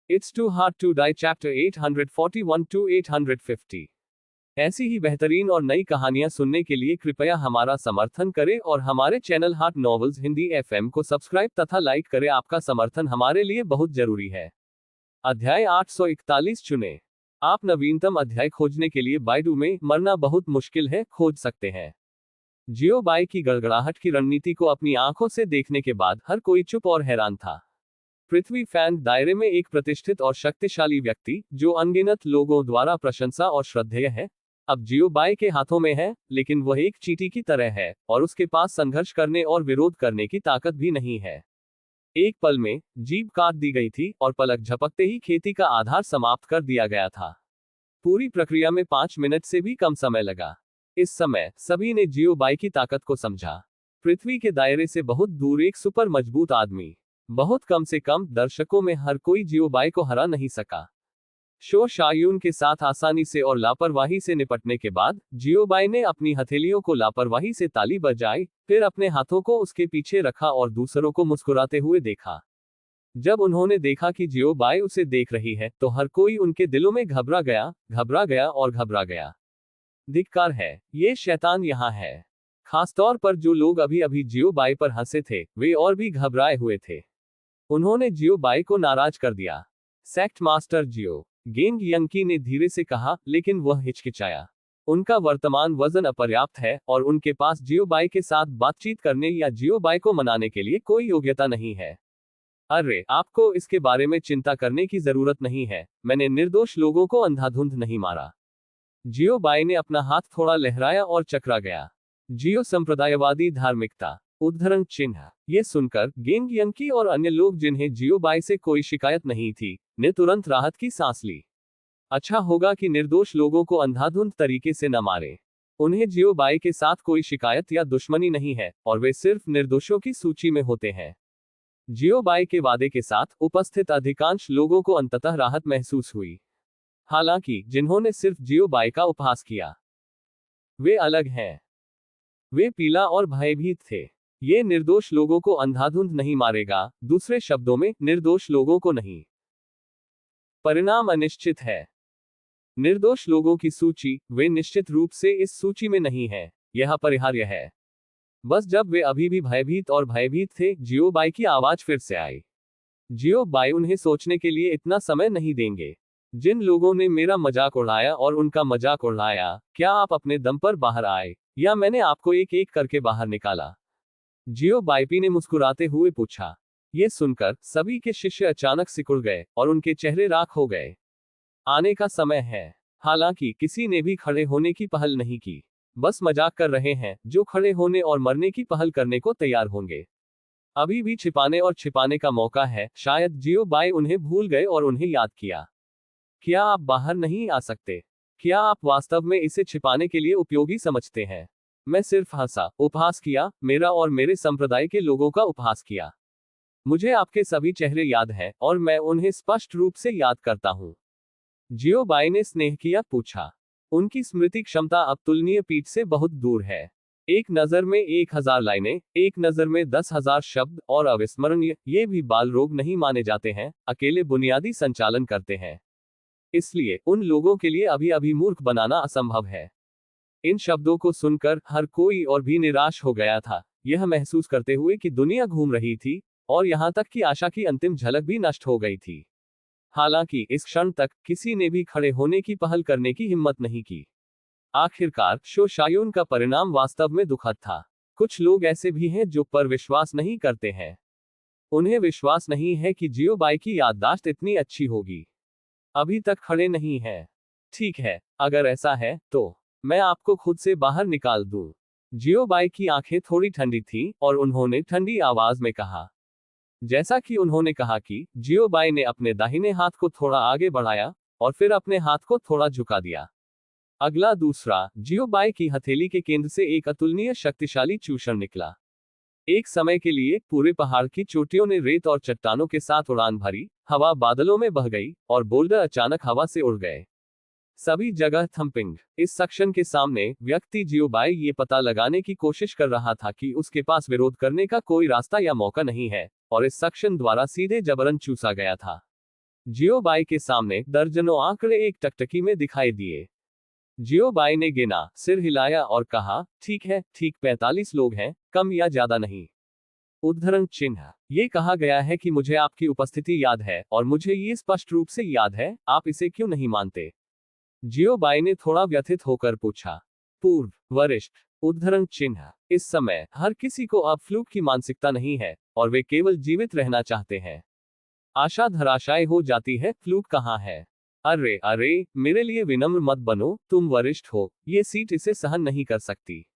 It's Too Hard to Die Chapter 841 to 850। ऐसी ही बेहतरीन और नई कहानियां सुनने के लिए कृपया हमारा समर्थन करें और हमारे channel heart novels Hindi FM को सब्सक्राइब तथा लाइक करें। आपका समर्थन हमारे लिए बहुत जरूरी है। अध्याय 841 चुने। आप नवीनतम अध्याय खोजने के लिए बाइडू में मरना बहुत मुश्किल है खोज सकते हैं। जियो बाई की गड़गड़ाहट की रणनीति को अपनी आंखों से देखने के बाद हर कोई चुप और हैरान था। पृथ्वी फैन दायरे में एक प्रतिष्ठित और शक्तिशाली व्यक्ति जो अनगिनत लोगों द्वारा प्रशंसा और श्रद्धेय है, अब जियो बाई के हाथों में है, लेकिन वह एक चींटी की तरह है और उसके पास संघर्ष करने और विरोध करने की ताकत भी नहीं है। एक पल में जीभ काट दी गई थी और पलक झपकते ही खेती का आधार समाप्त कर दिया गया था। पूरी प्रक्रिया में 5 मिनट से भी कम समय लगा। इस समय सभी ने जियो बाई की ताकत को समझा। पृथ्वी के दायरे से बहुत दूर एक सुपर मजबूत आदमी, बहुत कम से कम दर्शकों में हर कोई जियो बाई को हरा नहीं सका। शो शायून के साथ आसानी से और लापरवाही से निपटने के बाद जियो बाई ने अपनी हथेलियों को लापरवाही से ताली बजाई, फिर अपने हाथों को उसके पीछे रखा और दूसरों को मुस्कुराते हुए देखा। जब उन्होंने देखा कि जियो बाई उसे देख रही है तो हर कोई उनके दिलों में घबरा गया और घबरा गया। धिक्कार है, ये शैतान यहाँ है। खासतौर पर जो लोग अभी अभी जियो बाई पर हंसे थे, वे और भी घबराए हुए थे। उन्होंने जियो बाई को नाराज कर दिया। सेक्ट मास्टर जियो गेंग यंकी ने धीरे से कहा, लेकिन वह हिचकिचाया। उनका वर्तमान वजन अपर्याप्त है और उनके पास जियो बाई के साथ बातचीत करने या जियो बाई को मनाने के लिए कोई योग्यता नहीं है। अरे, आपको इसके बारे में चिंता करने की जरूरत नहीं है। मैंने निर्दोष लोगों को अंधाधुंध नहीं मारा। जियो बाई ने अपना हाथ थोड़ा लहराया और चकरा गया। जियो संप्रदायवादी धार्मिकता उद्धरण चिन्ह। ये सुनकर गेंग यंकी और अन्य लोग जिन्हें जियो बाई से कोई शिकायत नहीं थी, ने तुरंत राहत की सांस ली। अच्छा होगा कि निर्दोष लोगों को अंधाधुंध तरीके से न मारे। उन्हें जियो बाई के साथ कोई शिकायत या दुश्मनी नहीं है और वे सिर्फ निर्दोषों की सूची में होते हैं। जियो बाई के वादे के साथ उपस्थित अधिकांश लोगों को अंततः राहत महसूस हुई। हालांकि जिन्होंने सिर्फ जियो बाई का उपहास किया, वे अलग हैं। वे पीला और भयभीत थे। ये निर्दोष लोगों को अंधाधुंध नहीं मारेगा, दूसरे शब्दों में निर्दोष लोगों को नहीं। परिणाम अनिश्चित है। निर्दोष लोगों की सूची, वे निश्चित रूप से इस सूची में नहीं है। यह अपरिहार्य है। बस जब वे अभी भी भयभीत थे, जियो बाई की आवाज फिर से आई। जियो बाई उन्हें सोचने के लिए इतना समय नहीं देंगे। जिन लोगों ने मेरा मजाक उड़ाया और उनका मजाक उड़ाया, क्या आप अपने दम पर बाहर आए या मैंने आपको एक एक करके बाहर निकाला? जियो बाई ने मुस्कुराते हुए पूछा। ये सुनकर सभी के शिष्य अचानक सिकुड़ गए और उनके चेहरे राख हो गए। आने का समय है। हालांकि किसी ने भी खड़े होने की पहल नहीं की। बस मजाक कर रहे हैं जो खड़े होने और मरने की पहल करने को तैयार होंगे। अभी भी छिपाने का मौका है। शायद जियो बाई उन्हें भूल गए और उन्हें याद किया। क्या आप बाहर नहीं आ सकते? क्या आप वास्तव में इसे छिपाने के लिए उपयोगी समझते हैं? मैं सिर्फ हंसा, उपहास किया, मेरा और मेरे संप्रदाय के लोगों का उपहास किया। मुझे आपके सभी चेहरे याद हैं और मैं उन्हें स्पष्ट रूप से याद करता हूं। जियो बाई ने स्नेह किया पूछा। उनकी स्मृति क्षमता अब तुलनीय पीठ से बहुत दूर है। एक नजर में 1000 लाइनें, एक नजर में 10,000 शब्द और अविस्मरणीय, ये भी बाल रोग नहीं माने जाते हैं, अकेले बुनियादी संचालन करते हैं। इसलिए उन लोगों के लिए अभी अभी मूर्ख बनाना असंभव है। इन शब्दों को सुनकर हर कोई और भी निराश हो गया था, यह महसूस करते हुए कि दुनिया घूम रही थी और यहां तक कि आशा की अंतिम झलक भी नष्ट हो गई थी। हालांकि इस क्षण तक किसी ने भी खड़े होने की पहल करने की हिम्मत नहीं की। आखिरकार शो शायून का परिणाम वास्तव में दुखद था। कुछ लोग ऐसे भी हैं जो पर विश्वास नहीं करते हैं। उन्हें विश्वास नहीं है कि जियो बाई की याददाश्त इतनी अच्छी होगी। अभी तक खड़े नहीं है। ठीक है, अगर ऐसा है तो मैं आपको खुद से बाहर निकाल दूं। जियो बाई की आंखें थोड़ी ठंडी थीं और उन्होंने ठंडी आवाज में कहा। जैसा कि उन्होंने कहा कि जियो बाई ने अपने दाहिने हाथ को थोड़ा आगे बढ़ाया और फिर अपने हाथ को थोड़ा झुका दिया। अगला दूसरा, जियो बाई की हथेली के केंद्र से एक अतुलनीय शक्तिशाली चूषण निकला। एक समय के लिए पूरे पहाड़ की चोटियों ने रेत और चट्टानों के साथ उड़ान भरी, हवा बादलों में बह गई और बोल्डर अचानक हवा से उड़ गए। सभी जगह थंपिंग। इस सेक्शन के सामने व्यक्ति जियो बाई ये पता लगाने की कोशिश कर रहा था कि उसके पास विरोध करने का कोई रास्ता या मौका नहीं है और इस सेक्शन द्वारा सीधे जबरन चूसा गया था। जियोबाई के सामने दर्जनों आंकड़े एक टकटकी में दिखाई दिए। जियोबाई ने गिना, सिर हिलाया और कहा, ठीक है, ठीक 45 लोग हैं, कम या ज्यादा नहीं। उद्धरण चिन्ह। ये कहा गया है कि मुझे आपकी उपस्थिति याद है और मुझे ये स्पष्ट रूप से याद है, आप इसे क्यों नहीं मानते? जियोबाई ने थोड़ा व्यथित होकर पूछा। पूर्व वरिष्ठ। उद्धरण चिन्ह। इस समय हर किसी को अब फ्लूक की मानसिकता नहीं है और वे केवल जीवित रहना चाहते हैं। आशा धराशायी हो जाती है, फ्लूक कहाँ है? अरे अरे, मेरे लिए विनम्र मत बनो, तुम वरिष्ठ हो, ये सीट इसे सहन नहीं कर सकती।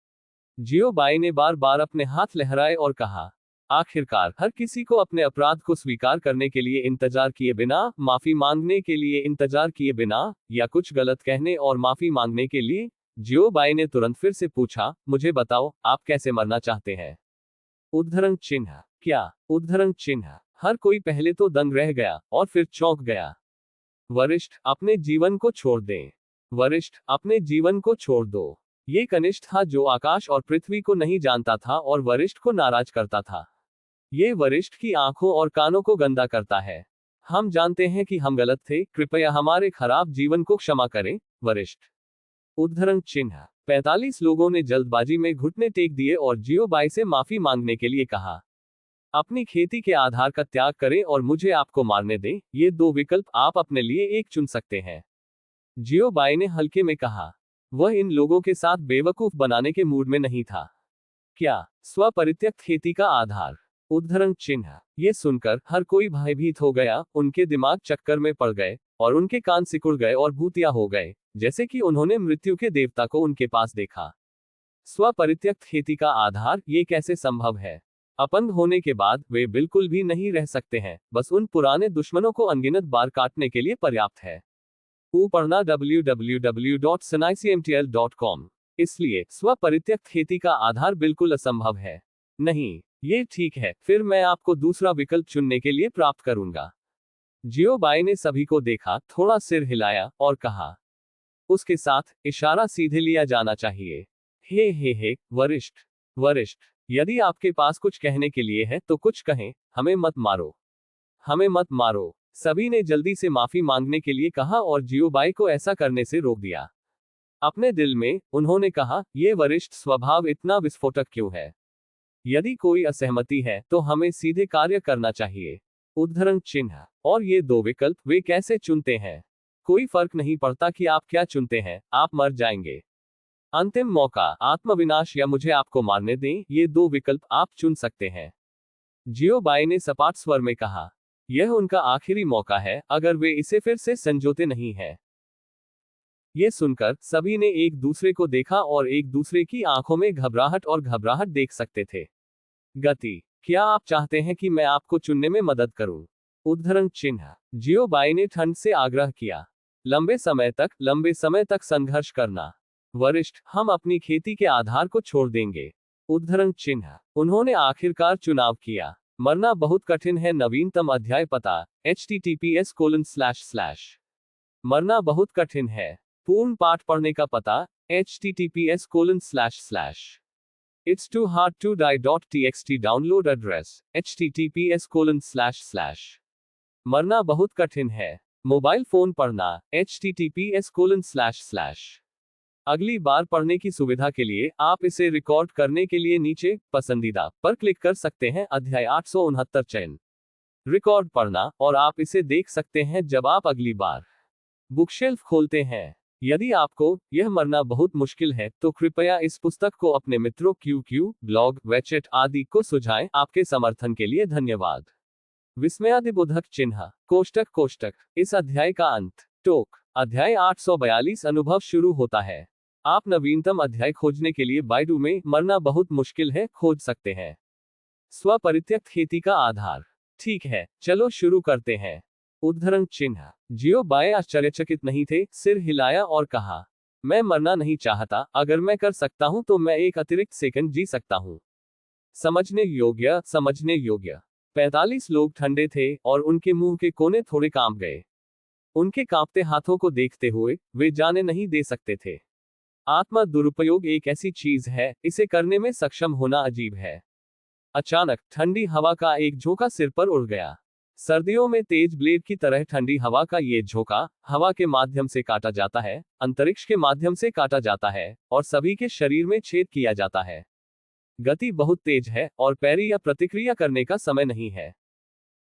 जियोबाई ने बार बार अपने हाथ लहराए और कहा। आखिरकार हर किसी को अपने अपराध को स्वीकार करने के लिए इंतजार किए बिना, माफी मांगने के लिए इंतजार किए बिना, या कुछ गलत कहने और माफी मांगने के लिए। जियोबाई ने तुरंत फिर से पूछा, मुझे बताओ, आप कैसे मरना चाहते हैं? उद्धरण चिन्ह। क्या? उद्धरण चिन्ह। हर कोई पहले तो दंग रह गया और फिर चौंक गया। वरिष्ठ, अपने जीवन को छोड़ दें। वरिष्ठ, अपने जीवन को छोड़ दो। ये कनिष्ठ था जो आकाश और पृथ्वी को नहीं जानता था और वरिष्ठ को नाराज करता था। ये वरिष्ठ की आंखों और कानों को गंदा करता है। हम जानते हैं कि हम गलत थे, कृपया हमारे खराब जीवन को क्षमा करें, वरिष्ठ। उद्धरण चिन्ह। 45 लोगों ने जल्दबाजी में घुटने टेक दिए और जियोबाई से माफी मांगने के लिए कहा। अपनी खेती के आधार का त्याग करें और मुझे आपको मारने दें, ये दो विकल्प आप अपने लिए एक चुन सकते हैं। जियोबाई ने हल्के में कहा। वह इन लोगों के साथ बेवकूफ बनाने के मूड में नहीं था। क्या? स्वपरित्यक्त खेती का आधार? उद्धरण चिन्ह। ये सुनकर हर कोई भयभीत हो गया, उनके दिमाग चक्कर में पड़ गए और उनके कान सिकुड़ गए और भूतिया हो गए, जैसे कि उन्होंने मृत्यु के देवता को उनके पास देखा। स्वपरित्यक्त खेती का आधार, ये कैसे संभव है? अपंग होने के बाद वे बिल्कुल भी नहीं रह सकते हैं, बस उन पुराने दुश्मनों को अनगिनत बार काटने के लिए पर्याप्त है। पढ़ना www.snicmtl.com। इसलिए स्वपरित्यक्त खेती का आधार बिल्कुल असंभव है। नहीं, ये ठीक है, फिर मैं आपको दूसरा विकल्प चुनने के लिए प्राप्त करूंगा। जियोबाई ने सभी को देखा, थोड़ा सिर हिलाया और कहा। उसके साथ इशारा सीधे लिया जाना चाहिए। हे, वरिष्ठ। वरिष्ठ, यदि आपके पास कुछ कहने के लिए है तो कुछ कहें, हमें मत मारो। हमें मत मारो। सभी ने जल्दी से माफी मांगने के लिए कहा और जियोबाई को ऐसा करने से रोक दिया। अपने दिल में उन्होंने कहा, ये वरिष्ठ स्वभाव इतना विस्फोटक क्यों है? यदि कोई असहमति है तो हमें सीधे कार्य करना चाहिए। उद्धरण चिन्ह। और ये दो विकल्प वे कैसे चुनते हैं? कोई फर्क नहीं पड़ता कि आप क्या चुनते हैं, आप मर जाएंगे। अंतिम मौका, आत्मविनाश या मुझे आपको मारने दें, ये दो विकल्प आप चुन सकते हैं। जियोबाई ने सपाट स्वर में कहा। यह उनका आखिरी मौका है, अगर वे इसे फिर से संजोते नहीं हैं। ये सुनकर सभी ने एक दूसरे को देखा और एक दूसरे की आंखों में घबराहट देख सकते थे। गति। क्या आप चाहते हैं कि मैं आपको चुनने में मदद करूं? उद्धरण चिन्ह। जियोबाई ने ठंड से आग्रह किया। लंबे समय तक संघर्ष करना। वरिष्ठ, हम अपनी खेती के आधार को छोड़ देंगे। उद्धरण चिन्ह। उन्होंने आखिरकार चुनाव किया। मरना बहुत कठिन है, नवीनतम अध्याय पता https:// मरना बहुत कठिन है। पूर्ण पाठ पढ़ने का पता https:// It's too hard to die.txt download address https:// मरना बहुत कठिन है। मोबाइल फोन पढ़ना https:// अगली बार पढ़ने की सुविधा के लिए आप इसे रिकॉर्ड करने के लिए नीचे पसंदीदा पर क्लिक कर सकते हैं। अध्याय 869 चयन। रिकॉर्ड पढ़ना, और आप इसे देख सकते हैं जब आप अगली बार बुकशेल्फ खोलते हैं। यदि आपको यह मरना बहुत मुश्किल है तो कृपया इस पुस्तक को अपने मित्रों QQ, ब्लॉग, वेचेट आदि को सुझाएं। आपके समर्थन के लिए धन्यवाद। विस्मयादिबोधक चिन्ह। कोष्टक। इस अध्याय का अंत। टोक। अध्याय 842 अनुभव शुरू होता है। आप नवीनतम अध्याय खोजने के लिए बाइडू में मरना बहुत मुश्किल है खोज सकते हैं। स्वपरित्यक्त खेती का आधार। ठीक है, चलो शुरू करते हैं। उद्धरण चिन्ह। जियोबाई आश्चर्यचकित नहीं थे, सिर हिलाया और कहा, मैं मरना नहीं चाहता, अगर मैं कर सकता हूं तो मैं एक अतिरिक्त सेकंड जी सकता हूं। समझने योग्य। 45 लोग ठंडे थे और उनके मुंह के कोने थोड़े कांप गए। उनके कांपते हाथों को देखते हुए वे जाने नहीं दे सकते थे। आत्मा दुरुपयोग एक ऐसी चीज है, इसे करने में सक्षम होना अजीब है। अचानक ठंडी हवा का एक झोंका सिर पर उड़ गया। सर्दियों में तेज ब्लेड की तरह ठंडी हवा का ये झोंका हवा के माध्यम से काटा जाता है, अंतरिक्ष के माध्यम से काटा जाता है और सभी के शरीर में छेद किया जाता है। गति बहुत तेज है और पैरी या प्रतिक्रिया करने का समय नहीं है।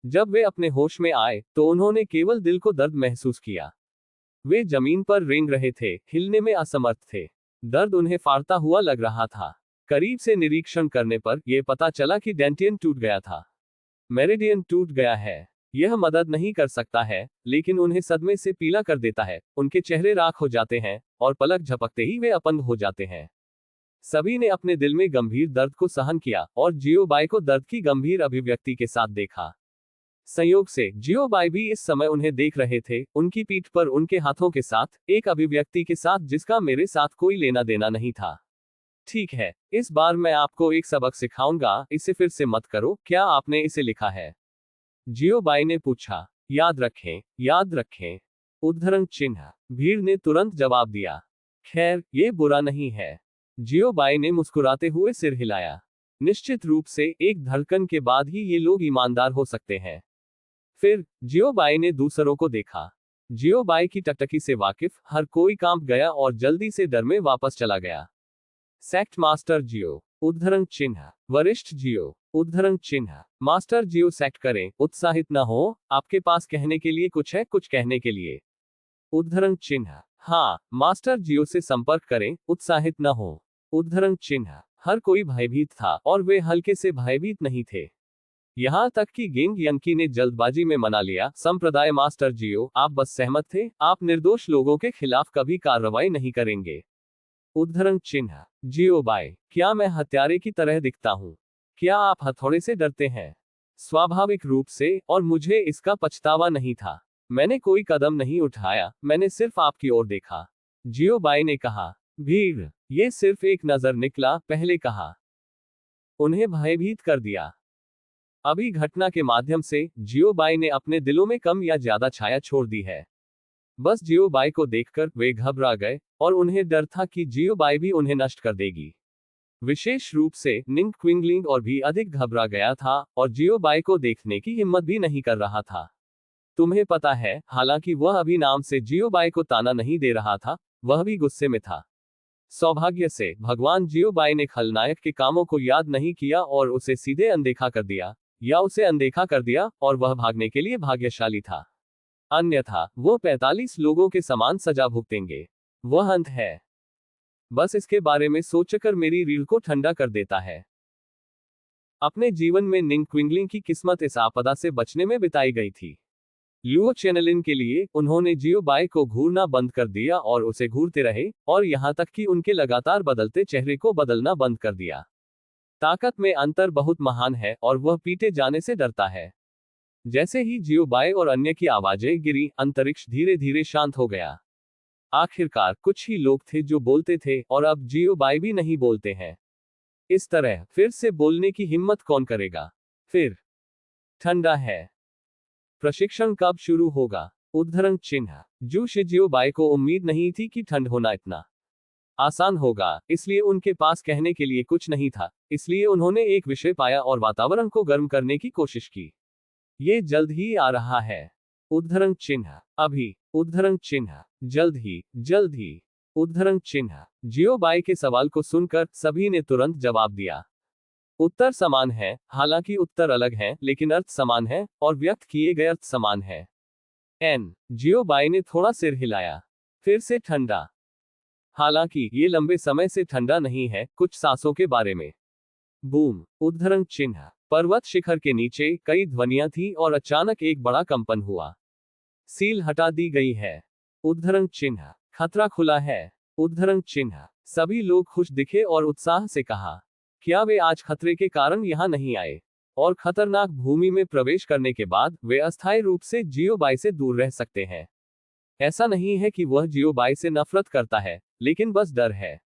जब वे अपने होश में आए तो उन्होंने केवल दिल को दर्द महसूस किया। वे जमीन पर रेंग रहे थे, हिलने में असमर्थ थे। दर्द उन्हें फाड़ता हुआ लग रहा था। करीब से निरीक्षण करने पर यह पता चला कि डेंटियन टूट गया था। मेरिडियन टूट गया है। यह मदद नहीं कर सकता है, लेकिन उन्हें सदमे से पीला कर देता है। उनके चेहरे राख हो जाते हैं और पलक झपकते ही वे अपंग हो जाते हैं। सभी ने अपने दिल में गंभीर दर्द को सहन किया और जियोबाई को दर्द की गंभीर अभिव्यक्ति के साथ देखा। संयोग से जियोबाई भी इस समय उन्हें देख रहे थे, उनकी पीठ पर उनके हाथों के साथ, एक अभिव्यक्ति के साथ जिसका मेरे साथ कोई लेना देना नहीं था। ठीक है, इस बार मैं आपको एक सबक सिखाऊंगा, इसे फिर से मत करो। क्या आपने इसे लिखा है? जियोबाई ने पूछा। याद रखें, याद रखें। उद्धरण चिन्ह। भीड़ ने तुरंत जवाब दिया। खैर, ये बुरा नहीं है। जियोबाई ने मुस्कुराते हुए सिर हिलाया। निश्चित रूप से एक धड़कन के बाद ही ये लोग ईमानदार हो सकते हैं। फिर जियोबाई ने दूसरों को देखा। जियोबाई की टकटकी से वाकिफ हर कोई कांप गया और जल्दी से डर में वापस चला गया। सेक्ट मास्टर जियो। उद्धरण चिन्ह। वरिष्ठ जियो। उद्धरण चिन्ह। मास्टर जियो सेक्ट करें, उत्साहित न हो, आपके पास कहने के लिए कुछ है, कुछ कहने के लिए। उद्धरण चिन्ह। हाँ, मास्टर जियो से संपर्क करें, उत्साहित न हो। उद्धरण चिन्ह। हर कोई भयभीत था और वे हल्के से भयभीत नहीं थे। यहां तक कि गेंग यंकी ने जल्दबाजी में मना लिया, संप्रदाय मास्टर जियो, आप बस सहमत थे, आप निर्दोष लोगों के खिलाफ कभी कार्रवाई नहीं करेंगे। उद्धरण चिन्ह। जियोबाई, क्या मैं हत्यारे की तरह दिखता हूं? क्या आप हथौड़े से डरते हैं? स्वाभाविक रूप से, और मुझे इसका पछतावा नहीं था। मैंने कोई कदम नहीं उठाया, मैंने सिर्फ आपकी ओर देखा। जियोबाई ने कहा। भीड़, ये सिर्फ एक नजर निकला, पहले कहा। उन्हें भयभीत कर दिया। अभी घटना के माध्यम से जियोबाई ने अपने दिलों में कम या ज्यादा छाया छोड़ दी है। बस जियोबाई को देखकर वे घबरा गए और उन्हें डर था कि जियोबाई भी उन्हें नष्ट कर देगी। विशेष रूप से निंग क्विंगलिंग और भी अधिक घबरा गया था और जियोबाई को देखने की हिम्मत भी नहीं कर रहा था। तुम्हें पता है, हालांकि वह अभी नाम से जियोबाई को ताना नहीं दे रहा था, वह भी गुस्से में था। सौभाग्य से भगवान जियोबाई ने खलनायक के कामों को याद नहीं किया और उसे सीधे अनदेखा कर दिया, या उसे अनदेखा कर दिया और वह भागने के लिए भाग्यशाली था। अन्यथा वो 45 लोगों के समान सजा भुगतेंगे। वह अंत है। बस इसके बारे में सोचकर मेरी रीढ़ को ठंडा कर देता है। अपने जीवन में निंग क्विंगलिंग की किस्मत इस आपदा से बचने में बिताई गई थी। लुओ चैनलिन के लिए उन्होंने जियोबाई को घूरना बंद कर दिया और उसे घूरते रहे, और यहां तक कि उनके लगातार बदलते चेहरे को बदलना बंद कर दिया। ताकत में अंतर बहुत महान है और वह पीटे जाने से डरता है। जैसे ही जियोबाई और अन्य की आवाजें गिरी, अंतरिक्ष धीरे धीरे शांत हो गया। आखिरकार कुछ ही लोग थे जो बोलते थे और अब जियोबाई भी नहीं बोलते हैं। इस तरह फिर से बोलने की हिम्मत कौन करेगा? फिर ठंडा है। प्रशिक्षण कब शुरू होगा? उद्धरण चिन्ह। जू शिजियोबाई को उम्मीद नहीं थी कि ठंड होना इतना आसान होगा, इसलिए उनके पास कहने के लिए कुछ नहीं था, इसलिए उन्होंने एक विषय पाया और वातावरण को गर्म करने की कोशिश की। ये जल्द ही आ रहा है। उद्धरण चिन्ह। अभी। उद्धरण चिन्ह। जल्द ही, जल्द ही। उद्धरण चिन्ह। जियोबाई के सवाल को सुनकर सभी ने तुरंत जवाब दिया। उत्तर समान है, हालांकि उत्तर अलग हैं, लेकिन अर्थ समान है और व्यक्त किए गए अर्थ समान है। एन। जियोबाई ने थोड़ा सिर हिलाया। फिर से ठंडा। हालांकि ये लंबे समय से ठंडा नहीं है, कुछ सांसों के बारे में। बूम। उद्धरण चिन्ह। पर्वत शिखर के नीचे कई ध्वनियां थी और अचानक एक बड़ा कंपन हुआ। सील हटा दी गई है। उद्धरण चिन्ह। खतरा खुला है। उद्धरण चिन्ह। सभी लोग खुश दिखे और उत्साह से कहा, क्या वे आज खतरे के कारण यहां नहीं आए? और खतरनाक भूमि में प्रवेश करने के बाद वे अस्थायी रूप से जियोबाई से दूर रह सकते हैं। ऐसा नहीं है कि वह जियोबाई से नफरत करता है, लेकिन बस डर है।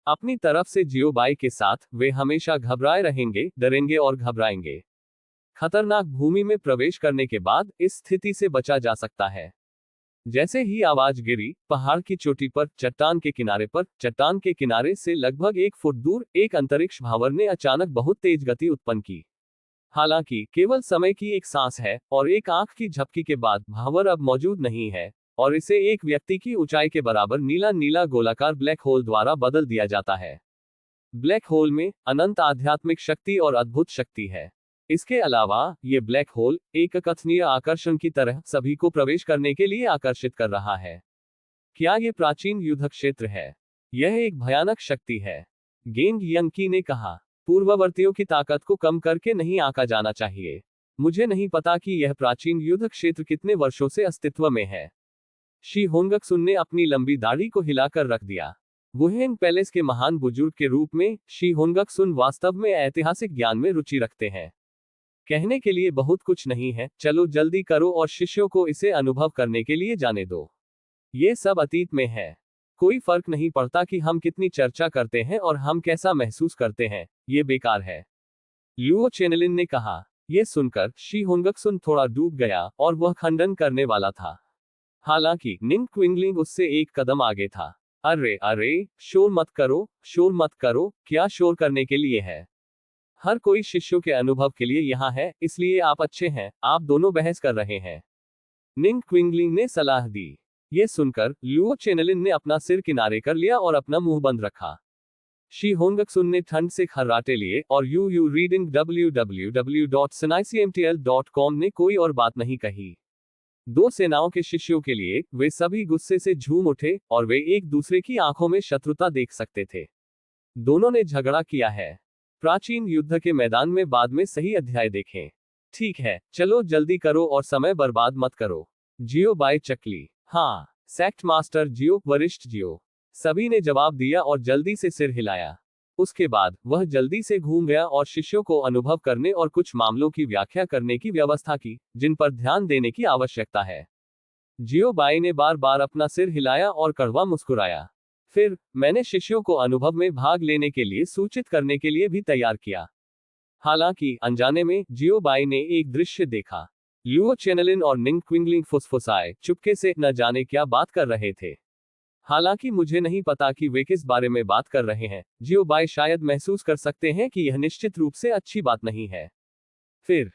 अपनी तरफ से जियोबाई के साथ वे हमेशा घबराए रहेंगे, डरेंगे और घबराएंगे। खतरनाक भूमि में प्रवेश करने के बाद इस स्थिति से बचा जा सकता है। जैसे ही आवाज गिरी, पहाड़ की चोटी पर, चट्टान के किनारे से लगभग 1 फुट दूर, एक अंतरिक्ष भावर ने अचानक बहुत तेज गति उत्पन्न की। हालांकि केवल समय की एक सांस है और एक आंख की झपकी के बाद भावर अब मौजूद नहीं है और इसे एक व्यक्ति की ऊंचाई के बराबर नीला नीला गोलाकार ब्लैक होल द्वारा बदल दिया जाता है। ब्लैक होल में अनंत आध्यात्मिक शक्ति और अद्भुत शक्ति है। इसके अलावा ये ब्लैक होल एक अकथनीय आकर्षण की तरह सभी को प्रवेश करने के लिए आकर्षित कर रहा है। क्या ये प्राचीन युद्ध क्षेत्र है? यह एक भयानक शक्ति है, गेंग यंकी ने कहा। पूर्ववर्तियों की ताकत को कम करके नहीं आंका जाना चाहिए। मुझे नहीं पता कि यह प्राचीन युद्ध क्षेत्र कितने वर्षों से अस्तित्व में है। शी होंगक्सुन ने अपनी लंबी दाढ़ी को हिलाकर रख दिया। वुहेन पैलेस के महान बुजुर्ग के रूप में शी होंगक्सुन वास्तव में ऐतिहासिक ज्ञान में रुचि रखते हैं। कहने के लिए बहुत कुछ नहीं है, चलो जल्दी करो और शिष्यों को इसे अनुभव करने के लिए जाने दो। ये सब अतीत में है। कोई फर्क नहीं पड़ता कि हम कितनी चर्चा करते हैं और हम कैसा महसूस करते हैं, ये बेकार है, लुओ चेनलिन ने कहा। यह सुनकर शी होंगक्सुन थोड़ा डूब गया और वह खंडन करने वाला था। हालांकि निंग क्विंगलिंग उससे एक कदम आगे था। अरे अरे, शोर मत करो, शोर मत करो, क्या शोर करने के लिए है? हर कोई शिष्यों के अनुभव के लिए यहाँ है, इसलिए आप अच्छे हैं, आप दोनों बहस कर रहे हैं, निंग क्विंगलिंग ने सलाह दी। ये सुनकर लुओ चेनलिन ने अपना सिर किनारे कर लिया और अपना मुंह बंद रखा। शी होंगक्सुन ने ठंड से खर्राटे लिए और यू रीडिंग www.sinaicmtl.com ने कोई और बात नहीं कही। दो सेनाओं के शिष्यों के लिए वे सभी गुस्से से झूम उठे और वे एक दूसरे की आंखों में शत्रुता देख सकते थे। दोनों ने झगड़ा किया है। प्राचीन युद्ध के मैदान में बाद में सही अध्याय देखें। ठीक है, चलो जल्दी करो और समय बर्बाद मत करो। जियो बाय चकली। हाँ, सेक्ट मास्टर जियो, वरिष्ठ जियो। सभी ने जवाब दिया और जल्दी से सिर हिलाया। उसके बाद वह जल्दी से घूम गया और शिष्यों को अनुभव करने और कुछ मामलों की व्याख्या करने की व्यवस्था की जिन पर ध्यान देने की आवश्यकता है। जियो बाई ने बार बार अपना सिर हिलाया और कड़वा मुस्कुराया। फिर मैंने शिष्यों को अनुभव में भाग लेने के लिए सूचित करने के लिए भी तैयार किया। हालांकि अनजाने में जियो बाई ने एक दृश्य देखा। लुओ चेनलिन और निंग क्विंगलिंग फुसफुसाए चुपके से न जाने क्या बात कर रहे थे। हालांकि मुझे नहीं पता कि वे किस बारे में बात कर रहे हैं। जियो बाई शायद महसूस कर सकते हैं कि यह निश्चित रूप से अच्छी बात नहीं है। फिर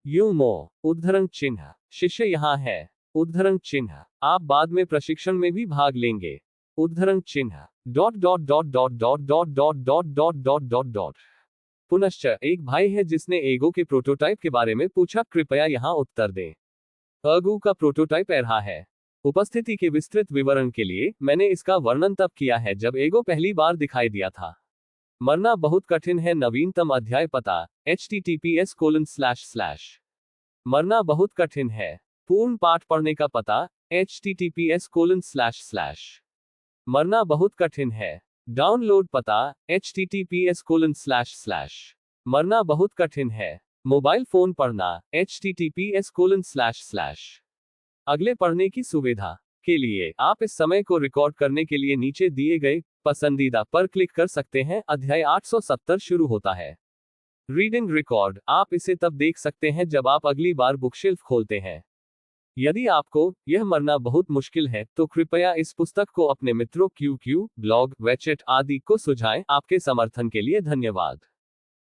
यूमो उद्धरण चिन्ह, शिष्य यहाँ है, उद्धरण चिन्ह, आप बाद में प्रशिक्षण में भी भाग लेंगे, उद्धरण चिन्ह, dot dot dot dot dot dot dot dot dot dot dot dot. पुनश्च एक भाई है जिसने एगो के प्रोटोटाइप के बारे में पूछा, कृपया यहाँ उत्तर दें। एगो का प्रोटोटाइप रहा है। उपस्थिति के विस्तृत विवरण के लिए मैंने इसका वर्णन तब किया है जब एगो पहली बार दिखाई दिया था। मरना बहुत कठिन है, नवीनतम अध्याय पता https:// मरना बहुत कठिन है, पूर्ण पाठ पढ़ने का पता https:// मरना बहुत कठिन है, डाउनलोड पता https:// मरना बहुत कठिन है, मोबाइल फोन पढ़ना https:// अगले पढ़ने की सुविधा के लिए आप इस समय को रिकॉर्ड करने के लिए नीचे दिए गए पसंदीदा पर क्लिक कर सकते हैं। अध्याय 870 शुरू होता है। रीडिंग रिकॉर्ड, आप इसे तब देख सकते हैं जब आप अगली बार बुकशेल्फ खोलते हैं। यदि आपको यह मरना बहुत मुश्किल है तो कृपया इस पुस्तक को अपने मित्रों QQ, ब्लॉग, वेचेट आदि को सुझाएं। आपके समर्थन के लिए धन्यवाद।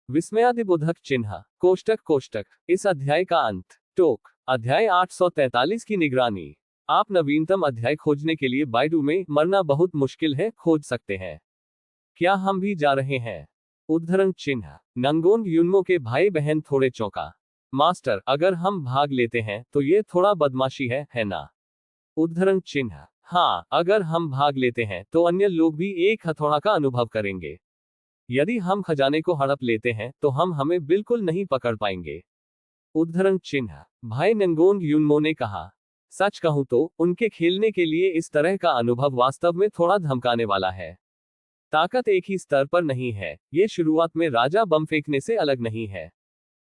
विस्मयादिबोधक चिन्ह, कोष्टक कोष्टक, इस अध्याय का अंत, टोक, अध्याय 843 की निगरानी। आप नवीनतम अध्याय खोजने के लिए बाइडू में मरना बहुत मुश्किल है खोज सकते हैं। क्या हम भी जा रहे हैं? उद्धरण चिन्ह, नंगोंग युन्मो के भाई बहन थोड़े चौंका। मास्टर, अगर हम भाग लेते हैं तो ये थोड़ा बदमाशी है ना? उद्धरण चिन्ह, हाँ, अगर हम भाग लेते हैं तो अन्य लोग भी एक हथौड़ा का अनुभव करेंगे। यदि हम खजाने को हड़प लेते हैं तो हम हमें बिल्कुल नहीं पकड़ पाएंगे। उद्धरण चिन्ह, भाई नंगोंग युन्मो ने कहा। सच कहूं तो उनके खेलने के लिए इस तरह का अनुभव वास्तव में थोड़ा धमकाने वाला है। ताकत एक ही स्तर पर नहीं है, ये शुरुआत में राजा बम फेंकने से अलग नहीं है।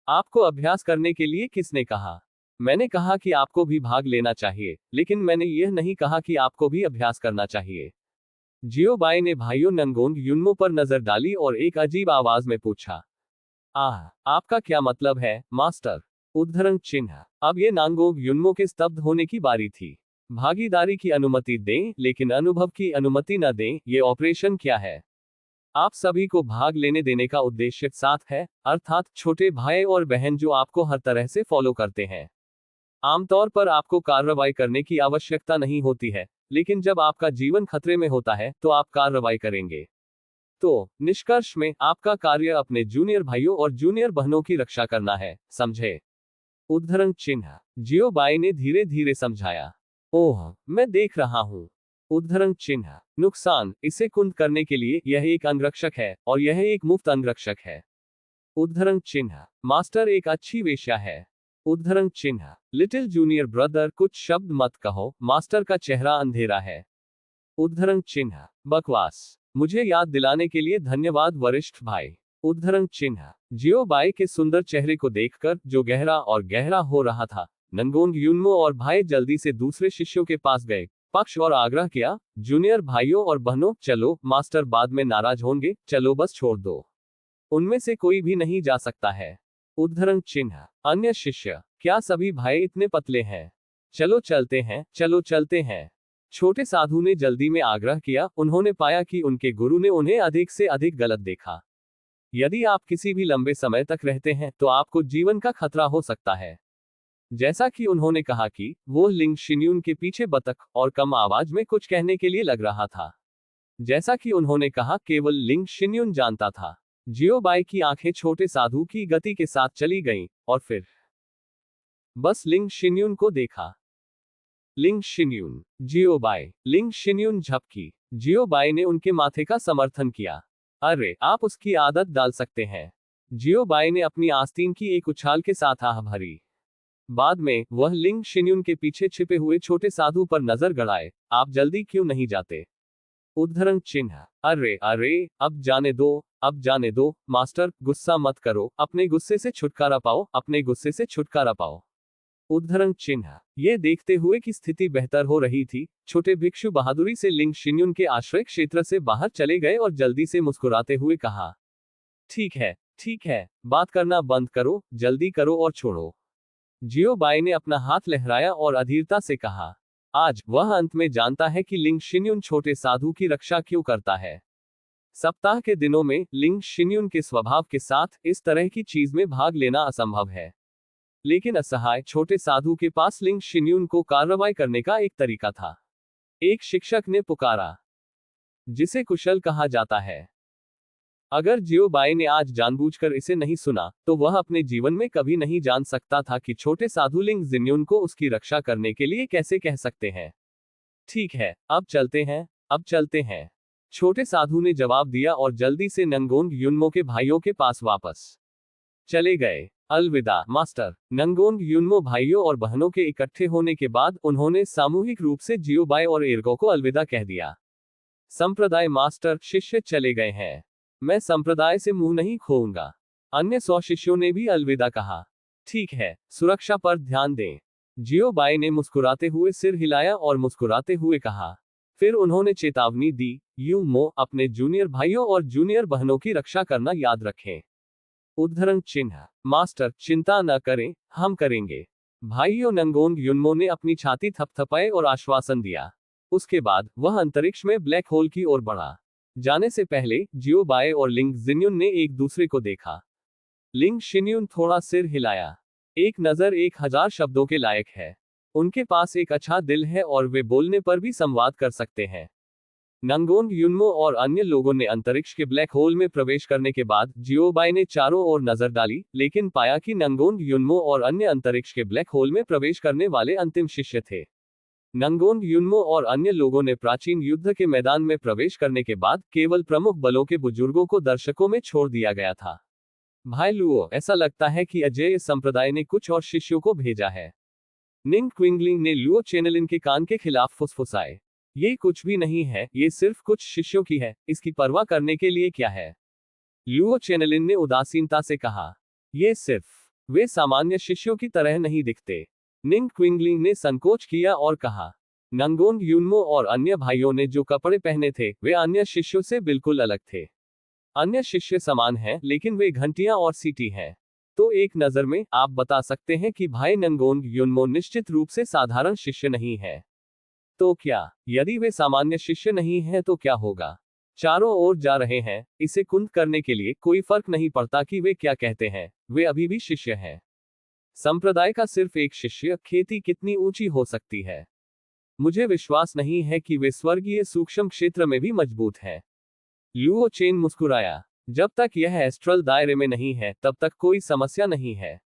आपको अभ्यास करने के लिए किसने कहा? मैंने कहा कि आपको भी भाग लेना चाहिए, लेकिन मैंने यह नहीं कहा कि आपको भी अभ्यास करना चाहिए। जियो बाई ने भाइयों नंगोंग युन्मो पर नजर डाली और एक अजीब आवाज में पूछा, आपका क्या मतलब है, मास्टर? उद्धरण चिन्ह, अब ये नांगोंग युन्मो के स्तब्ध होने की बारी थी। भागीदारी की अनुमति दें, लेकिन अनुभव की अनुमति न दें, ये ऑपरेशन क्या है? आप सभी को भाग लेने देने का उद्देश्य साथ है, अर्थात छोटे भाई और बहन जो आपको हर तरह से फॉलो करते हैं। आमतौर पर आपको कार्रवाई करने की आवश्यकता नहीं होती है, लेकिन जब आपका जीवन खतरे में होता है तो आप कार्रवाई करेंगे। तो निष्कर्ष में आपका कार्य अपने जूनियर भाइयों और जूनियर बहनों की रक्षा करना है, समझे? उद्धरण चिन्ह। जियो बाई ने धीरे धीरे समझाया। ओह, मैं देख रहा हूँ। उद्धरण चिन्ह। नुकसान, इसे कुंद करने के लिए यह एक अंगरक्षक है और यह एक मुफ्त अंगरक्षक है। उद्धरण चिन्ह। मास्टर एक अच्छी वेश्या है। उद्धरण चिन्ह। लिटिल जूनियर ब्रदर कुछ शब्द मत कहो, मास्टर का चेहरा अंधेरा है। उद्धरण चिन्ह। बकवास, मुझे याद दिलाने के लिए धन्यवाद वरिष्ठ भाई। उद्धरण चिन्ह। जियो बाई के सुंदर चेहरे को देखकर, जो गहरा और गहरा हो रहा था, नंगोंग यूनमो और भाई जल्दी से दूसरे शिष्यों के पास गए पक्ष और आग्रह किया, जूनियर भाइयों और बहनों, चलो, मास्टर बाद में नाराज होंगे, चलो बस छोड़ दो। उनमें से कोई भी नहीं जा सकता है। उद्धरण चिन्ह। अन्य शिष्य, क्या सभी भाई इतने पतले हैं? चलो चलते हैं, चलो चलते हैं। छोटे साधु ने जल्दी में आग्रह किया, उन्होंने पाया कि उनके गुरु ने उन्हें अधिक से अधिक गलत देखा। यदि आप किसी भी लंबे समय तक रहते हैं तो आपको जीवन का खतरा हो सकता है। जैसा कि उन्होंने कहा कि वो लिंग शिन्यून के पीछे बतख और कम आवाज में कुछ कहने के लिए लग रहा था। जैसा कि उन्होंने कहा, केवल लिंग शिन्यून जानता था। जियो बाई की आंखें छोटे साधु की गति के साथ चली गईं, और फिर बस लिंग शिन्यून को देखा। लिंग शिन्यून, जियो बाई। लिंग शिन्यून झपकी। जियो बाई ने उनके माथे का समर्थन किया। अरे, आप उसकी आदत डाल सकते हैं। जियो बाई ने अपनी आस्तीन की एक उछाल के साथ आह भरी। बाद में वह लिंग शिन्यून के पीछे छिपे हुए छोटे साधु पर नजर गड़ाए, आप जल्दी क्यों नहीं जाते? उद्धरण चिन्ह। अरे अरे, अब जाने दो, अब जाने दो, मास्टर, गुस्सा मत करो, अपने गुस्से से छुटकारा पाओ, अपने गुस्से से छुटकारा पाओ। उद्धरण चिन्ह। ये देखते हुए कि स्थिति बेहतर हो रही थी, छोटे भिक्षु बहादुरी से लिंग शिन्यून के आश्रय क्षेत्र से बाहर चले गए और जल्दी से मुस्कुराते हुए कहा, ठीक है, बात करना बंद करो, जल्दी करो और छोड़ो। जियो बाई ने अपना हाथ लहराया और अधीरता से कहा, आज वह अंत में जानता है कि लिंग शिन्यून छोटे साधु की रक्षा क्यों करता है। सप्ताह के दिनों में लिंग शिन्यून के स्वभाव के साथ इस तरह की चीज में भाग लेना असंभव है। लेकिन असहाय छोटे साधु के पास लिंग शिन्यून को कार्रवाई करने का एक तरीका था। एक शिक्षक ने पुकारा, जिसे कुशल कहा जाता है। अगर जियो बाई ने आज जानबूझकर इसे नहीं सुना, तो वह अपने जीवन में कभी नहीं जान सकता था कि छोटे साधु लिंग जिन्यून को उसकी रक्षा करने के लिए कैसे कह सकते हैं। ठीक है, अब चलते हैं, अब चलते हैं। छोटे साधु ने जवाब दिया और जल्दी से नंगोंग यूनमो के भाइयों के पास वापस चले गए। अलविदा, मास्टर। नंगोंग यूनमो भाइयों और बहनों के इकट्ठे होने के बाद उन्होंने सामूहिक रूप से जियो बाई और एर्गो को अलविदा कह दिया। संप्रदाय मास्टर, शिष्य चले गए हैं। मैं संप्रदाय से मुंह नहीं खोऊंगा। अन्य 100 शिष्यों ने भी अलविदा कहा। ठीक है, सुरक्षा पर ध्यान दें। जियो बाई ने मुस्कुराते हुए सिर हिलाया और मुस्कुराते हुए कहा। फिर उन्होंने चेतावनी दी, यूमो, अपने जूनियर भाइयों और जूनियर बहनों की रक्षा करना याद रखें। उद्धरण चिन्ह। मास्टर, चिंता न करें, हम करेंगे। भाइयों नंगोंग यूनमो ने अपनी छाती थपथपाए और आश्वासन दिया। उसके बाद वह अंतरिक्ष में ब्लैक होल की ओर बढ़ा। जाने से पहले जियो बाई और लिंग जिन्यून ने एक दूसरे को देखा। लिंग शिन्यून थोड़ा सिर हिलाया। एक नजर 1000 शब्दों के लायक है। उनके पास एक अच्छा दिल है और वे बोलने पर भी संवाद कर सकते हैं। नंगोंग यूनमो और अन्य लोगों ने अंतरिक्ष के ब्लैक होल में प्रवेश करने के बाद जियो बाई ने चारों ओर नजर डाली, लेकिन पाया कि नंगोंग यूनमो और अन्य अंतरिक्ष के ब्लैक होल में प्रवेश करने वाले अंतिम शिष्य थे। नंगोंग यूनमो और अन्य लोगों ने प्राचीन युद्ध के मैदान में प्रवेश करने के बाद केवल प्रमुख बलों के बुजुर्गों को दर्शकों में छोड़ दिया गया था। भाई लुओ, ऐसा लगता है कि अजय संप्रदाय ने कुछ और शिष्यों को भेजा है। निंग क्विंगलिंग ने लुओ चैनलिन के कान के खिलाफ फुसफुसाए। ये कुछ भी नहीं है, ये सिर्फ कुछ शिष्यों की है, इसकी परवाह करने के लिए क्या है? लुओ चैनलिन ने उदासीनता से कहा, ये सिर्फ वे सामान्य शिष्यों की तरह नहीं दिखते। निंग क्विंगलिंग ने संकोच किया और कहा, नंगोंग यूनमो और अन्य भाइयों ने जो कपड़े पहने थे वे अन्य शिष्यों से बिल्कुल अलग थे। अन्य शिष्य समान हैं, लेकिन वे घंटियां और सीटी हैं। तो एक नजर में आप बता सकते हैं कि भाई नंगोंग यूनमो निश्चित रूप से साधारण शिष्य नहीं है। तो क्या, यदि वे सामान्य शिष्य नहीं हैं तो क्या होगा? चारों ओर जा रहे हैं। इसे कुंद करने के लिए कोई फर्क नहीं पड़ता कि वे क्या कहते हैं, वे अभी भी शिष्य हैं। संप्रदाय का सिर्फ एक शिष्य, खेती कितनी ऊंची हो सकती है। मुझे विश्वास नहीं है कि वे स्वर्गीय सूक्ष्म क्षेत्र में भी मजबूत हैं। लुओ चेन मुस्कुराया। जब तक यह एस्ट्रल दायरे में नहीं है तब तक कोई समस्या नहीं है।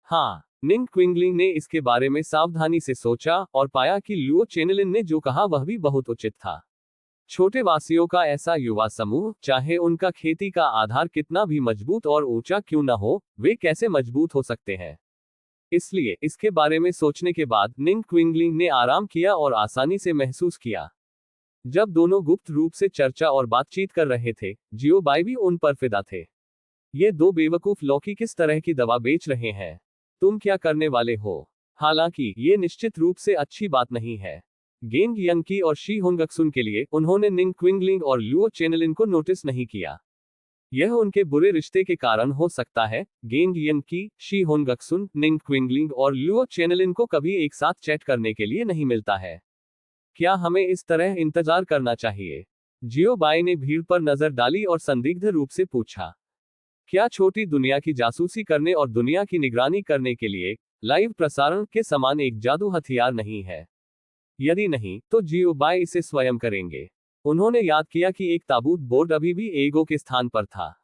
हाँ, निंग क्विंगलिंग ने इसके बारे में सावधानी से सोचा और पाया कि लुओ चेनलिन ने जो कहा वह भी बहुत उचित था। छोटे वासियों का ऐसा युवा समूह, चाहे उनका खेती का आधार कितना भी मजबूत और ऊंचा क्यों न हो, वे कैसे मजबूत हो सकते हैं। इसलिए इसके बारे में सोचने के बाद निंग क्विंगलिंग ने आराम किया और आसानी से महसूस किया। जब दोनों गुप्त रूप से चर्चा और बातचीत कर रहे थे, जियो बाई भी उन पर फिदा थे। ये दो बेवकूफ लौकी किस तरह की दवा बेच रहे हैं? तुम क्या करने वाले हो? हालांकि ये निश्चित रूप से अच्छी बात नहीं है। गेंग यंकी और शी होंगक्सुन के लिए उन्होंने निंग क्विंगलिंग और लुओ चेनलिन को नोटिस नहीं किया। यह उनके बुरे रिश्ते के कारण हो सकता है। गेंग यंकी, शी होंगक्सुन, निंग क्विंगलिंग और लुओ चेनलिन को कभी एक साथ चैट करने के लिए नहीं मिलता है। क्या हमें इस तरह इंतजार करना चाहिए? जियो बाई ने भीड़ पर नजर डाली और संदिग्ध रूप से पूछा। क्या छोटी दुनिया की जासूसी करने और दुनिया की निगरानी करने के लिए लाइव प्रसारण के समान एक जादू हथियार नहीं है? यदि नहीं, तो जियो बाई इसे स्वयं करेंगे। उन्होंने याद किया कि एक ताबूत बोर्ड अभी भी एगो के स्थान पर था।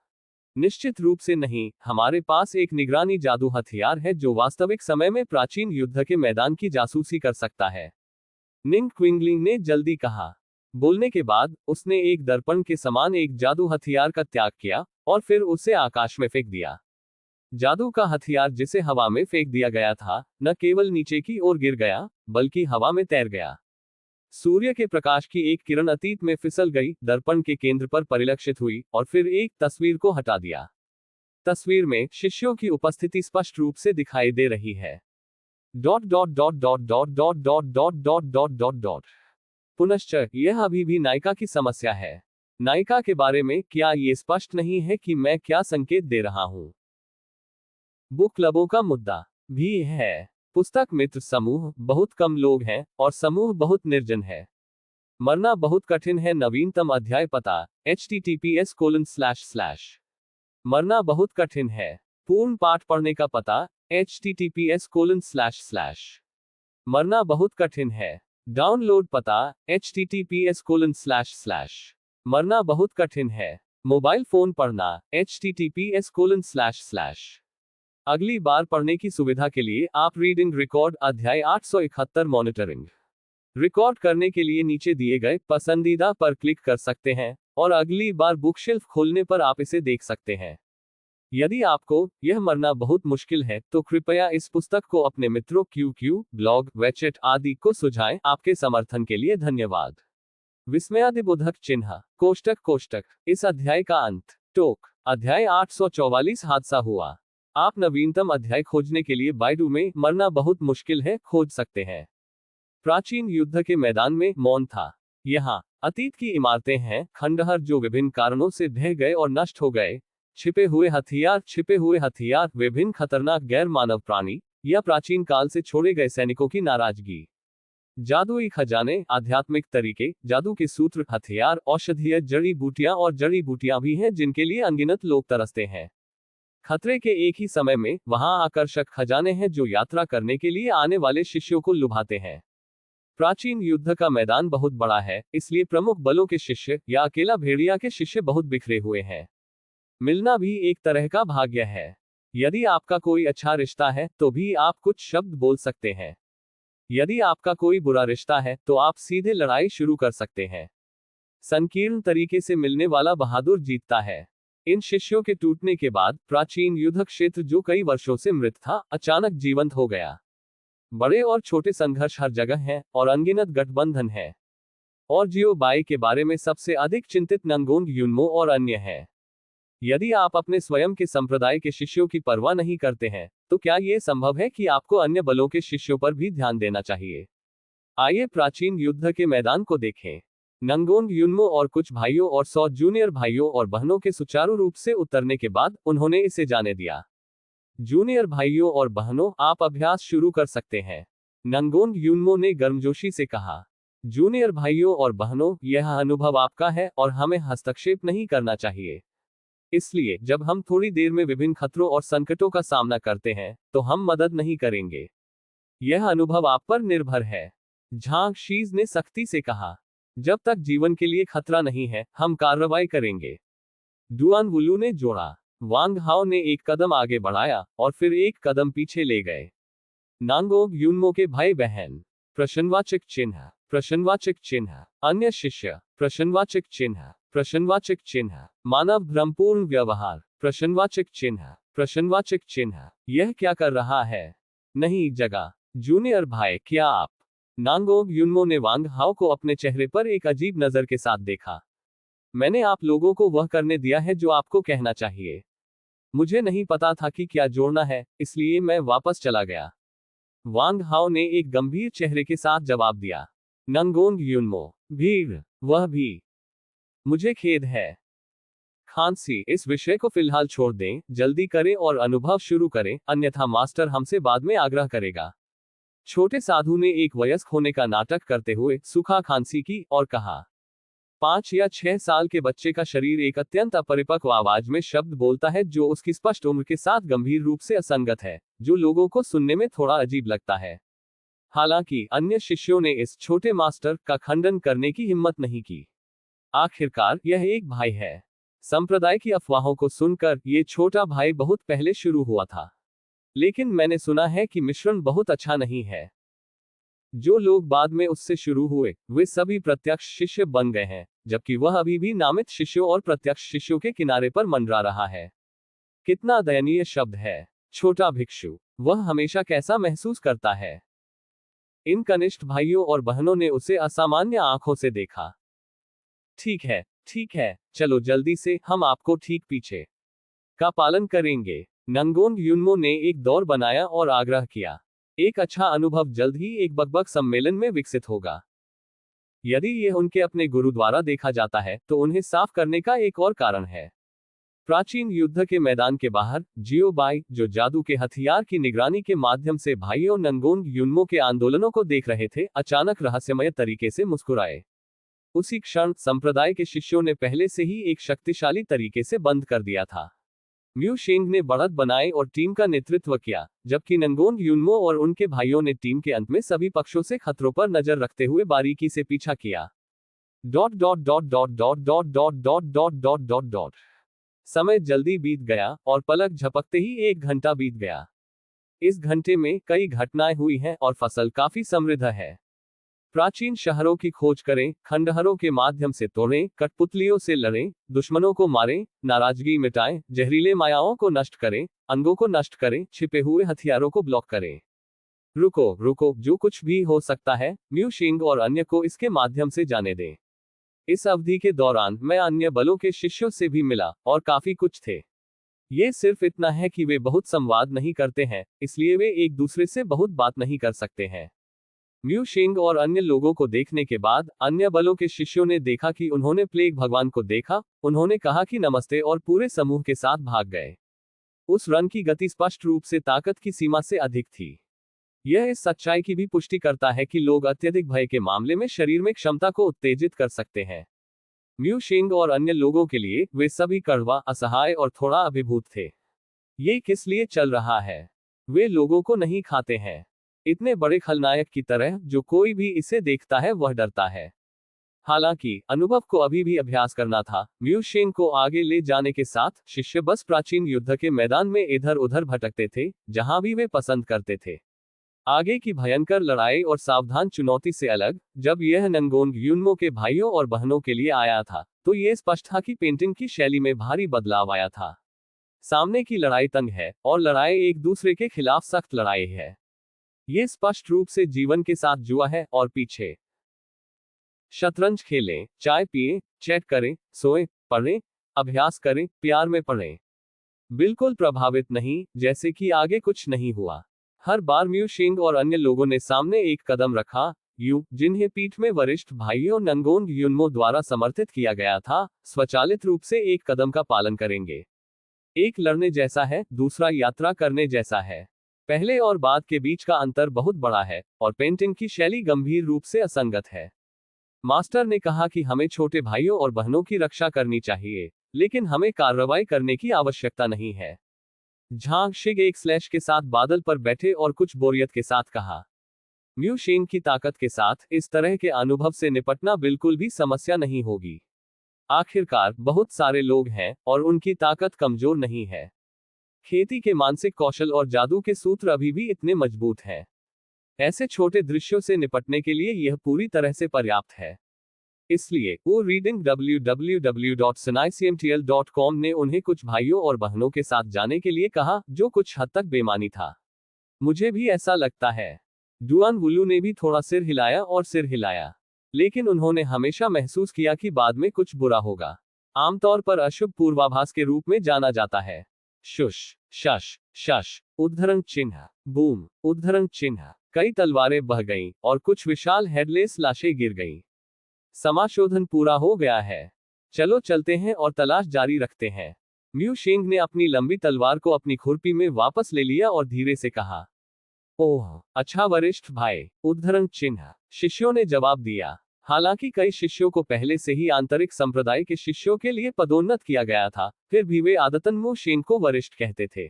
निश्चित रूप से नहीं, हमारे पास एक निगरानी जादू हथियार है जो वास्तविक समय में प्राचीन युद्ध के मैदान की जासूसी कर सकता है। निंग क्विंगलिंग ने जल्दी कहा। बोलने के बाद उसने एक दर्पण के समान एक जादू हथियार का त्याग किया और फिर उसे आकाश में फेंक दिया। जादू का हथियार जिसे हवा में फेंक दिया गया था, न केवल नीचे की ओर गिर गया, बल्कि हवा में तैर गया। सूर्य के प्रकाश की एक किरण अतीत में फिसल गई, दर्पण के केंद्र पर परिलक्षित हुई और फिर एक तस्वीर को हटा दिया। तस्वीर में शिष्यों की उपस्थिति स्पष्ट रूप से दिखाई दे रही है। Dot dot dot dot dot dot dot dot dot dot dot dot. पुनश्च यह अभी भी नायिका की समस्या है। नायिका के बारे में क्या ये स्पष्ट नहीं है कि मैं क्या संकेत दे रहा हूं? बुक क्लबों का मुद्दा भी है। पुस्तक मित्र समूह बहुत कम लोग हैं और समूह बहुत निर्जन है। मरना बहुत कठिन है। नवीनतम अध्याय पता https:// मरना बहुत कठिन है। पूर्ण पाठ पढ़ने का पता https:// मरना बहुत कठिन है। डाउनलोड पता https:// मरना बहुत कठिन है। मोबाइल फोन पढ़ना https:// अगली बार पढ़ने की सुविधा के लिए आप रीडिंग रिकॉर्ड अध्याय 871 मॉनिटरिंग रिकॉर्ड करने के लिए नीचे दिए गए पसंदीदा पर क्लिक कर सकते हैं और अगली बार बुकशेल्फ खोलने पर आप इसे देख सकते हैं। यदि आपको यह मरना बहुत मुश्किल है तो कृपया इस पुस्तक को अपने मित्रों QQ, ब्लॉग, वेचेट आदि को सुझाएं। आपके समर्थन के लिए धन्यवाद। विस्मयादिबोधक चिन्ह कोष्टक इस अध्याय का अंत। टोक अध्याय 844 हादसा हुआ। आप नवीनतम अध्याय खोजने के लिए बाइडू में मरना बहुत मुश्किल है खोज सकते हैं। प्राचीन युद्ध के मैदान में मौन था। यहाँ अतीत की इमारतें हैं, खंडहर जो विभिन्न कारणों से ढह गए और नष्ट हो गए, छिपे हुए हथियार, विभिन्न खतरनाक गैर मानव प्राणी या प्राचीन काल से छोड़े गए सैनिकों की नाराजगी। जादुई खजाने, आध्यात्मिक तरीके, जादू के सूत्र, हथियार, औषधीय जड़ी बूटियां और जड़ी बूटियां भी हैं जिनके लिए अनगिनत लोग तरसते हैं। खतरे के एक ही समय में वहां आकर्षक खजाने हैं जो यात्रा करने के लिए आने वाले शिष्यों को लुभाते हैं। प्राचीन युद्ध का मैदान बहुत बड़ा है, इसलिए प्रमुख बलों के शिष्य या अकेला भेड़िया के शिष्य बहुत बिखरे हुए हैं। मिलना भी एक तरह का भाग्य है। यदि आपका कोई अच्छा रिश्ता है तो भी आप कुछ शब्द बोल सकते हैं। यदि आपका कोई बुरा रिश्ता है तो आप सीधे लड़ाई शुरू कर सकते हैं। संकीर्ण तरीके से मिलने वाला बहादुर जीतता है। इन शिष्यों के टूटने के बाद प्राचीन युद्ध क्षेत्र जो कई वर्षों से मृत था, अचानक जीवंत हो गया। बड़े और छोटे संघर्ष हर जगह हैं और अनगिनत गठबंधन है। और जियो बाई के बारे में सबसे अधिक चिंतित नंगोंग युनमो और अन्य है। यदि आप अपने स्वयं के संप्रदाय के शिष्यों की परवाह नहीं करते हैं, तो क्या यह संभव है कि आपको अन्य बलों के शिष्यों पर भी ध्यान देना चाहिए? आइए प्राचीन युद्ध के मैदान को देखें। नंगोंग युनमो और कुछ भाइयों और 100 जूनियर भाइयों और बहनों के सुचारू रूप से उतरने के बाद उन्होंने इसे जाने दिया। जूनियर भाइयों और बहनों, आप अभ्यास शुरू कर सकते हैं, नंगोंग युनमो ने गर्मजोशी से कहा। जूनियर भाइयों और बहनों, यह अनुभव आपका है और हमें हस्तक्षेप नहीं करना चाहिए। इसलिए जब हम थोड़ी देर में विभिन्न खतरों और संकटों का सामना करते हैं, तो हम मदद नहीं करेंगे। यह अनुभव आप पर निर्भर है। झांग शीज ने सख्ती से कहा। जब तक जीवन के लिए खतरा नहीं है, हम कार्रवाई करेंगे। डुआन वुलू ने जोड़ा। वांग हाओ ने एक कदम आगे बढ़ाया और फिर एक कदम पीछे ले गए। नांगोग यूनमो के भाई बहन। प्रश्नवाचक चिन्ह। प्रश्नवाचक चिन्ह। अन्य शिष्य। प्रश्नवाचक चिन्ह। प्रश्नवाचक चिन्ह। मानव भ्रमपूर्ण व्यवहार। प्रश्नवाचक चिन्ह। प्रश्नवाचक चिन्ह। यह क्या कर रहा है? नहीं जगह। जूनियर भाई, क्या आप? नांगोग यूनमो ने वांग हाओ को अपने चेहरे पर एक अजीब नजर के साथ देखा। मैंने आप लोगों को वह करने दिया है जो आपको कहना चाहिए। मुझे नहीं पता था कि क्या जोड़ना है, इसलिए मैं वापस चला गया। वांग हाओ ने एक गंभीर चेहरे के साथ जवाब दिया। नंगोंग यूनमो, भीड़, वह भी। मुझे खेद है। खांसी, इस विषय को फिलहाल छोड़ दें, जल्दी करें और अनुभव शुरू करें, अन्यथा मास्टर हमसे बाद में आग्रह करेगा। छोटे साधु ने एक वयस्क होने का नाटक करते हुए सूखा खांसी की और कहा। 5 या 6 साल के बच्चे का शरीर एक अत्यंत अपरिपक्व आवाज में शब्द बोलता है जो उसकी स्पष्ट उम्र के साथ गंभीर रूप से असंगत है, जो लोगों को सुनने में थोड़ा अजीब लगता है। हालांकि अन्य शिष्यों ने इस छोटे मास्टर का खंडन करने की हिम्मत नहीं की। आखिरकार यह एक भाई है। संप्रदाय की अफवाहों को सुनकर ये छोटा भाई बहुत पहले शुरू हुआ था। लेकिन मैंने सुना है कि मिश्रण बहुत अच्छा नहीं है। जो लोग बाद में उससे शुरू हुए, वे सभी प्रत्यक्ष शिष्य बन गए हैं, जबकि वह अभी भी नामित शिष्यों और प्रत्यक्ष शिष्यों के किनारे पर मंडरा रहा है। कितना दयनीय शब्द है। छोटा भिक्षु, वह हमेशा कैसा महसूस करता है? इन कनिष्ठ भाइयों और बहनों ने उसे असामान्य आंखों से देखा। ठीक है, चलो जल्दी से, हम आपको ठीक पीछे का पालन करेंगे। नंगोंग यूनमो ने एक दौर बनाया और आग्रह किया। एक अच्छा अनुभव जल्द ही एक बकबक सम्मेलन में विकसित होगा। यदि यह उनके अपने गुरु द्वारा देखा जाता है, तो उन्हें साफ करने का एक और कारण है। प्राचीन युद्ध के मैदान के बाहर, जियो बाई, जो जादू के हथियार की निगरानी के माध्यम से भाइयों नंगोंग यूनमो के आंदोलनों को देख रहे थे, अचानक रहस्यमय तरीके से मुस्कुराए। उसी क्षण संप्रदाय के शिष्यों ने पहले से ही एक शक्तिशाली तरीके से बंद कर दिया था। म्यू शेंग ने बढ़त बनाई और टीम का नेतृत्व किया, जबकि नंगोंग यूनमो और उनके भाइयों ने टीम के अंत में सभी पक्षों से खतरों पर नजर रखते हुए बारीकी से पीछा किया। Dot dot dot dot dot dot dot dot dot dot dot dot. समय जल्दी बीत गया और पलक झपकते ही 1 घंटा बीत गया। इस घंटे में कई घटनाएं हुई हैं और फसल काफी समृद्ध है। प्राचीन शहरों की खोज करें, खंडहरों के माध्यम से तोड़ें, कठपुतलियों से लड़ें, दुश्मनों को मारें, नाराजगी मिटाएं, जहरीले मायाओं को नष्ट करें, अंगों को नष्ट करें, छिपे हुए हथियारों को ब्लॉक करें। रुको, जो कुछ भी हो सकता है, म्यू शिंग और अन्य को इसके माध्यम से जाने दें। इस अवधि के दौरान मैं अन्य बलों के शिष्यों से भी मिला और काफी कुछ थे। ये सिर्फ इतना है कि वे बहुत संवाद नहीं करते हैं, इसलिए वे एक दूसरे से बहुत बात नहीं कर सकते हैं। म्यू शिंग और अन्य लोगों को देखने के बाद अन्य बलों के शिष्यों ने देखा कि उन्होंने प्लेग भगवान को देखा, उन्होंने कहा कि नमस्ते और पूरे समूह के साथ भाग गए। उस रन की गति स्पष्ट रूप से ताकत की सीमा से अधिक थी। यह इस सच्चाई की भी पुष्टि करता है कि लोग अत्यधिक भय के मामले में शरीर में क्षमता को उत्तेजित कर सकते हैं। म्यू शिंग और अन्य लोगों के लिए वे सभी कड़वा, असहाय और थोड़ा अभिभूत थे। ये किस लिए चल रहा है? वे लोगों को नहीं खाते हैं। इतने बड़े खलनायक की तरह जो कोई भी इसे देखता है वह डरता है। हालांकि अनुभव को अभी भी अभ्यास करना था। म्यू शिंग को आगे ले जाने के साथ शिष्य बस प्राचीन युद्ध के मैदान में इधर उधर भटकते थे, जहां भी वे पसंद करते थे। आगे की भयंकर लड़ाई और सावधान चुनौती से अलग, जब यह नंगोंग यूनमो के भाइयों और बहनों के लिए आया था, तो यह स्पष्ट था कि पेंटिंग की शैली में भारी बदलाव आया था। सामने की लड़ाई तंग है और लड़ाई एक दूसरे के खिलाफ सख्त लड़ाई है। ये स्पष्ट रूप से जीवन के साथ जुआ है और पीछे। शतरंज खेलें, चाय पिएं, चैट करें, सोएं, पढ़ें, अभ्यास करें, प्यार में पढ़ें। बिल्कुल प्रभावित नहीं, जैसे कि आगे कुछ नहीं हुआ। हर बार म्यू शिंग और अन्य लोगों ने सामने एक कदम रखा, जिन्हें पीठ में वरिष्ठ भाइयों नंगोंग यूनमो द्वारा समर्थित किया गया था, स्वचालित रूप से एक कदम का पालन करेंगे। एक लड़ने जैसा है, दूसरा यात्रा करने जैसा है। पहले और बाद के बीच का अंतर बहुत बड़ा है, और पेंटिंग की शैली गंभीर रूप से असंगत है। मास्टर ने कहा कि हमें छोटे भाइयों और बहनों की रक्षा करनी चाहिए, लेकिन हमें कार्रवाई करने की आवश्यकता नहीं है। झांग शिग एक स्लैश के साथ बादल पर बैठे और कुछ बोरियत के साथ कहा। म्यू शेंग की ताकत के साथ इस तरह के अनुभव से निपटना बिल्कुल भी समस्या नहीं होगी। आखिरकार बहुत सारे लोग हैं और उनकी ताकत कमजोर नहीं है। खेती के मानसिक कौशल और जादू के सूत्र अभी भी इतने मजबूत हैं। ऐसे छोटे दृश्यों से निपटने के लिए यह पूरी तरह से पर्याप्त है। इसलिए वो रीडिंग www.sunaicmtl.com ने उन्हें कुछ भाइयों और बहनों के साथ जाने के लिए कहा, जो कुछ हद तक बेमानी था। मुझे भी ऐसा लगता है। डुआन वुलू ने भी थोड़ा सिर हिलाया और सिर हिलाया, लेकिन उन्होंने हमेशा महसूस किया कि बाद में कुछ बुरा होगा। आमतौर पर अशुभ पूर्वाभास के रूप में जाना जाता है। शुश, शश, शश, उद्धरण चिन्ह, बूम, उद्धरण चिन्ह। कई तलवारें बह गईं और कुछ विशाल हेडलेस लाशें गिर गईं। समाशोधन पूरा हो गया है। चलो चलते हैं और तलाश जारी रखते हैं। म्यू शेंग ने अपनी लंबी तलवार को अपनी खुरपी में वापस ले लिया और धीरे से कहा, ओह अच्छा वरिष्ठ भाई, उद्धरण चिन्ह। शिष्यों ने जवाब दिया। हालांकि कई शिष्यों को पहले से ही आंतरिक संप्रदाय के शिष्यों के लिए पदोन्नत किया गया था, फिर भी वे आदतन म्यू शेंग को वरिष्ठ कहते थे।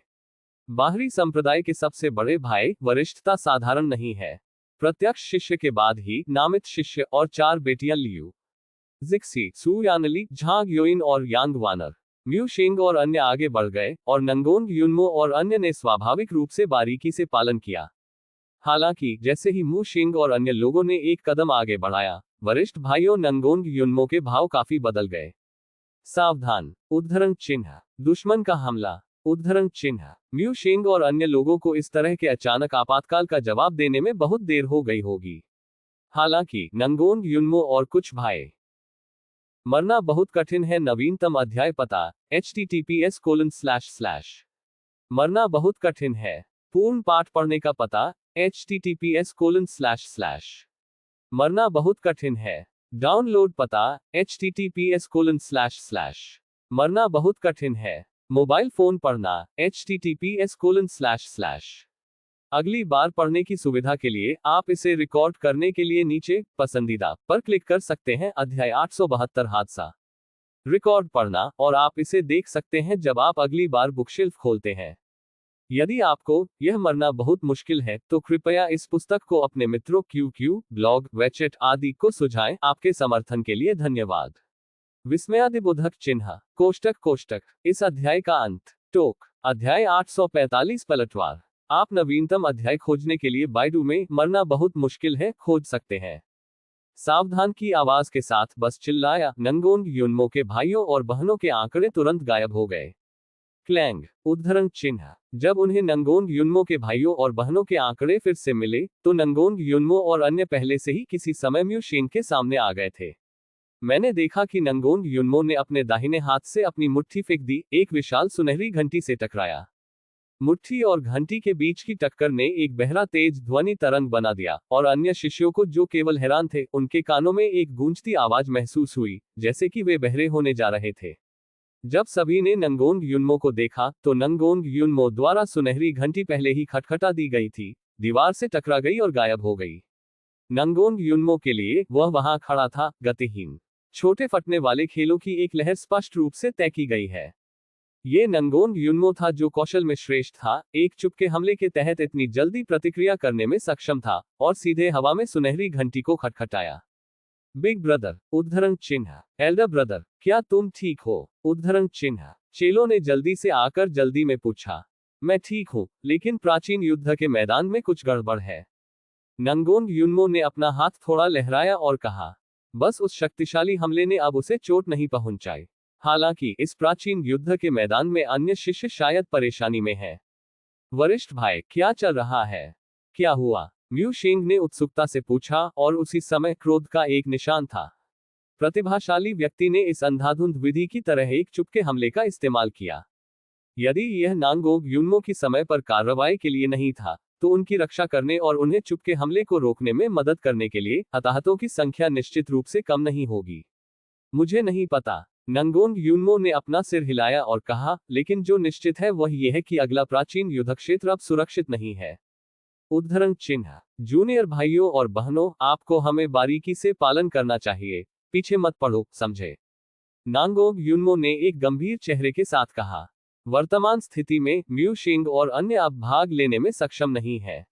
बाहरी संप्रदाय के सबसे बड़े भाई वरिष्ठता साधारण नहीं है। प्रत्यक्ष शिष्य के बाद ही नामित शिष्य और 4 बेटियां लियू जिक्सी, सु यानली, झांग योइन और यांग वानर। म्यू शेंग और अन्य आगे बढ़ गए और नंगोंग युनमो और अन्य ने स्वाभाविक रूप से बारीकी से पालन किया। हालांकि जैसे ही म्यू शेंग और अन्य लोगों ने एक कदम आगे बढ़ाया, वरिष्ठ भाइयों नंगोंग युनमो के भाव काफी बदल गए। सावधान, उद्धरण चिन्ह, दुश्मन का हमला, उद्धरण चिन्ह। म्यू शेंग और अन्य लोगों को इस तरह के अचानक आपातकाल का जवाब देने में बहुत देर हो गई होगी। हालांकि नंगोंग युनमो और कुछ भाई। मरना बहुत कठिन है। नवीनतम अध्याय पता https:// मरना बहुत कठिन है। पूर्ण पाठ पढ़ने का पता https:// मरना बहुत कठिन है। डाउनलोड पता https:// मरना बहुत कठिन है। मोबाइल फोन पढ़ना https:// अगली बार पढ़ने की सुविधा के लिए आप इसे रिकॉर्ड करने के लिए नीचे पसंदीदा पर क्लिक कर सकते हैं। अध्याय 872 हादसा। रिकॉर्ड पढ़ना, और आप इसे देख सकते हैं जब आप अगली बार बुकशेल्फ खोलते हैं। यदि आपको यह मरना बहुत मुश्किल है तो कृपया इस पुस्तक को अपने मित्रों QQ, ब्लॉग, वेचेट आदि को सुझाएं। आपके समर्थन के लिए धन्यवाद। विस्मयादिबोधक चिन्ह, कोष्टक कोष्टक। इस अध्याय का अंत। टोक। अध्याय 845 पलटवार। आप नवीनतम अध्याय खोजने के लिए बाइडू में मरना बहुत मुश्किल है खोज सकते हैं। सावधान की आवाज के साथ बस चिल्लाया। नंगोंग युनमो के भाइयों और बहनों के आंकड़े तुरंत गायब हो गए। क्लैंग, उद्धरण चिन्ह। जब उन्हें नंगोंग युनमो के भाइयों और बहनों के आंकड़े फिर से मिले, तो नंगोंग युनमो और अन्य पहले से ही किसी समय म्यू शेंग के सामने आ गए थे। मैंने देखा कि नंगोंग युनमो ने अपने दाहिने हाथ से अपनी मुट्ठी फेंक दी, एक विशाल सुनहरी घंटी से टकराया। मुट्ठी और घंटी के बीच की टक्कर ने एक बहरा तेज ध्वनि तरंग बना दिया, और अन्य शिष्यों को जो केवल हैरान थे, उनके कानों में एक गूंजती आवाज महसूस हुई, जैसे कि वे बहरे होने जा रहे थे। जब सभी ने नंगोंग युनमो को देखा, तो नंगोंग युनमो द्वारा सुनहरी घंटी पहले ही खटखटा दी गई थी, दीवार से टकरा गई और गायब हो गई। नंगोंग युनमो के लिए वह वहां खड़ा था, गतिहीन। छोटे फटने वाले खेलों की एक लहर स्पष्ट रूप से तय की गई है। ये नंगोंग युनमो था जो कौशल में श्रेष्ठ था, एक चुपके हमले के तहत इतनी जल्दी प्रतिक्रिया करने में सक्षम था, और सीधे हवा में सुनहरी घंटी को खटखटाया। बिग ब्रदर, उद्धरण चिन्ह। एल्डर ब्रदर, क्या तुम ठीक हो? उद्धरण चिन्ह। चेलों ने जल्दी से आकर जल्दी में पूछा। मैं ठीक हूं, लेकिन प्राचीन युद्ध के मैदान में कुछ गड़बड़ है। नंगोंग युनमो ने अपना हाथ थोड़ा लहराया और कहा, बस उस शक्तिशाली हमले ने अब उसे चोट नहीं पहुंचाई। हालांकि इस प्राचीन युद्ध के मैदान में अन्य शिष्य शायद परेशानी में हैं। वरिष्ठ भाई, क्या चल रहा है? क्या हुआ? म्यू शेंग ने उत्सुकता से पूछा, और उसी समय क्रोध का एक निशान था। प्रतिभाशाली व्यक्ति ने इस अंधाधुंध विधि की तरह एक चुपके हमले का इस्तेमाल किया। यदि यह नांगोंग युनमो की समय पर कार्रवाई के लिए नहीं था, तो उनकी रक्षा करने और उन्हें चुपके हमले को रोकने में मदद करने के लिए हताहतों की संख्या निश्चित रूप से कम नहीं होगी। मुझे नहीं पता। नंगोंग युनमो ने अपना सिर हिलाया और कहा, लेकिन जो निश्चित है वह यह है कि अगला प्राचीन युद्ध क्षेत्र अब सुरक्षित नहीं है। उद्धरण चिन्ह। जूनियर भाइयों और बहनों, आपको हमें बारीकी से पालन करना चाहिए, पीछे मत पड़ो, समझे? नांगोंग युनमो ने एक गंभीर चेहरे के साथ कहा। वर्तमान स्थिति में म्यू शिंग और अन्य अब भाग लेने में सक्षम नहीं है।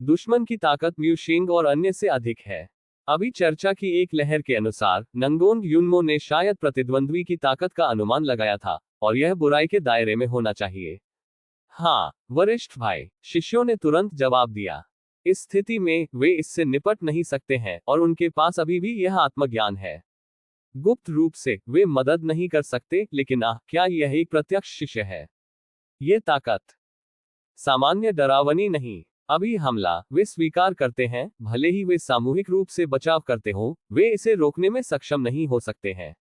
दुश्मन की ताकत म्यू शिंग और अन्य से अधिक है। अभी चर्चा की एक लहर के अनुसार नंगोंग युनमो ने शायद प्रतिद्वंद्वी की ताकत का अनुमान लगाया था, और यह बुराई के दायरे में होना चाहिए। हाँ, वरिष्ठ भाई, शिष्यों ने तुरंत जवाब दिया। इस स्थिति में वे इससे निपट नहीं सकते हैं और उनके पास अभी भी यह आत्मज्ञान है। गुप्त रूप से वे मदद नहीं कर सकते, लेकिन क्या यह एक प्रत्यक्ष शिष्य है? ये ताकत सामान्य डरावनी नहीं। अभी हमला वे स्वीकार करते हैं, भले ही वे सामूहिक रूप से बचाव करते हों, वे इसे रोकने में सक्षम नहीं हो सकते हैं।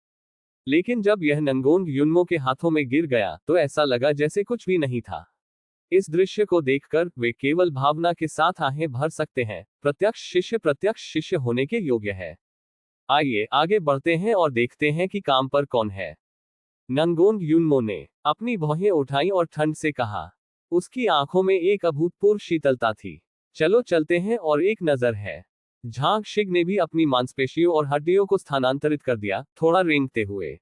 लेकिन जब यह नंगोंग युनमो के हाथों में गिर गया तो ऐसा लगा जैसे कुछ भी नहीं था। इस दृश्य को देखकर वे केवल भावना के साथ आहें भर सकते हैं, प्रत्यक्ष शिष्य होने के योग्य है। आइए आगे बढ़ते हैं और देखते हैं कि काम पर कौन है। नंगोंग युनमो ने अपनी भौहें उठाई और ठंड से कहा। उसकी आंखों में एक अभूतपूर्व शीतलता थी। चलो चलते हैं और एक नजर है। झांग शिग ने भी अपनी मांसपेशियों और हड्डियों को स्थानांतरित कर दिया, थोड़ा रेंगते हुए।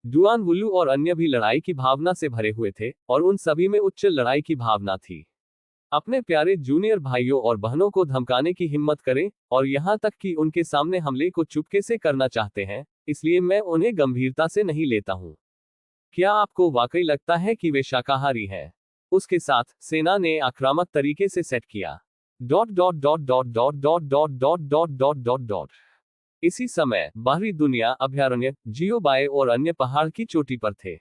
डुआन वुलू और अन्य भी लड़ाई की भावना से भरे हुए थे, और उन सभी में उच्च लड़ाई की भावना थी। अपने प्यारे जूनियर भाइयों और बहनों को धमकाने की हिम्मत करें, और यहां तक कि उनके सामने हमले को चुपके से करना चाहते हैं, इसलिए मैं उन्हें गंभीरता से नहीं लेता हूं। क्या आपको वाकई लगता है कि वे शाकाहारी हैं? उसके साथ सेना ने आक्रामक तरीके से सेट किया। Dot dot dot dot dot dot dot dot dot dot dot dot. इसी समय बाहरी दुनिया अभयारण्य, जियोबाए और अन्य पहाड़ की चोटी पर थे।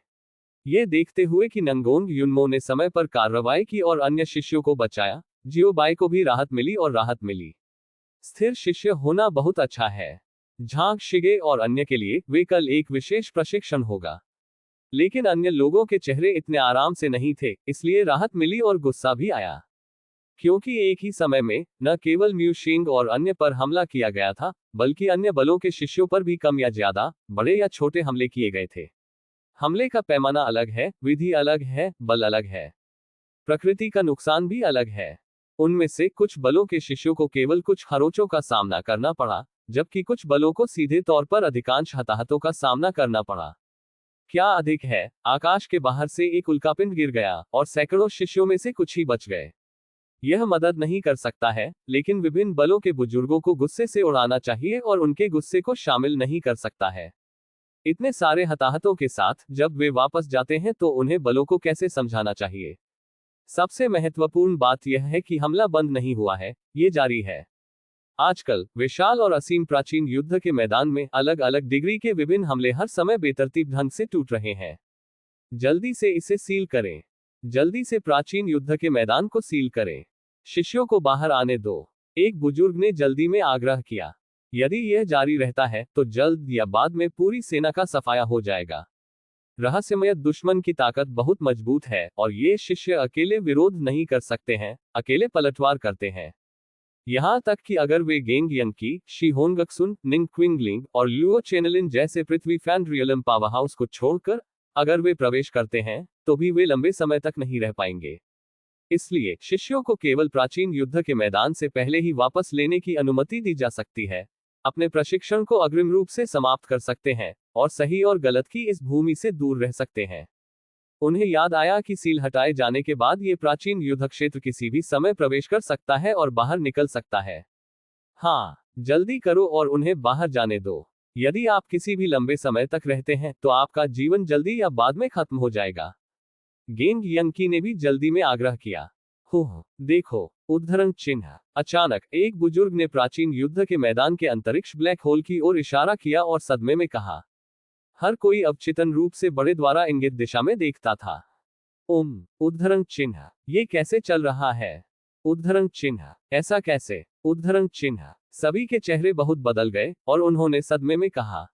ये देखते हुए कि नंगोंग युनमो ने समय पर कार्रवाई की और अन्य शिष्यों को बचाया, जियोबाई को भी राहत मिली और राहत मिली। स्थिर शिष्य होना बहुत अच्छा है। झांग शिगे और अन्य के लिए वे कल एक विशेष प्रशिक्षण होगा। लेकिन अन्य लोगों के चेहरे इतने आराम से नहीं थे, इसलिए राहत मिली और गुस्सा भी आया। क्योंकि एक ही समय में न केवल म्यू शिंग और अन्य पर हमला किया गया था, बल्कि अन्य बलों के शिष्यों पर भी कम या ज्यादा, बड़े या छोटे हमले किए गए थे। हमले का पैमाना अलग है, विधि अलग है, बल अलग है, प्रकृति का नुकसान भी अलग है। उनमें से कुछ बलों के शिष्यों को केवल कुछ खरोचों का सामना करना पड़ा, जबकि कुछ बलों को सीधे तौर पर अधिकांश हताहतों का सामना करना पड़ा। क्या अधिक है, आकाश के बाहर से एक उल्कापिंड गिर गया और सैकड़ों शिष्यों में से कुछ ही बच गए। यह मदद नहीं कर सकता है, लेकिन विभिन्न बलों के बुजुर्गों को गुस्से से उड़ाना चाहिए और उनके गुस्से को शामिल नहीं कर सकता है। इतने सारे हताहतों के साथ जब वे वापस जाते हैं तो उन्हें बलों को कैसे समझाना चाहिए? सबसे महत्वपूर्ण बात यह है कि हमला बंद नहीं हुआ है, ये जारी है। आजकल विशाल और असीम प्राचीन युद्ध के मैदान में अलग अलग डिग्री के विभिन्न हमले हर समय बेतरतीब ढंग से टूट रहे हैं। जल्दी से इसे सील करें। जल्दी से प्राचीन युद्ध के मैदान को सील करें। शिष्यों को बाहर आने दो, एक बुजुर्ग ने जल्दी में आग्रह किया। यदि यह जारी रहता है तो जल्द या बाद में पूरी सेना का सफाया हो जाएगा। रहस्यमय दुश्मन की ताकत बहुत मजबूत है और ये शिष्य अकेले विरोध नहीं कर सकते हैं, अकेले पलटवार करते हैं। यहां तक कि अगर वे गेंग यंकी, शी होंगक्सुन, निंग क्विंगलिंग और लुओ चेनलिन जैसे पृथ्वी फैन रियलम पावरहाउस को छोड़कर अगर वे प्रवेश करते हैं, तो भी वे लंबे समय तक नहीं रह पाएंगे। इसलिए शिष्यों को केवल प्राचीन युद्ध के मैदान से पहले ही वापस लेने की अनुमति दी जा सकती है, अपने प्रशिक्षण को अग्रिम रूप से समाप्त कर सकते हैं, और सही और गलत की इस भूमि से दूर रह सकते हैं। उन्हें याद आया कि सील हटाए जाने के बाद ये प्राचीन युद्ध क्षेत्र किसी भी समय प्रवेश कर सकता है और बाहर निकल सकता है। हाँ, जल्दी करो और उन्हें बाहर जाने दो। यदि आप किसी भी लंबे समय तक रहते हैं तो आपका जीवन जल्दी या बाद में खत्म हो जाएगा। गेंग यंकी ने भी जल्दी में आग्रह किया। हो देखो, उद्धरण चिन्ह। अचानक एक बुजुर्ग ने प्राचीन युद्ध के मैदान के अंतरिक्ष ब्लैक होल की ओर इशारा किया और सदमे में कहा। हर कोई अवचेतन रूप से बड़े द्वारा इंगित दिशा में देखता था। उद्धरण चिन्ह। ये कैसे चल रहा है? उद्धरण चिन्ह। ऐसा कैसे? उद्धरण चिन्ह। सभी के चेहरे बहुत बदल गए और उन्होंने सदमे में कहा।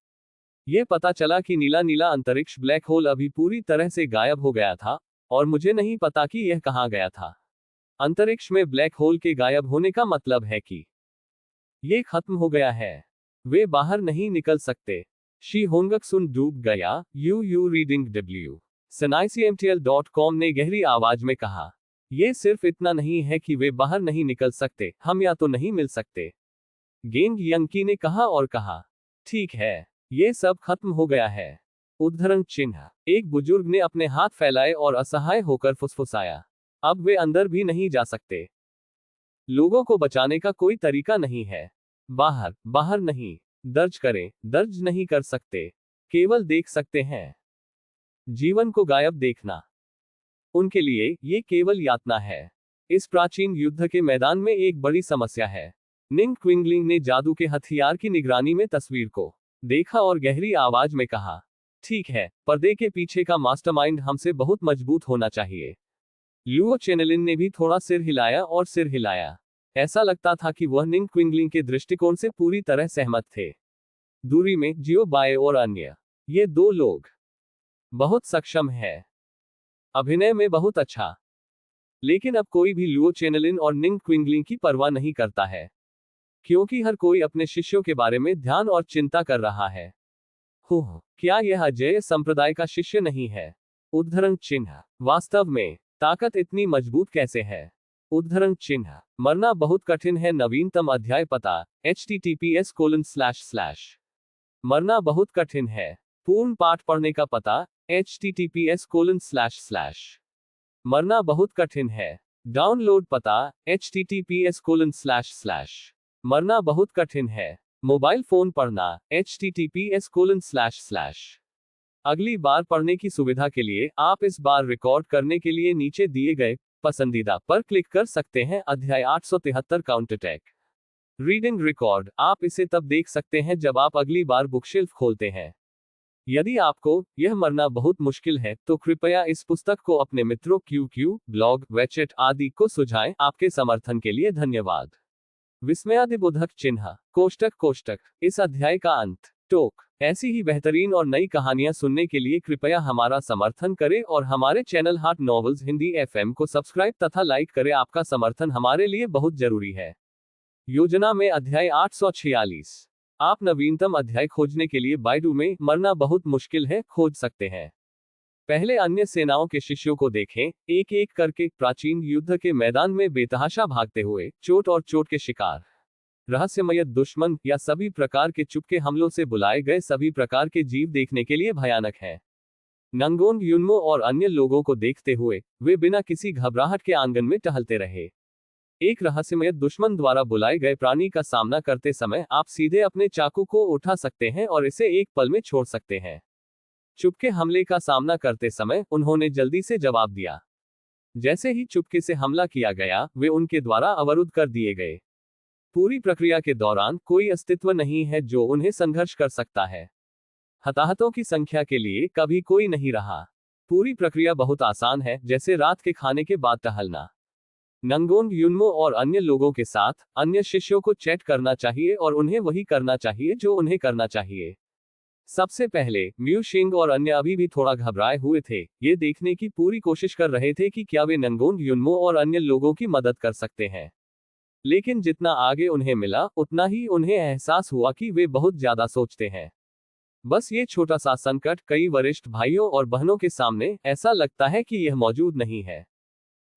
यह पता चला कि नीला नीला अंतरिक्ष ब्लैक होल अभी पूरी तरह से गायब हो गया था, और मुझे नहीं पता कि यह कहां गया था। अंतरिक्ष में ब्लैक होल के गायब होने का मतलब है कि यह खत्म हो गया है। वे बाहर नहीं निकल सकते। शी होंगक्सुन डूब गया। Reading W. SNICMTL.com ने गहरी आवाज में कहा। ये सिर्फ इतना नहीं है कि वे बाहर नहीं निकल सकते, हम या तो नहीं मिल सकते। गेंग यंकी ने कहा और कहा, ठीक है, ये सब खत्म हो गया है। उद्धरण चिन्ह। एक बुजुर्ग ने अपने हाथ फैलाए और असहाय होकर फुसफुसाया, अब वे अंदर भी नहीं जा सकते। लोगों को बचाने का कोई तरीका नहीं है। बाहर, बाहर नहीं। दर्ज करें, दर्ज नहीं कर सकते, केवल देख सकते हैं। जीवन को गायब देखना। उनके लिए ये केवल यातना है। इस प्राचीन युद्ध के मैदान में एक बड़ी समस्या है। निंग क्विंगलिंग ने जादू के हथियार की निगरानी में तस्वीर को देखा और गहरी आवाज में कहा, ठीक है, पर्दे के पीछे का मास्टरमाइंड हमसे बहुत मजबूत होना चाहिए। लुओ चेनेलिन ने भी थोड़ा सिर हिलाया और सिर हिलाया। ऐसा लगता था कि वह निंग क्विंगलिंग के दृष्टिकोण से पूरी तरह सहमत थे। दूरी में जियो बाए और अन्य, ये दो लोग बहुत सक्षम है, अभिनय में बहुत अच्छा। लेकिन अब कोई भी लुओ चेनेलिन और निंग क्विंगलिंग की परवाह नहीं करता है, क्योंकि हर कोई अपने शिष्यों के बारे में ध्यान और चिंता कर रहा है। क्या यह अजेय संप्रदाय का शिष्य नहीं है? उद्धरण चिन्ह। वास्तव में ताकत इतनी मजबूत कैसे है? उद्धरण चिन्ह। मरना बहुत कठिन है। नवीनतम अध्याय पता https:// मरना बहुत कठिन है। पूर्ण पाठ पढ़ने का पता https:// मरना बहुत कठिन है। डाउनलोड पता https:// मरना बहुत कठिन है। मोबाइल फोन पढ़ना https:// अगली बार पढ़ने की सुविधा के लिए आप इस बार रिकॉर्ड करने के लिए नीचे दिए गए पसंदीदा पर क्लिक कर सकते हैं। अध्याय 873 काउंटर अटैक। Reading record. आप इसे तब देख सकते हैं जब आप अगली बार बुकशेल्फ खोलते हैं। यदि आपको यह मरना बहुत मुश्किल है तो कृपया इस पुस्तक को अपने मित्रों QQ, ब्लॉग, वेचेट आदि को सुझाएं। आपके समर्थन के लिए धन्यवाद। विस्मयादिबोधक चिन्ह। कोष्टक। इस अध्याय का अंत। टोक। ऐसी ही बेहतरीन और नई कहानियां सुनने के लिए कृपया हमारा समर्थन करें और हमारे चैनल हाट नॉवेल्स हिंदी FM को सब्सक्राइब तथा लाइक करें। आपका समर्थन हमारे लिए बहुत जरूरी है। योजना में अध्याय 846। आप नवीनतम अध्याय खोजने के लिए बाइडू में मरना बहुत मुश्किल है खोज सकते हैं। पहले अन्य सेनाओं के शिष्यों को देखें, एक एक करके प्राचीन युद्ध के मैदान में बेतहाशा भागते हुए, चोट और चोट के शिकार, रहस्यमय दुश्मन या सभी प्रकार के चुपके हमलों से बुलाए गए सभी प्रकार के जीव देखने के लिए भयानक है। नंगोंग युनमो और अन्य लोगों को देखते हुए वे बिना किसी घबराहट के आंगन में टहलते रहे। एक रहस्यमय दुश्मन द्वारा बुलाए गए प्राणी का सामना करते समय आप सीधे अपने चाकू को उठा सकते हैं और इसे एक पल में छोड़ सकते हैं। चुपके हमले का सामना करते समय उन्होंने जल्दी से जवाब दिया। जैसे ही चुपके से हमला किया गया, वे उनके द्वारा अवरुद्ध कर दिए गए। पूरी प्रक्रिया के दौरान कोई अस्तित्व नहीं है जो उन्हें संघर्ष कर सकता है। हताहतों की संख्या के लिए कभी कोई नहीं रहा। पूरी प्रक्रिया बहुत आसान है, जैसे रात के खाने के बाद टहलना। नंगोंग युनमो और अन्य लोगों के साथ अन्य शिष्यों को चैट करना चाहिए और उन्हें वही करना चाहिए जो उन्हें करना चाहिए। सबसे पहले म्यू शिंग और अन्य अभी भी थोड़ा घबराए हुए थे, ये देखने की पूरी कोशिश कर रहे थे कि क्या वे नंगोंग युनमो और अन्य लोगों की मदद कर सकते हैं। लेकिन जितना आगे उन्हें मिला उतना ही उन्हें एहसास हुआ कि वे बहुत ज्यादा सोचते हैं। बस ये छोटा सा संकट कई वरिष्ठ भाइयों और बहनों के सामने ऐसा लगता है कि यह मौजूद नहीं है।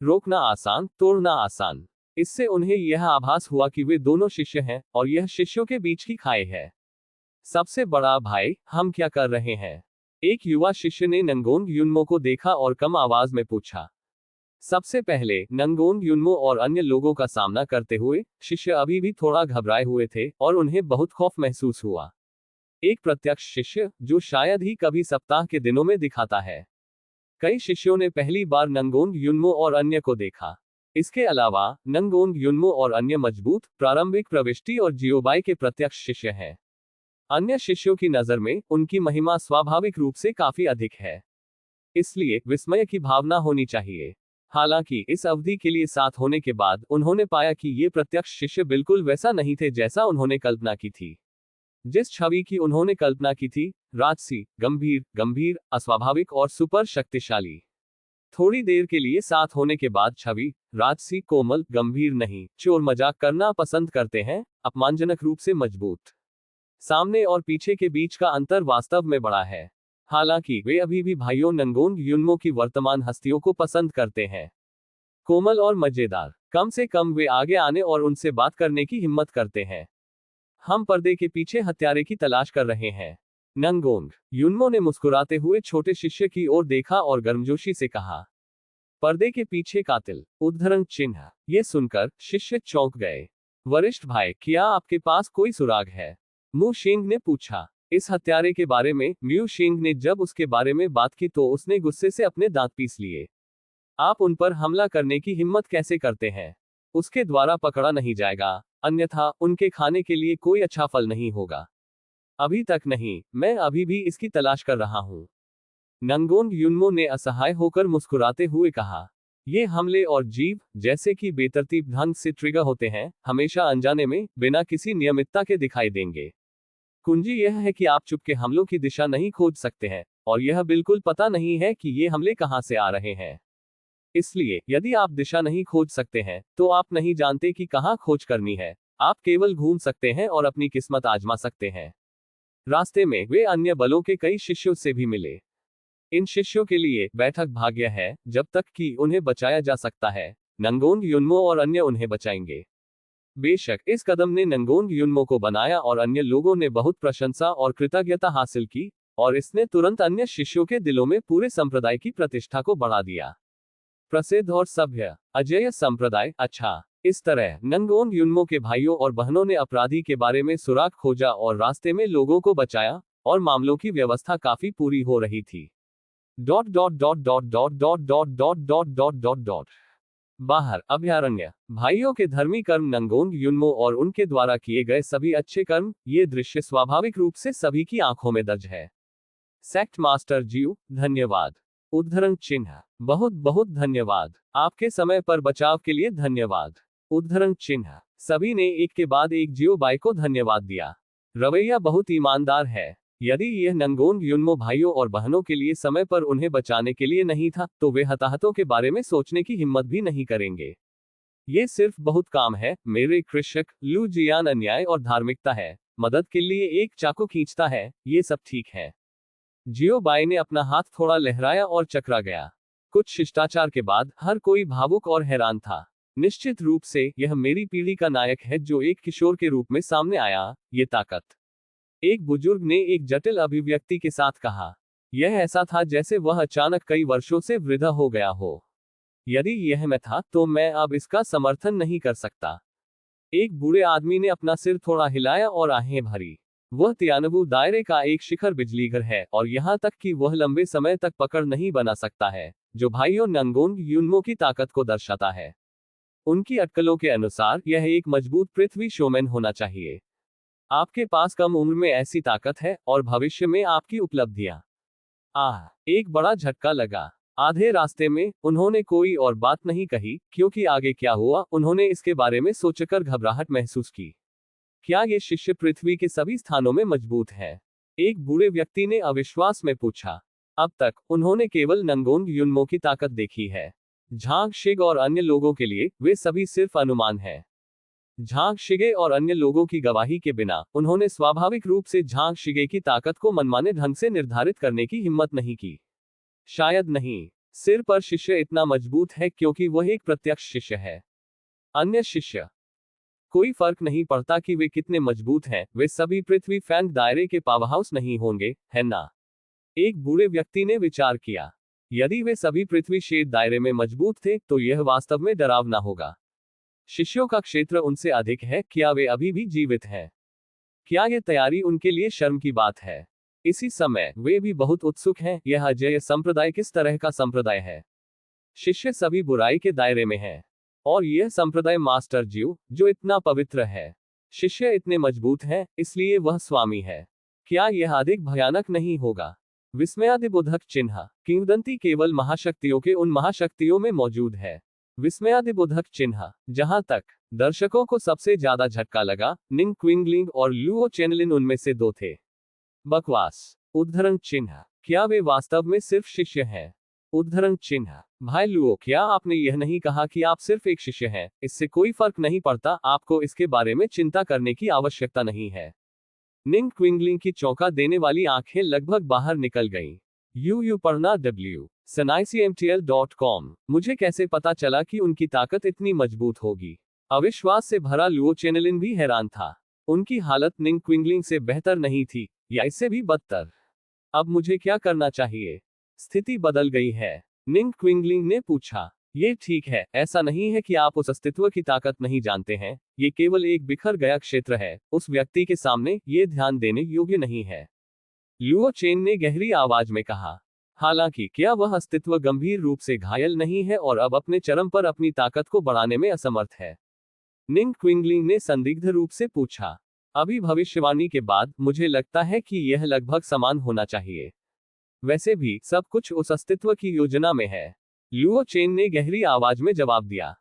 रोकना आसान, तोड़ना आसान। इससे उन्हें यह आभास हुआ कि वे दोनों शिष्य हैं और यह शिष्यों के बीच की खाई है। सबसे बड़ा भाई, हम क्या कर रहे हैं? एक युवा शिष्य ने नंगोंग युनमो को देखा और कम आवाज में पूछा। सबसे पहले नंगोंग युनमो और अन्य लोगों का सामना करते हुए शिष्य अभी भी थोड़ा घबराए हुए थे और उन्हें बहुत खौफ महसूस हुआ। एक प्रत्यक्ष शिष्य जो शायद ही कभी सप्ताह के दिनों में दिखाता है। कई शिष्यों ने पहली बार नंगोंग युनमो और अन्य को देखा। इसके अलावा नंगोंग युनमो और अन्य मजबूत प्रारंभिक प्रविष्टि और जियोबाई के प्रत्यक्ष शिष्य हैं। अन्य शिष्यों की नजर में उनकी महिमा स्वाभाविक रूप से काफी अधिक है, इसलिए विस्मय की भावना होनी चाहिए। हालांकि इस अवधि के लिए साथ होने के बाद उन्होंने पाया कि ये प्रत्यक्ष शिष्य बिल्कुल वैसा नहीं थे जैसा उन्होंने कल्पना की थी। जिस छवि की उन्होंने कल्पना की थी, राजसी, गंभीर, अस्वाभाविक और सुपर शक्तिशाली। थोड़ी देर के लिए साथ होने के बाद छवि, राजसी, कोमल, गंभीर नहीं, चोर मजाक करना पसंद करते हैं, अपमानजनक रूप से मजबूत। सामने और पीछे के बीच का अंतर वास्तव में बड़ा है। हालांकि वे अभी भी भाइयों नंगोंग युनमो की वर्तमान हस्तियों को पसंद करते हैं। कोमल और मजेदार। कम से कम वे आगे आने और उनसे बात करने की हिम्मत करते हैं। हम पर्दे के पीछे हत्यारे की तलाश कर रहे हैं। नंगोंग युनमो ने मुस्कुराते हुए छोटे शिष्य की ओर देखा और गर्मजोशी से कहा, पर्दे के पीछे कातिल। उद्धरण चिन्ह। ये सुनकर शिष्य चौंक गए। वरिष्ठ भाई, क्या आपके पास कोई सुराग है? मु शिंग ने पूछा। इस हत्यारे के बारे में म्यू शिंग ने जब उसके बारे में बात की तो उसने गुस्से से अपने दांत पीस लिए। आप उन पर हमला करने की हिम्मत कैसे करते हैं? उसके द्वारा पकड़ा नहीं जाएगा, अन्यथा उनके खाने के लिए कोई अच्छा फल नहीं होगा। अभी तक नहीं, मैं अभी भी इसकी तलाश कर रहा हूं। नंगोंग युनमो ने असहाय होकर मुस्कुराते हुए कहा, ये हमले और जीव, जैसे कि बेतरतीब ढंग से ट्रिगर होते हैं, हमेशा अनजाने में, बिना किसी नियमितता के दिखाई देंगे। कुंजी यह है कि आप चुपके हमलों की दिशा नहीं खोज सकते हैं, और यह बिल्कुल पता नहीं है कि ये हमले कहां से आ रहे हैं। इसलिए, यदि आप दिशा नहीं खोज सकते हैं, तो आप नहीं जानते कि कहां खोज करनी है। आप केवल घूम सकते हैं और अपनी किस्मत आजमा सकते हैं। रास्ते में वे अन्य बलों के कई शिष्यों से भी मिले। इन शिष्यों के लिए बैठक भाग्य है, जब तक कि उन्हें बचाया जा सकता है। नंगोंग युनमो और अन्य उन्हें बचाएंगे। बेशक इस कदम ने नंगोंग युनमो को बनाया और अन्य लोगों ने बहुत प्रशंसा और कृतज्ञता हासिल की, और इसने तुरंत अन्य शिष्यों के दिलों में पूरे संप्रदाय की प्रतिष्ठा को बढ़ा दिया। प्रसिद्ध और सभ्य अजेय संप्रदाय। अच्छा, इस तरह नंगोंग युनमो के भाइयों और बहनों ने अपराधी के बारे में सुराग खोजा और रास्ते में लोगों को बचाया, और मामलों की व्यवस्था काफी पूरी हो रही थी। Dot dot dot dot dot dot dot dot dot dot dot dot. बाहर अभयारण्य। भाइयों के धर्मी कर्म, नंगोंग युनमो और उनके द्वारा किए गए सभी अच्छे कर्म, ये दृश्य स्वाभाविक रूप से सभी की आंखों में दर्ज है। सेक्ट मास्टर जीव, धन्यवाद। उद्धरण चिन्ह। बहुत बहुत धन्यवाद। आपके समय पर बचाव के लिए धन्यवाद। उद्धरण चिन्ह। सभी ने एक के बाद एक जियो बाई को धन्यवाद दिया। रवैया बहुत ईमानदार है। यदि यह नंगोंग युनमो भाइयों और बहनों के लिए समय पर उन्हें बचाने के लिए नहीं था, तो वे हताहतों के बारे में सोचने की हिम्मत भी नहीं करेंगे। ये सिर्फ बहुत काम है, मेरे कृषक। लू जियान अन्याय और धार्मिकता है, मदद के लिए एक चाकू खींचता है, ये सब ठीक है। जियो बाई ने अपना हाथ थोड़ा लहराया और चकरा गया। कुछ शिष्टाचार के बाद हर कोई भावुक और हैरान था। निश्चित रूप से यह मेरी पीढ़ी का नायक है जो एक किशोर के रूप में सामने आया, ये ताकत। एक बुजुर्ग ने एक जटिल अभिव्यक्ति के साथ कहा। यह ऐसा था जैसे वह अचानक कई वर्षों से वृद्ध हो गया हो। यदि यह मैं था, तो मैं अब इसका समर्थन नहीं कर सकता। एक बूढ़े आदमी ने अपना सिर थोड़ा हिलाया और आहें भरी। वह तियानबू दायरे का एक शिखर बिजलीघर है, और यहां तक कि वह लंबे समय तक पकड़ नहीं बना सकता है, जो भाइयों नंगोंग युनमो की ताकत को दर्शाता है। उनकी अटकलों के अनुसार यह एक मजबूत पृथ्वी शोमैन होना चाहिए। आपके पास कम उम्र में ऐसी ताकत है, और भविष्य में आपकी उपलब्धियां। एक बड़ा झटका लगा। आधे रास्ते में उन्होंने कोई और बात नहीं कही, क्योंकि आगे क्या हुआ उन्होंने इसके बारे में सोचकर घबराहट महसूस की। क्या ये शिष्य पृथ्वी के सभी स्थानों में मजबूत है? एक बूढ़े व्यक्ति ने अविश्वास में पूछा। अब तक उन्होंने केवल नंगोंग युनमो की ताकत देखी है। झांग शिग और अन्य लोगों के लिए वे सभी सिर्फ अनुमान हैं। झांग शिगे और अन्य लोगों की गवाही के बिना उन्होंने स्वाभाविक रूप से झांग शिगे की ताकत को मनमाने ढंग से निर्धारित करने की हिम्मत नहीं की। शायद नहीं। सिर पर शिष्य इतना मजबूत है क्योंकि वह एक प्रत्यक्ष शिष्य है। अन्य शिष्य, कोई फर्क नहीं पड़ता कि वे कितने मजबूत हैं, वे सभी पृथ्वी फैंग दायरे के पावरहाउस नहीं होंगे, है ना? एक बूढ़े व्यक्ति ने विचार किया। यदि वे सभी पृथ्वी शेड दायरे में मजबूत थे, तो यह वास्तव में डरावना होगा। शिष्यों का क्षेत्र उनसे अधिक है, क्या वे अभी भी जीवित हैं? क्या यह तैयारी उनके लिए शर्म की बात है? इसी समय वे भी बहुत उत्सुक हैं, यह अजेय संप्रदाय किस तरह का संप्रदाय है? शिष्य सभी बुराई के दायरे में है, और यह संप्रदाय मास्टर जीव, जो इतना पवित्र है। शिष्य इतने मजबूत हैं, इसलिए वह स्वामी है। क्या यह अधिक भयानक नहीं होगा? विस्मयादिबोधक चिन्ह। किंवदंती केवल महाशक्तियों के उन महाशक्तियों में मौजूद है। विस्मयादिबोधक चिन्ह। जहां तक दर्शकों को सबसे ज्यादा झटका लगा, निंग क्विंगलिंग और लुओ चेनलिन उनमें से दो थे। बकवास। उद्धरण चिन्ह। क्या वे वास्तव में सिर्फ शिष्य हैं? उद्धरण चिन्ह। भाई लुओ, क्या आपने यह नहीं कहा कि आप सिर्फ एक शिष्य हैं? इससे कोई फर्क नहीं पड़ता, आपको इसके बारे में चिंता करने की आवश्यकता नहीं है। निंग क्विंगलिंग की चौंका देने वाली आंखें लगभग बाहर निकल गईं। यू पढ़ना sunicmtl.com। मुझे कैसे पता चला कि उनकी ताकत इतनी मजबूत होगी। अविश्वास से भरा लुओ चेनलिन भी हैरान था। उनकी हालत निंग क्विंगलिंग से बेहतर नहीं थी, या इससे भी बदतर। अब मुझे क्या करना चाहिए? स्थिति बदल गई है, निंग क्विंगलिंग ने पूछा। ये ठीक है, ऐसा नहीं है कि आप उस अस्तित्व की ताकत नहीं जानते हैं, ये केवल एक बिखर गया क्षेत्र है, उस व्यक्ति के सामने ये ध्यान देने योग्य नहीं है, लुओ चेन ने गहरी आवाज में कहा। हालांकि क्या वह अस्तित्व गंभीर रूप से घायल नहीं है और अब अपने चरम पर अपनी ताकत को बढ़ाने में असमर्थ है? निंग क्विंगलिंग ने संदिग्ध रूप से पूछा। अभी भविष्यवाणी के बाद मुझे लगता है कि यह लगभग समान होना चाहिए। वैसे भी सब कुछ उस अस्तित्व की योजना में है, लुओ चेन ने गहरी आवाज में जवाब दिया।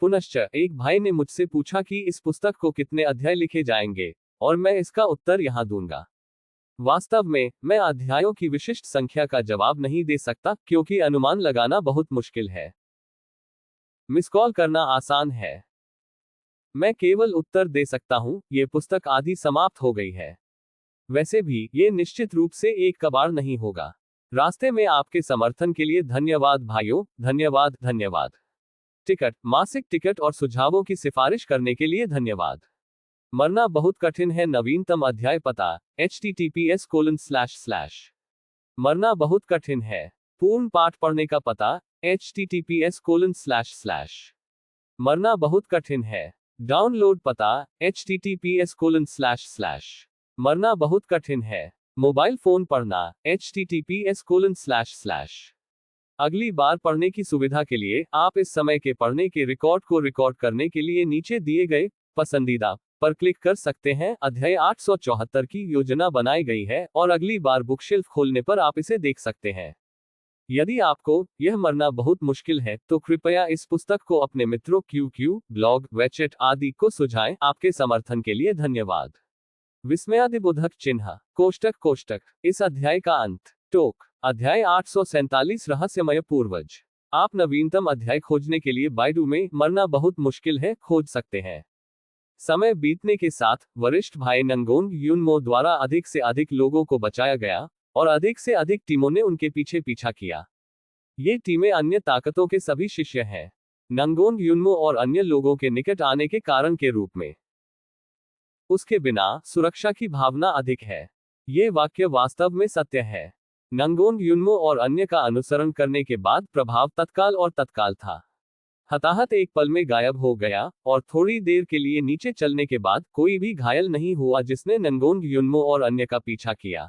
पुनश्च एक भाई ने मुझसे पूछा कि इस पुस्तक को कितने अध्याय लिखे जाएंगे, और मैं इसका उत्तर यहां दूंगा। वास्तव में मैं अध्यायों की विशिष्ट संख्या का जवाब नहीं दे सकता, क्योंकि अनुमान लगाना बहुत मुश्किल है। मिसकॉल करना आसान है। मैं केवल उत्तर दे सकता हूं, ये पुस्तक आधी समाप्त हो गई है। वैसे भी ये निश्चित रूप से एक कबाड़ नहीं होगा। रास्ते में आपके समर्थन के लिए धन्यवाद भाइयों, धन्यवाद धन्यवाद। टिकट, मासिक टिकट और सुझावों की सिफारिश करने के लिए धन्यवाद। मरना बहुत कठिन है नवीनतम अध्याय पता https:// मरना बहुत कठिन है। पूर्ण पाठ पढ़ने का पता https:// मरना बहुत कठिन है। डाउनलोड पता https:// मरना बहुत कठिन है। मोबाइल फोन पढ़ना https:// अगली बार पढ़ने की सुविधा के लिए आप इस समय के पढ़ने के रिकॉर्ड को रिकॉर्ड करने के लिए नीचे दिए गए पसंदीदा पर क्लिक कर सकते हैं। अध्याय 874 की योजना बनाई गई है और अगली बार बुकशेल्फ खोलने पर आप इसे देख सकते हैं। यदि आपको यह मरना बहुत मुश्किल है तो कृपया इस पुस्तक को अपने मित्रों QQ, ब्लॉग, वेचेट आदि को सुझाएं। आपके समर्थन के लिए धन्यवाद। विस्मयादिबोधक चिन्ह कोष्टक इस अध्याय का अंत। टोक अध्याय 847 रहस्यमय पूर्वज। आप नवीनतम अध्याय खोजने के लिए बाइडू में मरना बहुत मुश्किल है खोज सकते हैं। समय बीतने के साथ वरिष्ठ भाई नंगोंग युनमो द्वारा अधिक से अधिक लोगों को बचाया गया और अधिक से अधिक टीमों ने उनके पीछे पीछा किया। ये टीमें अन्य ताकतों के सभी शिष्य हैं, नंगोंग युनमो और अन्य लोगों के निकट आने के कारण के रूप में। उसके बिना सुरक्षा की भावना अधिक है। ये वाक्य वास्तव में सत्य है। नंगोंग युनमो और अन्य का अनुसरण करने के बाद प्रभाव तत्काल था। हताहत एक पल में गायब हो गया और थोड़ी देर के लिए नीचे चलने के बाद कोई भी घायल नहीं हुआ जिसने नंगोंग युनमो और अन्य का पीछा किया।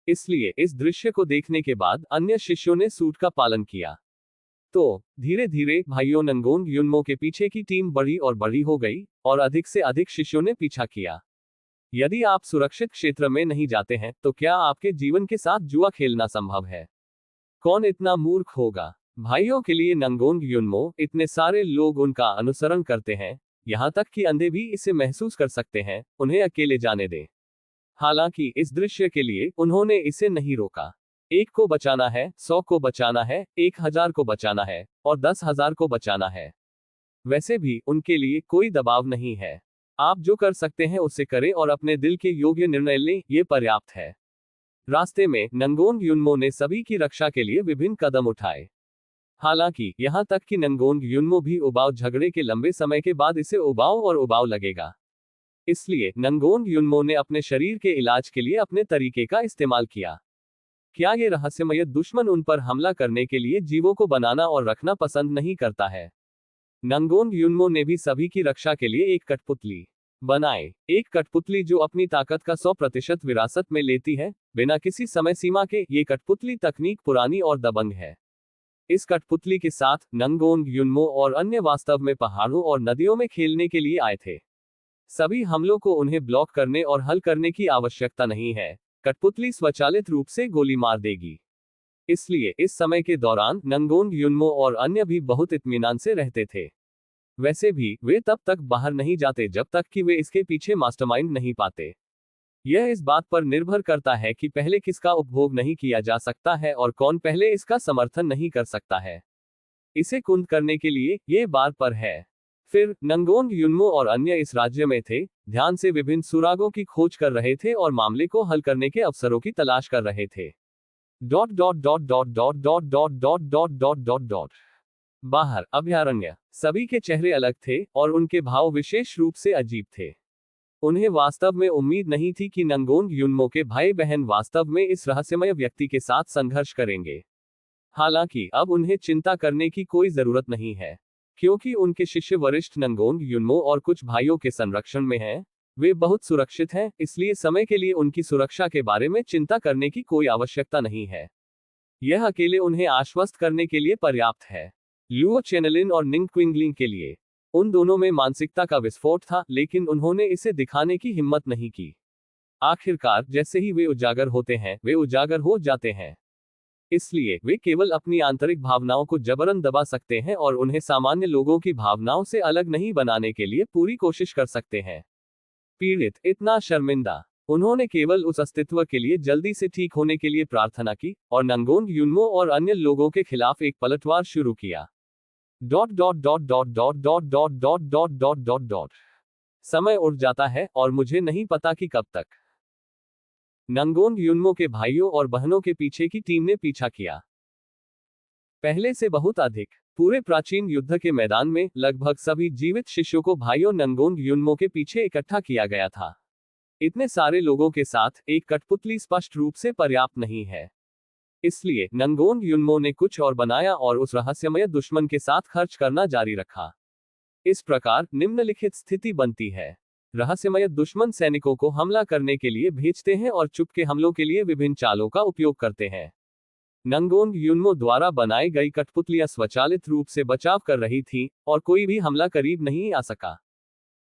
इसलिए इस दृश्य को देखने के बाद अन्य शिष्यों ने सूट का पालन किया। तो धीरे धीरे भाइयों नंगोंग युनमो के पीछे की टीम बड़ी और बड़ी हो गई और अधिक से अधिक शिष्यों ने पीछा किया। यदि आप सुरक्षित क्षेत्र में नहीं जाते हैं तो क्या आपके जीवन के साथ जुआ खेलना संभव है? कौन इतना मूर्ख होगा? भाइयों के लिए नंगोंग युनमो, इतने सारे लोग उनका अनुसरण करते हैं, यहां तक कि अंधे भी इसे महसूस कर सकते हैं। उन्हें अकेले जाने दें। हालांकि इस दृश्य के लिए उन्होंने इसे नहीं रोका। 1 को बचाना है, 100 को बचाना है, 1000 को बचाना है और 10,000 को बचाना है। वैसे भी उनके लिए कोई दबाव नहीं है। आप जो कर सकते हैं उसे करें और अपने दिल के योग्य निर्णय लें, ये पर्याप्त है। रास्ते में नंगोंग युनमो ने सभी की रक्षा के लिए विभिन्न कदम उठाए। हालांकि यहां तक कि नंगोंग युनमो भी उबाऊ झगड़े के लंबे समय के बाद इसे उबाऊ लगेगा। इसलिए नंगोंग युनमो ने अपने शरीर के इलाज के लिए अपने तरीके का इस्तेमाल किया। क्या ये रहस्यमय दुश्मन उन पर हमला करने के लिए जीवों को बनाना और रखना पसंद नहीं करता है? नंगोंग युनमो ने भी सभी की रक्षा के लिए एक कठपुतली बनाए। एक कठपुतली जो अपनी ताकत का 100% विरासत में लेती है, बिना किसी समय सीमा के। ये कठपुतली तकनीक पुरानी और दबंग है। इस कठपुतली के साथ नंगोंग युनमो और अन्य वास्तव में पहाड़ों और नदियों में खेलने के लिए आए थे। सभी हमलों को उन्हें ब्लॉक करने और हल करने की आवश्यकता नहीं है। कठपुतली स्वचालित रूप से गोली मार देगी। इसलिए इस समय के दौरान नंगोंग युनमो और अन्य भी बहुत इत्मीनान से रहते थे। वैसे भी वे तब तक बाहर नहीं जाते जब तक कि वे इसके पीछे मास्टरमाइंड नहीं पाते। यह इस बात पर निर्भर करता है कि पहले किसका उपभोग नहीं किया जा सकता है और कौन पहले इसका समर्थन नहीं कर सकता है। इसे कुंद करने के लिए ये बार पर है। फिर नंगोंग युन्मो और अन्य इस राज्य में थे, ध्यान से विभिन्न सुरागों की खोज कर रहे थे और मामले को हल करने के अवसरों की तलाश कर रहे थे। Dot dot dot dot dot dot dot dot dot dot dot dot बाहर अभयारण्य। सभी के चेहरे अलग थे और उनके भाव विशेष रूप से अजीब थे। उन्हें वास्तव में उम्मीद नहीं थी कि नंगोंग युन्मो के भाई बहन वास्तव में इस रहस्यमय व्यक्ति के साथ संघर्ष करेंगे। हालांकि अब उन्हें चिंता करने की कोई जरूरत नहीं है, क्योंकि उनके शिष्य वरिष्ठ नंगोंग युन्मो और कुछ भाइयों के संरक्षण में हैं। वे बहुत सुरक्षित हैं, इसलिए समय के लिए उनकी सुरक्षा के बारे में चिंता करने की कोई आवश्यकता नहीं है। यह अकेले उन्हें आश्वस्त करने के लिए पर्याप्त है। लुओ चेनलिन और निंग क्विंगलिंग के लिए उन दोनों में मानसिकता का विस्फोट था, लेकिन उन्होंने इसे दिखाने की हिम्मत नहीं की। आखिरकार जैसे ही वे उजागर होते हैं, वे उजागर हो जाते हैं। इसलिए वे केवल अपनी आंतरिक भावनाओं को जबरन दबा सकते हैं और उन्हें सामान्य लोगों की भावनाओं से अलग नहीं बनाने के लिए पूरी कोशिश कर सकते हैं। पीड़ित, इतना शर्मिंदा। उन्होंने केवल उस अस्तित्व के लिए जल्दी से ठीक होने के लिए प्रार्थना की और नंगोंग युन्मो और अन्य लोगों के खिलाफ एक पलटवार शुरू किया। Dot dot dot dot dot dot dot dot dot dot dot dot समय उड़ जाता है और मुझे नहीं पता कि कब तक। नंगोंग युन्मो के भाइयों और बहनों के पीछे की टीम ने पीछा किया, पहले से बहुत अधिक। पूरे प्राचीन युद्ध के मैदान में लगभग सभी जीवित शिष्यों को भाइयों नंगोंग युन्मो के पीछे इकट्ठा किया गया था। इतने सारे लोगों के साथ एक कठपुतली स्पष्ट रूप से पर्याप्त नहीं है। इसलिए नंगोंग युन्मो ने कुछ और बनाया और उस रहस्यमय दुश्मन के साथ खर्च करना जारी रखा। इस प्रकार निम्नलिखित स्थिति बनती है। रहस्यमय दुश्मन सैनिकों को हमला करने के लिए भेजते हैं और चुपके हमलों के लिए विभिन्न चालों का उपयोग करते हैं। नंगोंग युन्मो द्वारा बनाई गई कठपुतलियां स्वचालित रूप से बचाव कर रही थीं और कोई भी हमला करीब नहीं आ सका।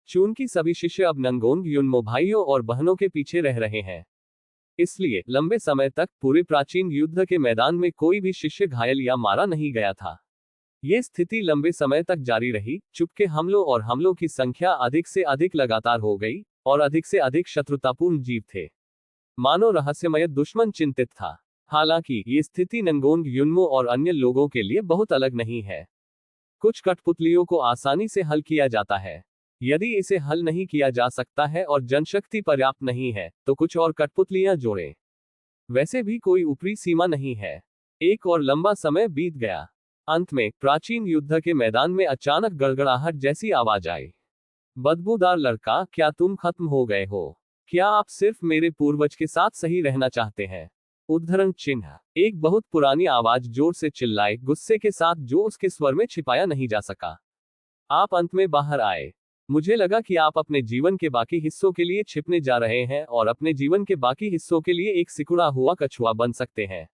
चूंकि सभी शिष्य अब नंगोंग युन्मो भाइयों और बहनों के पीछे रह रहे हैं, इसलिए लंबे समय तक पूरे प्राचीन युद्ध के मैदान में कोई भी शिष्य घायल या मारा नहीं गया था। ये स्थिति लंबे समय तक जारी रही। चुपके हमलों और हमलों की संख्या अधिक से अधिक लगातार हो गई और अधिक से अधिक शत्रुतापूर्ण जीव थे, मानो रहस्यमय दुश्मन चिंतित था। हालांकि ये स्थिति नंगोंग युन्मो और अन्य लोगों के लिए बहुत अलग नहीं है। कुछ कठपुतलियों को आसानी से हल किया जाता है। यदि इसे हल नहीं किया जा सकता है और जनशक्ति पर्याप्त नहीं है, तो कुछ और कठपुतलियां जोड़ें। वैसे भी कोई ऊपरी सीमा नहीं है। एक और लंबा समय बीत गया। अंत में प्राचीन युद्ध के मैदान में अचानक गड़गड़ाहट जैसी आवाज आई। बदबूदार लड़का, क्या तुम खत्म हो गए हो? क्या आप सिर्फ मेरे पूर्वज के साथ सही रहना चाहते हैं? उद्धरण चिन्ह। एक बहुत पुरानी आवाज जोर से चिल्लाई, गुस्से के साथ जो उसके स्वर में छिपाया नहीं जा सका। आप अंत में बाहर आए। मुझे लगा कि आप अपने जीवन के बाकी हिस्सों के लिए छिपने जा रहे हैं और अपने जीवन के बाकी हिस्सों के लिए एक सिकुड़ा हुआ कछुआ बन सकते हैं।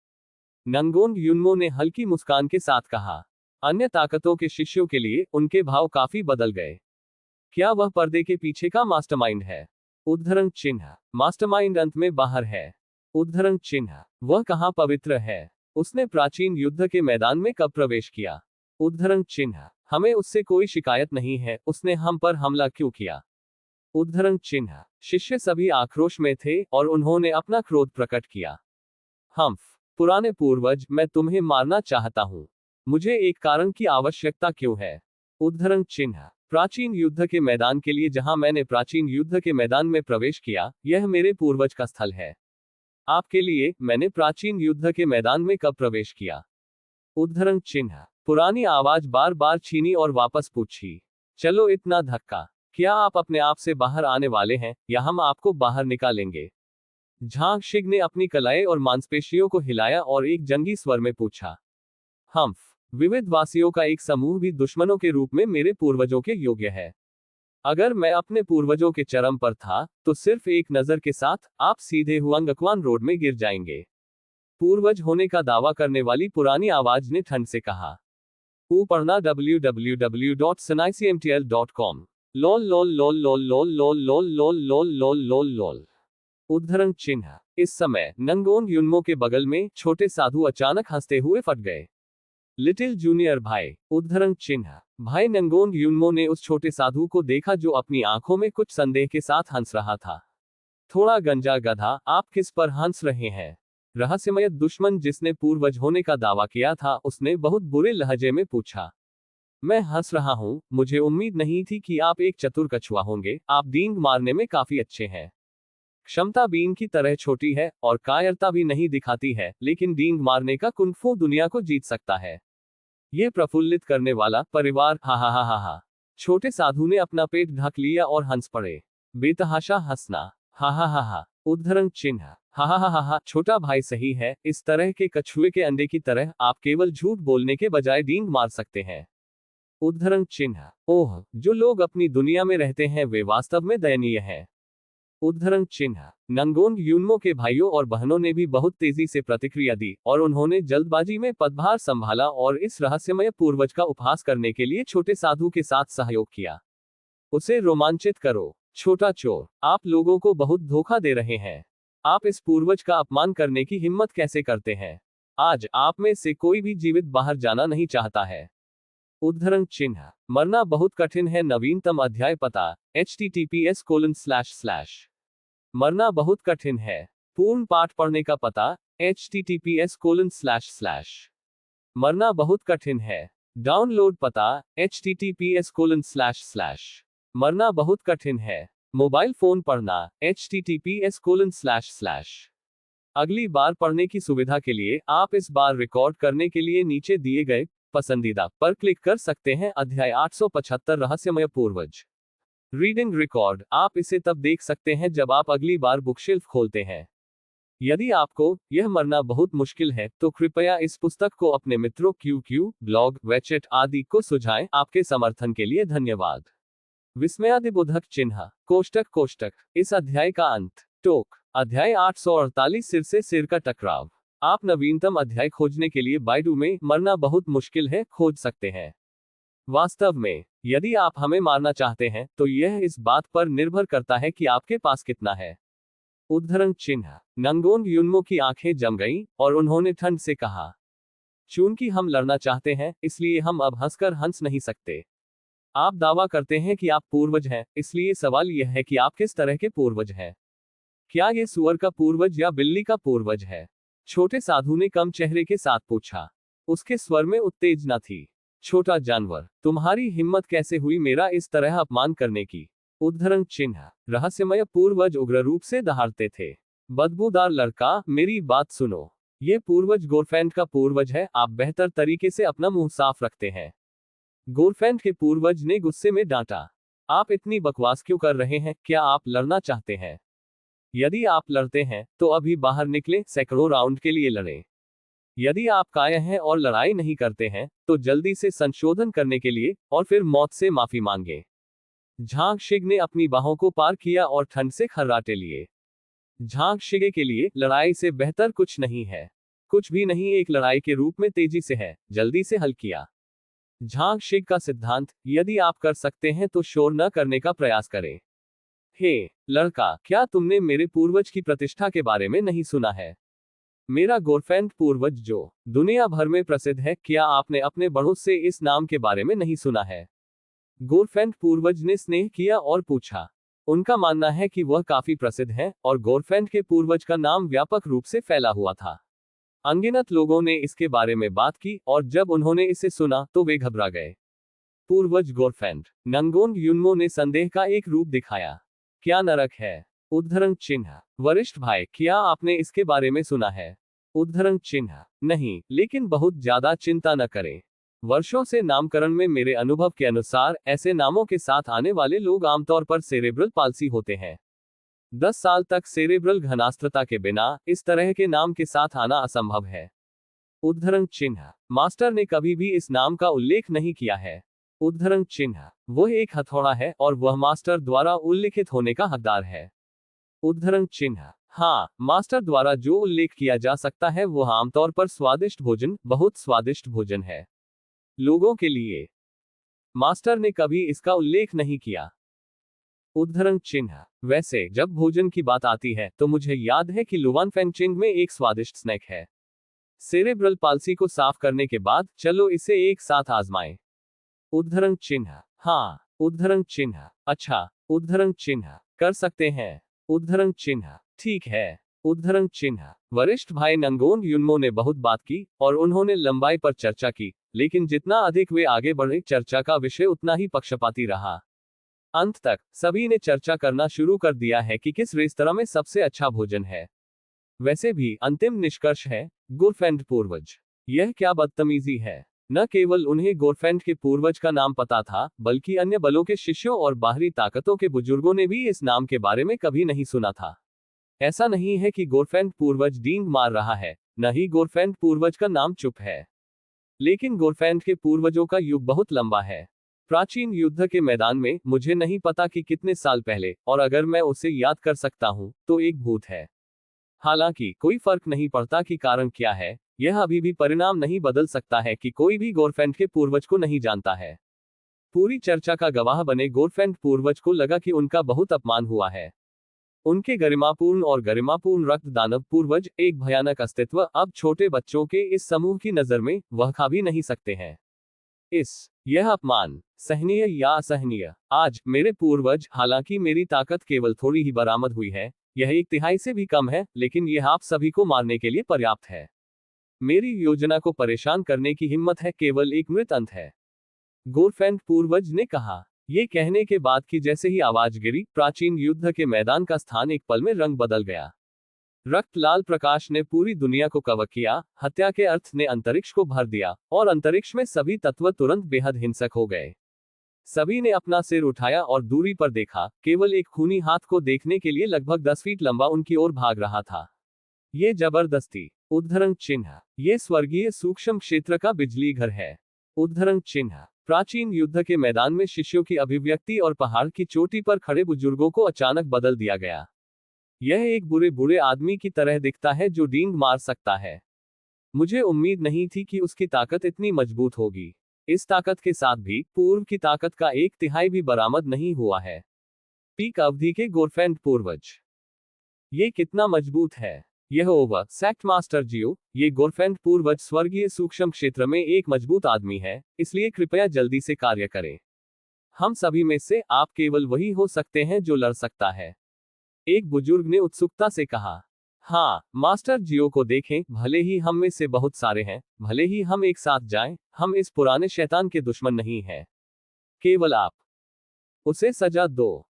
नंगोंग युन्मो ने हल्की मुस्कान के साथ कहा। अन्य ताकतों के शिष्यों के लिए उनके भाव काफी बदल गए। क्या वह पर्दे के पीछे का मास्टरमाइंड है? उद्धरण चिन्ह। मास्टरमाइंड अंत में बाहर है। उद्धरण चिन्ह। वह कहाँ पवित्र है? उसने प्राचीन युद्ध के मैदान में कब प्रवेश किया? उद्धरण चिन्ह। हमें उससे कोई शिकायत नहीं है, उसने हम पर हमला क्यों किया? उद्धरण चिन्ह। शिष्य सभी आक्रोश में थे और उन्होंने अपना क्रोध प्रकट किया। हम्फ, पुराने पूर्वज, मैं तुम्हें मारना चाहता हूं। मुझे एक कारण की आवश्यकता क्यों है? उद्धरण चिन्ह। प्राचीन युद्ध के मैदान के लिए जहां मैंने प्राचीन युद्ध के मैदान में प्रवेश किया, यह मेरे पूर्वज का स्थल है। आपके लिए मैंने प्राचीन युद्ध के मैदान में कब प्रवेश किया? उद्धरण चिन्ह। पुरानी आवाज बार बार छीनी और वापस पूछी। चलो, इतना धक्का। क्या आप अपने आप से बाहर आने वाले हैं या हम आपको बाहर निकालेंगे? झांग शिग ने अपनी कलाई और मांसपेशियों को हिलाया और एक जंगी स्वर में पूछा। हम्फ, विविध वासियों का एक समूह भी दुश्मनों के रूप में मेरे पूर्वजों के योग्य है। अगर मैं अपने पूर्वजों के चरम पर था, तो सिर्फ एक नजर के साथ आप सीधे हुआंगक्वान रोड में गिर जाएंगे। पूर्वज होने का दावा करने वाली पुरानी आवाज ने ठंड से कहा। पढ़ना www.sanaicmtl.com। लोल लोल लोल लोल लोल लोल लोल लोल लोल लोल लोल लोल। उद्धरण चिन्ह। इस समय नंगोंग युन्मो के बगल में छोटे साधु अचानक हंसते हुए फट गए। लिटिल जूनियर भाई। उद्धरण चिन्ह। भाई नंगोंग युन्मो ने उस छोटे साधु को देखा जो अपनी आंखों में कुछ संदेह के साथ हंस रहा था। थोड़ा गंजा गधा, आप किस पर हंस रहे हैं? रहस्यमय दुश्मन जिसने पूर्वज होने का दावा किया था, उसने बहुत बुरे लहजे में पूछा। मैं हंस रहा हूँ, मुझे उम्मीद नहीं थी कि आप एक चतुर कछुआ होंगे, आप डींग मारने में काफी अच्छे हैं। क्षमता बीन की तरह छोटी है और कायरता भी नहीं दिखाती है, लेकिन डींग मारने का कुंफू दुनिया को जीत सकता है। ये प्रफुल्लित करने वाला परिवार, हा हा हा हा हा। छोटे साधु ने अपना पेट ढक लिया और हंस पड़े। बेतहाशा हंसना, हा हा हा हा। उद्धरण चिन्ह, हा हा हा हा हा। छोटा भाई सही है, इस तरह के कछुए के अंडे की तरह आप केवल झूठ बोलने के बजाय डींग मार सकते हैं। उद्धरण चिन्ह, ओह, जो लोग अपनी दुनिया में रहते हैं वे वास्तव में दयनीय हैं। उद्धरण चिन्ह, नंगोन यूनमो के भाइयों और बहनों ने भी बहुत तेजी से प्रतिक्रिया दी और उन्होंने जल्दबाजी में पदभार संभाला और इस रहस्यमय पूर्वज का उपहास करने के लिए छोटे साधु के साथ सहयोग किया। उसे रोमांचित करो। छोटा चोर, आप लोगों को बहुत धोखा दे रहे हैं। आप इस पूर्वज का अपमान करने की हिम्मत कैसे करते हैं? आज आप में से कोई भी जीवित बाहर जाना नहीं चाहता है। उद्धरण चिन्ह, मरना बहुत कठिन है। नवीनतम अध्याय पता https:// मरना बहुत कठिन है। पूर्ण पाठ पढ़ने का पता https:// मरना बहुत कठिन है। डाउनलोड पता https:// मरना बहुत कठिन है। मोबाइल फोन पढ़ना https:// अगली बार पढ़ने की सुविधा के लिए आप इस बार रिकॉर्ड करने के लिए नीचे दिए गए पसंदीदा पर क्लिक कर सकते हैं। अध्याय 875 रहस्यमय पूर्वज। रीडिंग रिकॉर्ड, आप इसे तब देख सकते हैं जब आप अगली बार बुकशेल्फ खोलते हैं। यदि आपको यह मरना बहुत मुश्किल है तो कृपया इस पुस्तक को अपने मित्रों QQ, ब्लॉग, वेचेट आदि को सुझाएं। आपके समर्थन के लिए धन्यवाद। विस्मयादिबोधक चिन्ह, कोष्टक कोष्टक। इस अध्याय का अंत। टोक, अध्याय 848 सिर से सिर का टकराव। आप नवीनतम अध्याय खोजने के लिए बाइडू में मरना बहुत मुश्किल है खोज सकते हैं। वास्तव में, यदि आप हमें मारना चाहते हैं तो यह इस बात पर निर्भर करता है कि आपके पास कितना है। उद्धरण चिन्ह, नंगोन यूनमो की आंखें जम गईं और उन्होंने ठंड से कहा, चूंकि हम लड़ना चाहते हैं इसलिए हम अब हंसकर हंस नहीं सकते। आप दावा करते हैं कि आप पूर्वज हैं, इसलिए सवाल यह है कि आप किस तरह के पूर्वज हैं। क्या ये सुअर का पूर्वज या बिल्ली का पूर्वज है? छोटे साधु ने कम चेहरे के साथ पूछा। उसके स्वर में उत्तेजना थी। छोटा जानवर, तुम्हारी हिम्मत कैसे हुई मेरा इस तरह अपमान करने की? उद्धरण चिन्ह, रहस्यमय पूर्वज उग्र रूप से दहाड़ते थे। बदबूदार लड़का, मेरी बात सुनो। ये पूर्वज गोरफैंड का पूर्वज है, आप बेहतर तरीके से अपना मुंह साफ रखते हैं। गोरफैंड के पूर्वज ने गुस्से में डांटा। आप इतनी बकवास क्यों कर रहे हैं? क्या आप लड़ना चाहते हैं? यदि आप लड़ते हैं तो अभी बाहर निकले, सैकड़ों राउंड के लिए लड़ें। यदि आप कायर हैं और लड़ाई नहीं करते हैं तो जल्दी से संशोधन करने के लिए और फिर मौत से माफी मांगे। झांग शिग ने अपनी बाहों को पार किया और ठंड से खर्राटे लिए। झांग शिगे के लिए लड़ाई से बेहतर कुछ नहीं है। कुछ भी नहीं एक लड़ाई के रूप में तेजी से है, जल्दी से हल किया। झांग शिग का सिद्धांत, यदि आप कर सकते हैं तो शोर न करने का प्रयास करें। हे लड़का, क्या तुमने मेरे पूर्वज की प्रतिष्ठा के बारे में नहीं सुना है? मेरा गोरफैंड पूर्वज जो दुनिया भर में प्रसिद्ध है, क्या आपने अपने बड़ों से इस नाम के बारे में नहीं सुना है? गोरफैंड पूर्वज ने स्नेह किया और पूछा। उनका मानना है कि वह काफी प्रसिद्ध है और गोरफैंड के पूर्वज का नाम व्यापक रूप से फैला हुआ था। अनगिनत लोगों ने इसके बारे में बात की और जब उन्होंने इसे सुना तो वे घबरा गए। पूर्वज गोरफैंड, नंगोन यूनमो ने संदेह का एक रूप दिखाया। क्या नरक है? उद्धरण चिन्ह, वरिष्ठ भाई, क्या आपने इसके बारे में सुना है? उद्धरण चिन्ह, नहीं, लेकिन बहुत ज्यादा चिंता न करें। वर्षों से नामकरण में मेरे अनुभव के अनुसार ऐसे नामों के साथ आने वाले लोग आमतौर पर सेरेब्रल पाल्सी होते हैं। 10 साल तक सेरेब्रल घनास्त्रता के बिना इस तरह के नाम के साथ आना असंभव है। उद्धरण चिन्ह, मास्टर ने कभी भी इस नाम का उल्लेख नहीं किया है। उद्धरण चिन्ह, वह एक हथौड़ा है और वह मास्टर द्वारा उल्लिखित होने का हकदार है। उद्धरण चिन्ह, हाँ, मास्टर द्वारा जो उल्लेख किया जा सकता है वह आमतौर पर स्वादिष्ट भोजन, बहुत स्वादिष्ट भोजन है। लोगों के लिए मास्टर ने कभी इसका उल्लेख नहीं किया। उद्धरण चिन्ह, वैसे जब भोजन की बात आती है तो मुझे याद है कि लुवान फेंगचिंग में एक स्वादिष्ट स्नैक है। सेरेब्रल पाल्सी को साफ करने के बाद चलो इसे एक साथ आजमाएं। उद्धरण चिन्ह, हाँ। उद्धरण चिन्ह, अच्छा। उद्धरण चिन्ह, कर सकते हैं। उद्धरण चिन्ह, ठीक है। उद्धरण चिन्ह, वरिष्ठ भाई नंगोन यूनमो ने बहुत बात की और उन्होंने लंबाई पर चर्चा की लेकिन जितना अधिक वे आगे बढ़े, चर्चा का विषय उतना ही पक्षपाती रहा। अंत तक सभी ने चर्चा करना शुरू कर दिया है कि किस रेस्तरां में सबसे अच्छा भोजन है। वैसे भी अंतिम निष्कर्ष है, गोरफैंड पूर्वज। यह क्या बदतमीजी है। न केवल उन्हें गोरफैंड के पूर्वज का नाम पता था, बल्कि अन्य बलों के शिष्यों और बाहरी ताकतों के बुजुर्गों ने भी इस नाम के बारे में कभी नहीं सुना था। ऐसा नहीं है कि गोरफैंड पूर्वज डींग मार रहा है, न ही गोरफैंड पूर्वज का नाम चुप है। लेकिन गोरफैंड के पूर्वजों का युग बहुत लंबा है। प्राचीन युद्ध के मैदान में मुझे नहीं पता कि कितने साल पहले, और अगर मैं उसे याद कर सकता हूं, तो एक भूत है। हालांकि कोई फर्क नहीं पड़ता कि कारण क्या है, यह अभी भी परिणाम नहीं बदल सकता है कि कोई भी गोरफैंड के पूर्वज को नहीं जानता है। पूरी चर्चा का गवाह बने गोरफैंड पूर्वज को लगा कि उनका बहुत अपमान हुआ है। उनके गरिमापूर्ण और गरिमापूर्ण रक्त दानव पूर्वज, एक भयानक अस्तित्व, अब छोटे बच्चों के इस समूह की नजर में वह खा भी नहीं सकते हैं। यह अपमान सहनीय या असहनीय? आज मेरे पूर्वज, हालांकि मेरी ताकत केवल थोड़ी ही बरामद हुई है, यह 1/3 से भी कम है, लेकिन यह आप सभी को मारने के लिए पर्याप्त है। मेरी योजना को परेशान करने की हिम्मत है, केवल एक मृत अंत है, गोरफैंड पूर्वज ने कहा। ये कहने के बाद कि जैसे ही आवाज गिरी, प्राचीन युद्ध के मैदान का स्थान एक पल में रंग बदल गया। रक्त लाल प्रकाश ने पूरी दुनिया को कवर किया, हत्या के अर्थ ने अंतरिक्ष को भर दिया, और अंतरिक्ष में सभी तत्व तुरंत बेहद हिंसक हो गए। सभी ने अपना सिर उठाया और दूरी पर देखा, केवल एक खूनी हाथ को देखने के लिए लगभग 10 फीट लंबा उनकी ओर भाग रहा था। ये जबरदस्ती। उद्धरण चिन्ह। ये स्वर्गीय सूक्ष्म क्षेत्र का बिजली घर है। उद्धरण चिन्ह। प्राचीन युद्ध के मैदान में शिष्यों की अभिव्यक्ति और पहाड़ की चोटी पर खड़े बुजुर्गों को अचानक बदल दिया गया। यह एक बुरे बुरे आदमी की तरह दिखता है जो डींग मार सकता है। मुझे उम्मीद नहीं थी कि उसकी ताकत इतनी मजबूत होगी। इस ताकत के साथ भी पूर्व की ताकत का 1/3 भी बरामद नहीं हुआ है। पीक अवधि के गोरफैंड पूर्वज। ये कितना मजबूत है। यह ओवर सेक्ट मास्टर जियो, ये गोरफैंड पूर्वज स्वर्गीय सूक्ष्म क्षेत्र में एक मजबूत आदमी है, इसलिए कृपया जल्दी से कार्य करें। हम सभी में से आप केवल वही हो सकते हैं जो लड़ सकता है, एक बुजुर्ग ने उत्सुकता से कहा। हाँ, मास्टर जियो को देखें, भले ही हम में से बहुत सारे हैं, भले ही हम एक साथ जाएं, हम इस पुराने शैतान के दुश्मन नहीं हैं। केवल आप उसे सजा दो,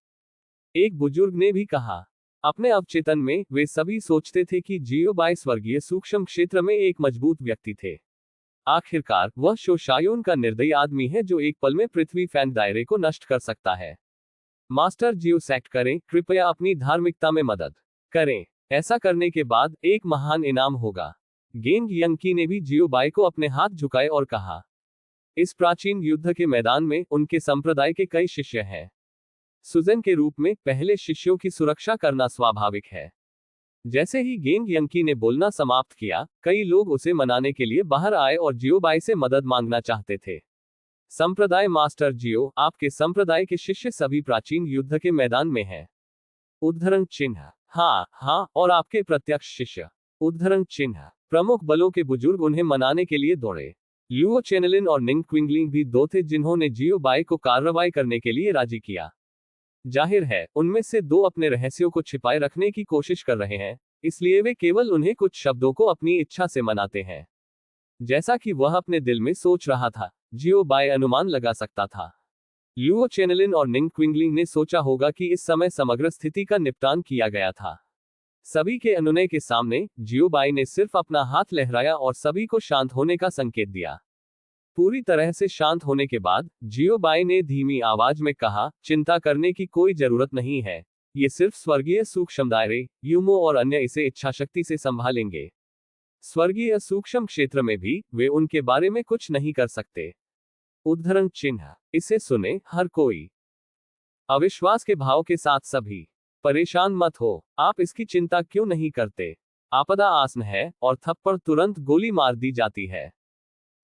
एक बुजुर्ग ने भी कहा। अपने अवचेतन में वे सभी सोचते थे कि जियो बाई स्वर्गीय सूक्ष्म क्षेत्र में एक मजबूत व्यक्ति थे। आखिरकार वह शोशायून का निर्दयी आदमी है जो एक पल में पृथ्वी फैन दायरे को नष्ट कर सकता है। मास्टर जियो सेक्ट करें, कृपया अपनी धार्मिकता में मदद करें। ऐसा करने के बाद एक महान इनाम होगा। गेंग यंकी ने भी जियो बाई को अपने हाथ झुकाए और कहा। इस प्राचीन युद्ध के मैदान में उनके संप्रदाय के कई शिष्य हैं। सुजन के रूप में पहले शिष्यों की सुरक्षा करना स्वाभाविक है। जैसे ही गेंग यंकी ने बोलना समाप्त किया, कई लोग उसे मनाने के लिए बाहर आए और जियो बाई से मदद मांगना चाहते थे। संप्रदाय मास्टर जियो, आपके संप्रदाय के शिष्य सभी प्राचीन युद्ध के मैदान में हैं। उद्धरण चिन्ह। हाँ, और आपके प्रत्यक्ष शिष्य। उद्धरण चिन्ह। प्रमुख बलों के बुजुर्ग उन्हें मनाने के लिए दौड़े। लुओ चेनलिन और निंग क्विंगलिंग भी दो थे जिन्होंने जियो बाई को कार्रवाई करने के लिए राजी किया। जाहिर है, उनमें से 2 अपने रहस्यों को छिपाए रखने की कोशिश कर रहे हैं, इसलिए वे केवल उन्हें कुछ शब्दों को अपनी इच्छा से मनाते हैं। जैसा कि वह अपने दिल में सोच रहा था, जियो बाई अनुमान लगा सकता था। लुओ चेनलिन और निंग क्विंगलिंग ने सोचा होगा कि इस समय समग्र स्थिति का निपटान किया गया था। सभी के अनुनय के सामने जियो बाई ने सिर्फ अपना हाथ लहराया और सभी को शांत होने का संकेत दिया। पूरी तरह से शांत होने के बाद जियो बाई ने धीमी आवाज में कहा, चिंता करने की कोई जरूरत नहीं है। ये सिर्फ स्वर्गीय सूक्ष्म दायरे, यूमो और अन्य इसे इच्छाशक्ति से संभालेंगे। स्वर्गीय सूक्ष्म क्षेत्र में भी वे उनके बारे में कुछ नहीं कर सकते। उद्धरण चिन्ह। इसे सुने हर कोई। अविश्वास के भाव के साथ सभी। परेशान मत हो, आप इसकी चिंता क्यों नहीं करते? आपदा आसन है और थप्पड़ तुरंत गोली मार दी जाती है।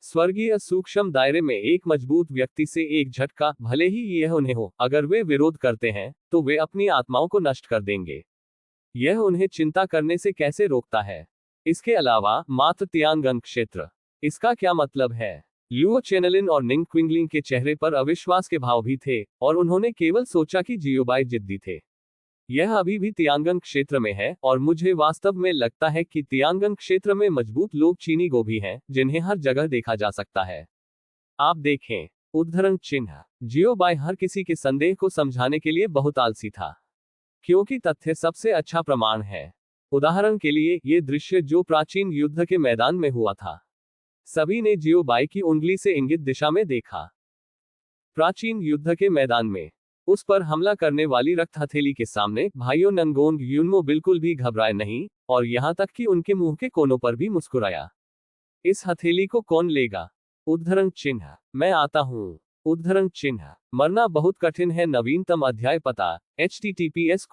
स्वर्गीय सूक्ष्म दायरे में एक मजबूत व्यक्ति से एक झटका, भले ही यह उन्हें हो, अगर वे विरोध करते हैं, तो वे अपनी आत्माओं को नष्ट कर देंगे। यह उन्हें चिंता करने से कैसे रोकता है? इसके अलावा मात्र तियानगंग क्षेत्र। इसका क्या मतलब है? लुओ चेनलिन और निंग क्विंगलिंग के चेहरे पर अविश्वास के भाव भी थे, और उन्होंने केवल सोचा कि जियो बाई जिद्दी थे। यह अभी भी तियानगंग क्षेत्र में है, और मुझे वास्तव में लगता है कि तियानगंग क्षेत्र में मजबूत लोग चीनी गोभी हैं, जिन्हें हर जगह देखा जा सकता है। आप देखें। उद्धरण चिन्ह। जियो बाय हर किसी के संदेह को समझाने के लिए बहुत आलसी था, क्योंकि तथ्य सबसे अच्छा प्रमाण है। उदाहरण के लिए, ये दृश्य जो प्राचीन युद्ध के मैदान में हुआ था। सभी ने जियो बाई की उंगली से इंगित दिशा में देखा। प्राचीन युद्ध के मैदान में उस पर हमला करने वाली रक्त हथेली के सामने भाइयों नंगोंग यूनमो बिल्कुल भी घबराए नहीं, और यहां तक कि उनके मुंह के कोनों पर भी मुस्कुराया। इस हथेली को कौन लेगा? उद्धरण चिन्ह। मैं आता हूं। उद्धरण चिन्ह। मरना बहुत कठिन है। नवीनतम अध्याय पता https://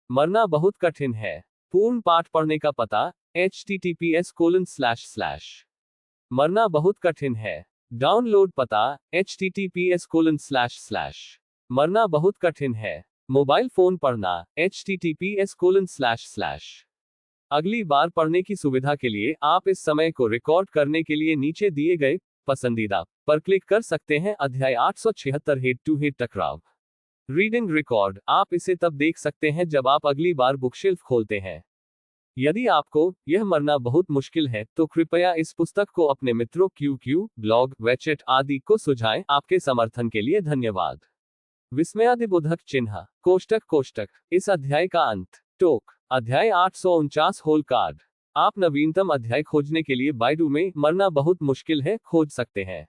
मरना बहुत कठिन है। पूर्ण पाठ पढ़ने का पता https:// मरना बहुत कठिन है। डाउनलोड पता https:// मरना बहुत कठिन है। मोबाइल फोन पढ़ना https:// अगली बार पढ़ने की सुविधा के लिए आप इस समय को रिकॉर्ड करने के लिए नीचे दिए गए पसंदीदा पर क्लिक कर सकते हैं। अध्याय 876 हेड टू हेड टकराव। Reading record. आप इसे तब देख सकते हैं जब आप अगली बार बुकशेल्फ खोलते हैं। यदि आपको यह मरना बहुत मुश्किल है, तो कृपया इस पुस्तक को अपने मित्रों QQ, ब्लॉग, वेचेट आदि को सुझाएं। आपके समर्थन के लिए धन्यवाद। विस्मयादिबोधक चिन्ह। कोष्टक। इस अध्याय का अंत। टोक। अध्याय 849 होल कार्ड। आप नवीनतम अध्याय खोजने के लिए बाइडू में मरना बहुत मुश्किल है खोज सकते हैं।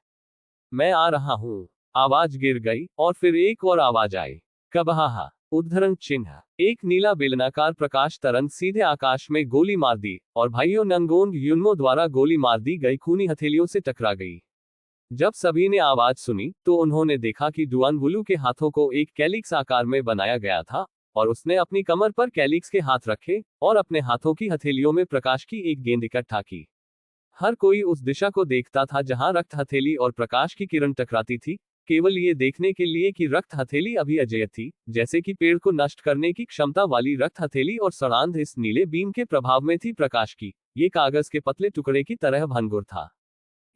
मैं आ रहा हूं। आवाज गिर गई, और फिर एक और आवाज आई। कबहाहा। उद्धरण चिन्ह। एक नीला बेलनाकार प्रकाश तरंग सीधे आकाश में गोली मार दी, और भाइयों नंगोंग यूनमो द्वारा गोली मार दी गई खूनी हथेलियों से टकरा गई। जब सभी ने आवाज सुनी, तो उन्होंने देखा कि डुआन वुलू के हाथों को एक कैलिक्स आकार में बनाया गया था, और उसने अपनी कमर पर कैलिक्स के हाथ रखे, और अपने हाथों की हथेलियों में प्रकाश की एक गेंद इकट्ठा की। हर कोई उस दिशा को देखता था जहां रक्त हथेली और प्रकाश की किरण टकराती थी, केवल ये देखने के लिए कि रक्त हथेली अभी अजेय थी, जैसे कि पेड़ को नष्ट करने की क्षमता वाली रक्त हथेली और सड़ांध इस नीले बीम के प्रभाव में थी प्रकाश की। ये कागज के पतले टुकड़े की तरह भंगुर था,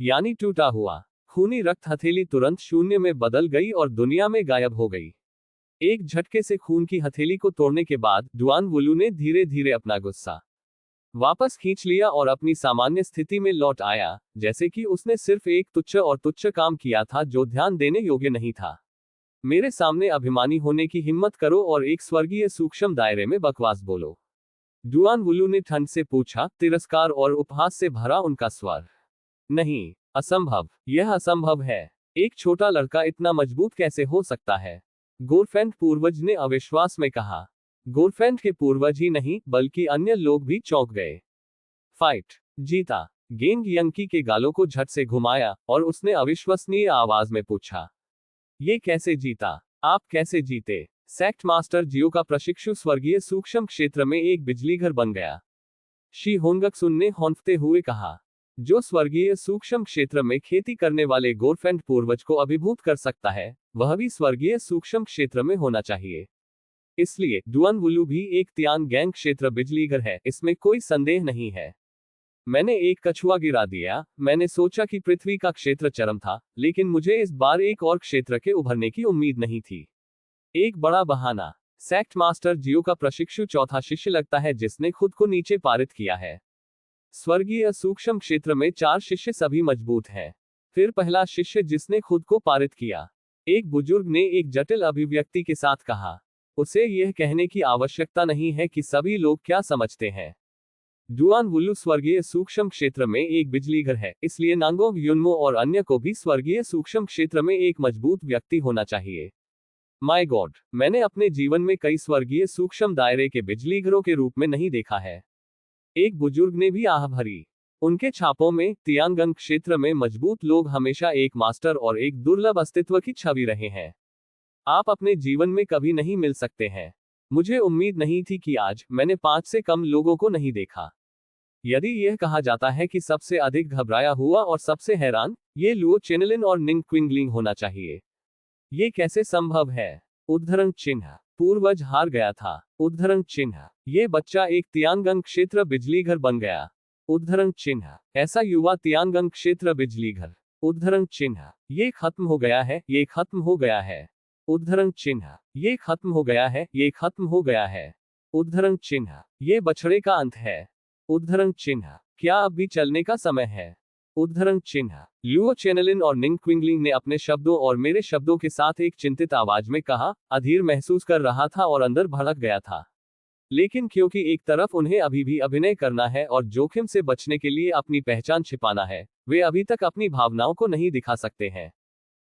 यानी टूटा हुआ। खूनी रक्त हथेली तुरंत शून्य में बदल गई और दुनिया में गायब हो गई। एक झटके से खून की हथेली को तोड़ने के बाद डुआन वुलू ने धीरे धीरे अपना गुस्सा वापस खींच लिया और अपनी सामान्य स्थिति में लौट आया, जैसे कि उसने सिर्फ एक तुच्छ काम किया था जो ध्यान देने योग्य नहीं था। मेरे सामने अभिमानी होने की हिम्मत करो और एक स्वर्गीय सूक्ष्म दायरे में बकवास बोलो। डुआन वुलू ने ठंड से पूछा, तिरस्कार और उपहास से भरा उनका स्वर। नहीं, असंभव। यह असंभव है। एक छोटा लड़का इतना मजबूत कैसे हो सकता है? गोरफेंट पूर्वज ने अविश्वास में कहा। गोरफेंट के पूर्वज ही नहीं, बल्कि अन्य लोग भी चौंक गए। फाइट। जीता। गेंग यंकी के गालों को झट से घुमाया, और उसने अविश्वसनीय आवाज में पूछा, ये कैसे जीता? आप कैसे जीते? सेक्ट मास्टर जियो का प्रशिक्षु स्वर्गीय सूक्ष्म क्षेत्र में एक बिजलीघर बन गया। शी होंगक्सुन ने हौंफते हुए कहा। जो स्वर्गीय सूक्ष्म क्षेत्र में खेती करने वाले गोरफेंट पूर्वज को अभिभूत कर सकता है, वह भी स्वर्गीय सूक्ष्म क्षेत्र में होना चाहिए। इसलिए डुआन वुलू भी एक तियान गैंग क्षेत्र बिजलीघर है, इसमें कोई संदेह नहीं है। मैंने एक कछुआ गिरा दिया। मैंने सोचा कि पृथ्वी का क्षेत्र चरम था, लेकिन मुझे इस बार एक और क्षेत्र के उभरने की उम्मीद नहीं थी। एक बड़ा बहाना। सेक्ट मास्टर जियो का प्रशिक्षु चौथा शिष्य लगता है जिसने खुद को नीचे पारित किया है। स्वर्गीय सूक्ष्म क्षेत्र में 4 शिष्य सभी मजबूत हैं। फिर पहला शिष्य जिसने खुद को पारित किया। एक बुजुर्ग ने एक जटिल अभिव्यक्ति के साथ कहा, उसे यह कहने की आवश्यकता नहीं है कि सभी लोग क्या समझते हैं। डुआन वुलू स्वर्गीय सूक्ष्म क्षेत्र में एक बिजलीघर है, इसलिए नांगोंग यूनमो और अन्य को भी स्वर्गीय सूक्ष्म क्षेत्र में एक मजबूत व्यक्ति होना चाहिए। माय गॉड, मैंने अपने जीवन में कई स्वर्गीय सूक्ष्म दायरे के बिजलीघरों के रूप में नहीं देखा है। एक बुजुर्ग ने भी आह भरी। उनके छापों में तियांगंग क्षेत्र में मजबूत लोग हमेशा एक मास्टर और एक दुर्लभ अस्तित्व की छवि रहे हैं। आप अपने जीवन में कभी नहीं मिल सकते हैं। मुझे उम्मीद नहीं थी कि आज मैंने 5 से कम लोगों को नहीं देखा। यदि यह कहा जाता है कि सबसे अधिक घबराया हुआ और सबसे हैरान, ये लुओ चेनलिन और निंग क्विंगलिंग होना चाहिए। ये कैसे संभव है? उद्धरण चिन्ह। पूर्वज हार गया था। उद्धरण चिन्ह। ये बच्चा एक तियांगंग क्षेत्र बिजलीघर बन गया। उद्धरण चिन्ह। ऐसा युवा तियांगंग क्षेत्र बिजलीघर। उद्धरण चिन्ह। ये खत्म हो गया है, ये खत्म हो गया है। उद्धरण चिन्ह। ये खत्म हो गया है, ये खत्म हो गया है। उद्धरण चिन्ह। ये बछड़े का अंत है। उद्धरण चिन्ह। क्या अब भी चलने का समय है? उद्धरण चिन्ह। लुओ चेनेलिन और निंग क्विंगलिंग ने अपने शब्दों और मेरे शब्दों के साथ एक चिंतित आवाज में कहा, अधीर महसूस कर रहा था और अंदर भड़क गया था। लेकिन क्योंकि एक तरफ उन्हें अभी भी अभिनय करना है और जोखिम से बचने के लिए अपनी पहचान छिपाना है, वे अभी तक अपनी भावनाओं को नहीं दिखा सकते हैं।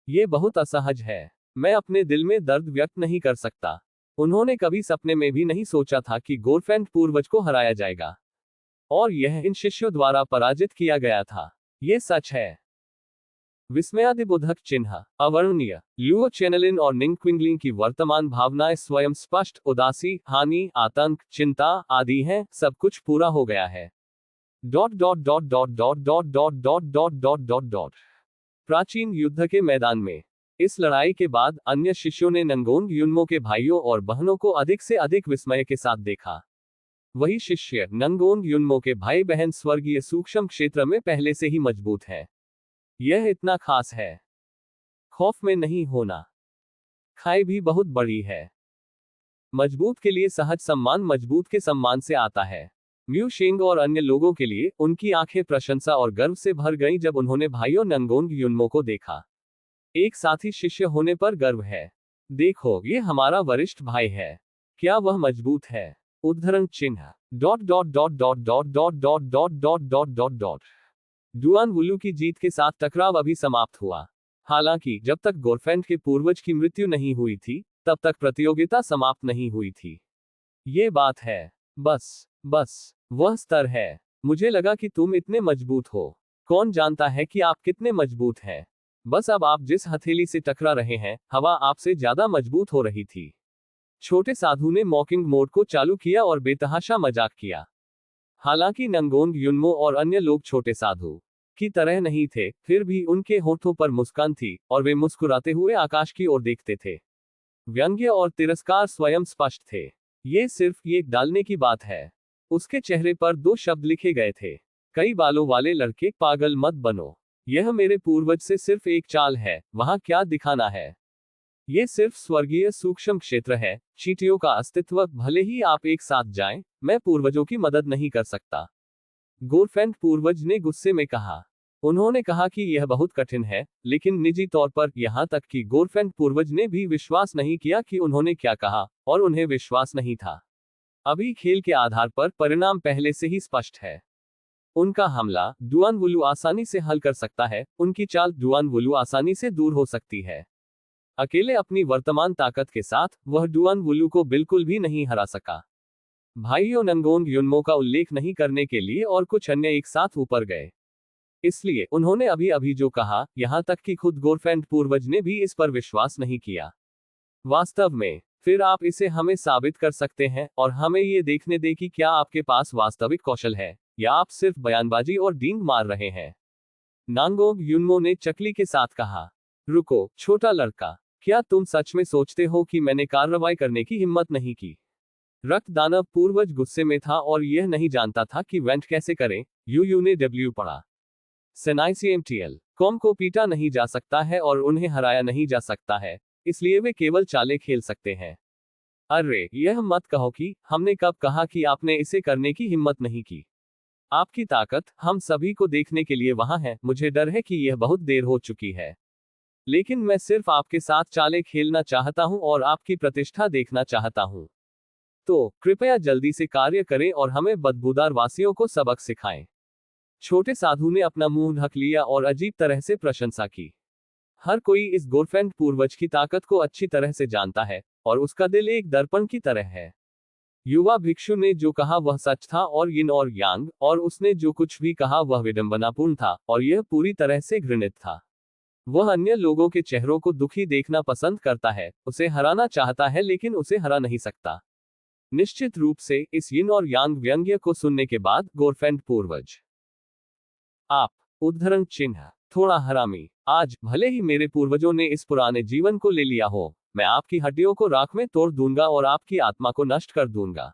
ये बहुत असहज है। मैं अपने दिल में दर्द व्यक्त नहीं कर सकता। उन्होंने कभी सपने में भी नहीं सोचा था कि गोरफेंड पूर्वज को हराया जाएगा और यह इन शिष्यों द्वारा पराजित किया गया था। ये सच है। विस्मयादिबोधक चिन्ह। अवर्णनीय। लुओ चेनेलिन और निंग क्विंगलिंग की वर्तमान भावनाएं स्वयं स्पष्ट, उदासी, हानि, आतंक, चिंता आदि हैं। सब कुछ पूरा हो गया है। Dot dot dot dot dot dot dot dot dot dot dot dot. प्राचीन युद्ध के मैदान में इस लड़ाई के बाद अन्य शिष्यों ने नंगोंग युन्मो के भाइयों और बहनों को अधिक से अधिक विस्मय के साथ देखा। वही शिष्य नंगोंग युन्मो के भाई बहन स्वर्गीय सूक्ष्म क्षेत्र में पहले से ही मजबूत है। यह इतना खास है। खौफ में नहीं होना। खाई भी बहुत बड़ी है। मजबूत के लिए सहज सम्मान मजबूत के सम्मान से आता है। म्यू शेंग और अन्य लोगों के लिए उनकी आंखें प्रशंसा और गर्व से भर गईं जब उन्होंने भाइयों नंगोंग युन्मो को देखा। एक साथी शिष्य होने पर गर्व है। देखो, ये हमारा वरिष्ठ भाई है। क्या वह मजबूत है? उद्धरण चिन्ह। Dot dot dot dot dot dot dot dot dot dot dot dot. डुआन वुलू की जीत के साथ टकराव अभी समाप्त हुआ। हालांकि जब तक गोरफेंड के पूर्वज की मृत्यु नहीं हुई थी, तब तक प्रतियोगिता समाप्त नहीं हुई थी। ये बात है। बस वह स्तर है। मुझे लगा कि तुम इतने मजबूत हो। कौन जानता है कि आप कितने मजबूत हैं। बस अब आप जिस हथेली से टकरा रहे हैं, हवा आपसे ज्यादा मजबूत हो रही थी। छोटे साधु ने मॉकिंग मोड को चालू किया और बेतहाशा मजाक किया। हालांकि नंगोंग युन्मो और अन्य लोग छोटे साधु की तरह नहीं थे, फिर भी उनके होठों पर मुस्कान थी और वे मुस्कुराते हुए आकाश की ओर देखते थे। व्यंग्य और तिरस्कार स्वयं स्पष्ट थे। ये सिर्फ ये डालने की बात है। उसके चेहरे पर 2 शब्द लिखे गए थे। कई बालों वाले लड़के, पागल मत बनो। यह मेरे पूर्वज से सिर्फ एक चाल है, वहां क्या दिखाना है। ये सिर्फ स्वर्गीय सूक्ष्म क्षेत्र है। चींटियों का अस्तित्व, भले ही आप एक साथ जाएं, मैं पूर्वजों की मदद नहीं कर सकता। गोरफेंड पूर्वज ने गुस्से में कहा। उन्होंने कहा कि यह बहुत कठिन है, लेकिन निजी तौर पर यहां तक कि गोरफेंड पूर्वज ने भी विश्वास नहीं किया कि उन्होंने क्या कहा, और उन्हें विश्वास नहीं था। अभी खेल के आधार पर परिणाम पहले से ही स्पष्ट है। उनका हमला डुआन वुलू आसानी से हल कर सकता है, उनकी चाल डुआन वुलू आसानी से दूर हो सकती है। अकेले अपनी वर्तमान ताकत के साथ वह डुआन वुलू को बिल्कुल भी नहीं हरा सका। भाइयों नंगोंग युन्मो का उल्लेख नहीं करने के लिए और कुछ अन्य एक साथ ऊपर गए। इसलिए उन्होंने अभी अभी जो कहा, यहां तक कि खुद गोरफेंड पूर्वज ने भी इस पर विश्वास नहीं किया। वास्तव में, फिर आप इसे हमें साबित कर सकते हैं और हमें ये देखने दे कि क्या आपके पास वास्तविक कौशल है, या आप सिर्फ बयानबाजी और डींग मार रहे हैं। नांगोंग युन्मो ने चकली के साथ कहा। रुको, छोटा लड़का, क्या तुम सच में सोचते हो कि मैंने कार्रवाई करने की हिम्मत नहीं की? रक्त दानव पूर्वज गुस्से में था और यह नहीं जानता था कि वेंट कैसे करें। यू ने डब्ल्यू पढ़ा। सेनाइसीएमटीएल कॉम को पीटा नहीं जा सकता है और उन्हें हराया नहीं जा सकता है, इसलिए वे केवल चालें खेल सकते हैं। अरे, यह मत कहो कि हमने कब कहा कि आपने इसे करने की हिम्मत नहीं की। आपकी ताकत हम सभी को देखने के लिए वहां है। मुझे डर है कि यह बहुत देर हो चुकी है, लेकिन मैं सिर्फ आपके साथ चालें खेलना चाहता हूं और आपकी प्रतिष्ठा देखना चाहता हूं। तो कृपया जल्दी से कार्य करें और हमें बदबूदार वासियों को सबक सिखाएं। छोटे साधु ने अपना मुंह ढक लिया और अजीब तरह से प्रशंसा की। हर कोई इस गोरफेंड पूर्वज की ताकत को अच्छी तरह से जानता है, और उसका दिल एक दर्पण की तरह है। युवा भिक्षु ने जो कहा वह सच था और यिन और यांग, और उसने जो कुछ भी कहा वह विडंबनापूर्ण था और यह पूरी तरह से घृणित था। वह अन्य लोगों के चेहरों को दुखी देखना पसंद करता है, उसे हराना चाहता है लेकिन उसे हरा नहीं सकता। निश्चित रूप से इस यिन और यांग व्यंग्य को सुनने के बाद गोरफेंड पूर्वज। आप। उद्धरण चिन्ह। थोड़ा हरामी। आज भले ही मेरे पूर्वजों ने इस पुराने जीवन को ले लिया हो, मैं आपकी हड्डियों को राख में तोड़ दूंगा और आपकी आत्मा को नष्ट कर दूंगा।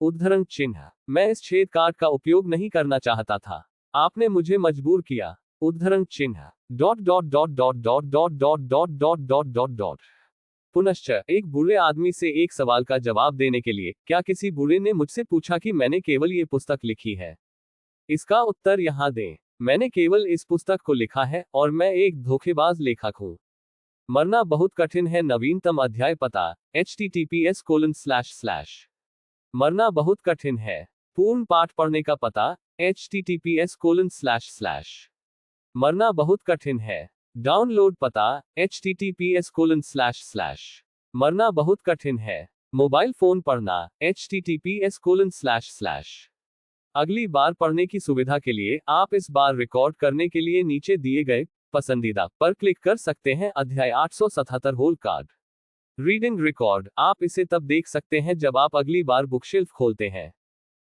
उद्धरण चिन्ह। मैं इस छेद काट का उपयोग नहीं करना चाहता था, आपने मुझे मजबूर किया। उद्धरण चिन्ह। Dot dot dot dot dot dot dot dot dot dot dot dot. पुनश्च एक बूढ़े आदमी से एक सवाल का जवाब देने के लिए, क्या किसी बूढ़े ने मुझसे पूछा कि मैंने केवल ये पुस्तक लिखी है? इसका उत्तर यहां दें। मैंने केवल इस पुस्तक को लिखा है और मैं एक धोखेबाज लेखक हूं। मरना बहुत कठिन है। नवीनतम अध्याय पता https:// मरना बहुत कठिन है। पूर्ण पाठ पढ़ने का पता https:// मरना बहुत कठिन है। डाउनलोड पता https:// मरना बहुत कठिन है। मोबाइल फोन पढ़ना https:// अगली बार पढ़ने की सुविधा के लिए आप इस बार रिकॉर्ड करने के लिए नीचे दिए गए पसंदीदा पर क्लिक कर सकते हैं। अध्याय 877 होल कार्ड रीडिंग रिकॉर्ड। आप इसे तब देख सकते हैं जब आप अगली बार बुकशेल्फ खोलते हैं।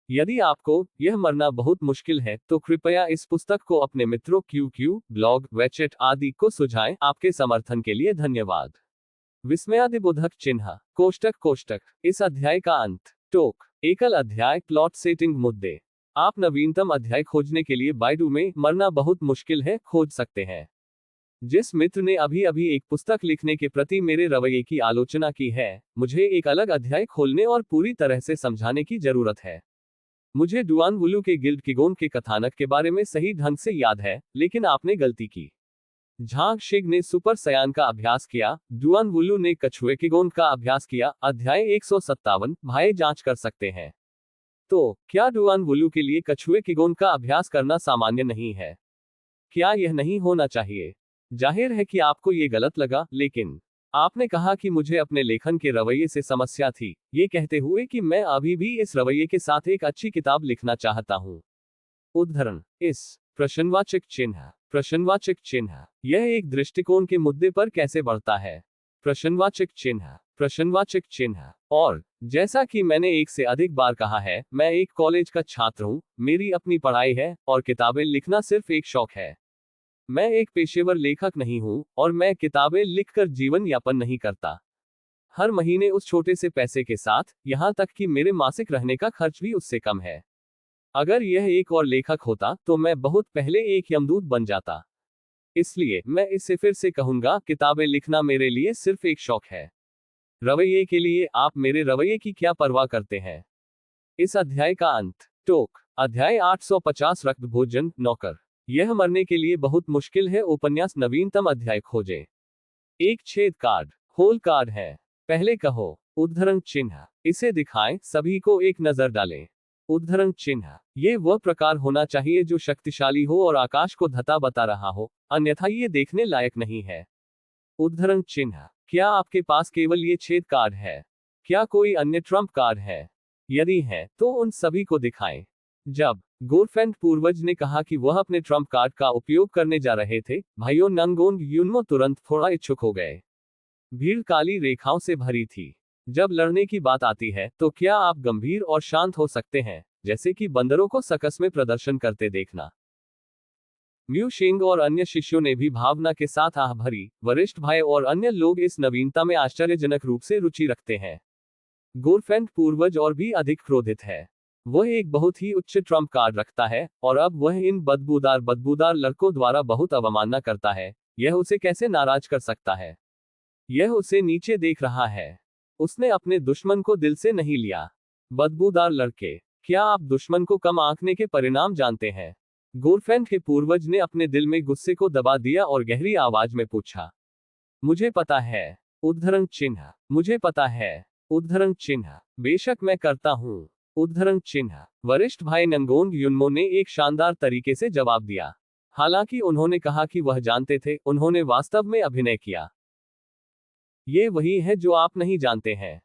यदि आपको यह मरना बहुत मुश्किल है तो कृपया इस पुस्तक को अपने मित्रों QQ, ब्लॉग, वेचेट आदि को सुझाएं। आपके समर्थन के लिए धन्यवाद। विस्मयादिबोधक चिन्ह कोष्टक। इस अध्याय का अंत टोक एकल अध्याय प्लॉट सेटिंग मुद्दे। आप नवीनतम अध्याय खोजने के लिए बाइडू में मरना बहुत मुश्किल है खोज सकते हैं। जिस मित्र ने अभी अभी एक पुस्तक लिखने के प्रति मेरे रवैये की आलोचना की है, मुझे एक अलग अध्याय खोलने और पूरी तरह से समझाने की जरूरत है। मुझे डुआन वुलू के गिल्ड किगोन के कथानक के बारे में सही ढंग से याद है, लेकिन आपने गलती की। झांग शिग ने सुपर सयान का अभ्यास किया, डुआन वुलू ने कछुए किगोन का अभ्यास किया। अध्याय 157 भाई जांच कर सकते हैं। तो क्या डुआन वुलू के लिए कछुए किगोन का अभ्यास करना सामान्य नहीं है? क्या यह नहीं होना चाहिए? जाहिर है कि आपको ये गलत लगा, लेकिन आपने कहा कि मुझे अपने लेखन के रवैये से समस्या थी, ये कहते हुए कि मैं अभी भी इस रवैये के साथ एक अच्छी किताब लिखना चाहता हूं। उद्धरण इस प्रश्नवाचक चिन्ह यह एक दृष्टिकोण के मुद्दे पर कैसे बढ़ता है। प्रश्नवाचक चिन्ह और जैसा कि मैंने एक से अधिक बार कहा है, मैं एक कॉलेज का छात्र हूं, मेरी अपनी पढ़ाई है और किताबें लिखना सिर्फ एक शौक है। मैं एक पेशेवर लेखक नहीं हूं और मैं किताबें लिखकर जीवन यापन नहीं करता। हर महीने उस छोटे से पैसे के साथ, यहां तक कि मेरे मासिक रहने का खर्च भी उससे कम है। अगर यह एक और लेखक होता तो मैं बहुत पहले एक यमदूत बन जाता। इसलिए मैं इसे फिर से कहूंगा, किताबें लिखना मेरे लिए सिर्फ एक शौक है। रवैये के लिए आप मेरे रवैये की क्या परवाह करते हैं? इस अध्याय का अंत टोक अध्याय 850 रक्त भोजन नौकर। यह मरने के लिए बहुत मुश्किल है। उपन्यास नवीनतम अध्याय खोजें। एक छेद कार्ड होल कार्ड है। पहले कहो उद्धरण चिन्ह इसे दिखाएं, सभी को एक नजर डालें। उद्धरण चिन्ह ये वह प्रकार होना चाहिए जो शक्तिशाली हो और आकाश को धता बता रहा हो, अन्यथा ये देखने लायक नहीं है। उद्धरण चिन्ह क्या आपके पास केवल ये छेद कार्ड है? क्या कोई अन्य ट्रम्प कार्ड है? यदि है तो उन सभी को दिखाएं। जब गोरफेंट पूर्वज ने कहा कि वह अपने ट्रम्प कार्ड का उपयोग करने जा रहे थे, भाइयों नंगोंग यूनमो तुरंत थोड़ा इच्छुक हो गए। भीड़ काली रेखाओं से भरी थी। जब लड़ने की बात आती है तो क्या आप गंभीर और शांत हो सकते हैं, जैसे कि बंदरों को सर्कस में प्रदर्शन करते देखना? म्यू शिंग और अन्य शिष्यों ने भी भावना के साथ आह भरी। वरिष्ठ भाई और अन्य लोग इस नवीनता में आश्चर्यजनक रूप से रुचि रखते हैं। गोरफेंट पूर्वज और भी अधिक क्रोधित है। वह एक बहुत ही उच्च ट्रम्प कार्ड रखता है और अब वह इन बदबूदार लड़कों द्वारा बहुत अवमानना करता है। यह उसे कैसे नाराज कर सकता है? यह उसे नीचे देख रहा है। उसने अपने दुश्मन को दिल से नहीं लिया। बदबूदार लड़के, क्या आप दुश्मन को कम आंकने के परिणाम जानते हैं? गोरफेंट के पूर्वज ने अपने दिल में गुस्से को दबा दिया और गहरी आवाज में पूछा। मुझे पता है। उद्धरण चिन्ह मुझे पता है। उद्धरण चिन्ह बेशक मैं करता हूं। उद्धरण चिन्ह वरिष्ठ भाई नंगोंग युनमो ने एक शानदार तरीके से जवाब दिया। हालांकि उन्होंने कहा कि वह जानते थे, उन्होंने वास्तव में अभिनय किया। ये वही है जो आप नहीं जानते हैं।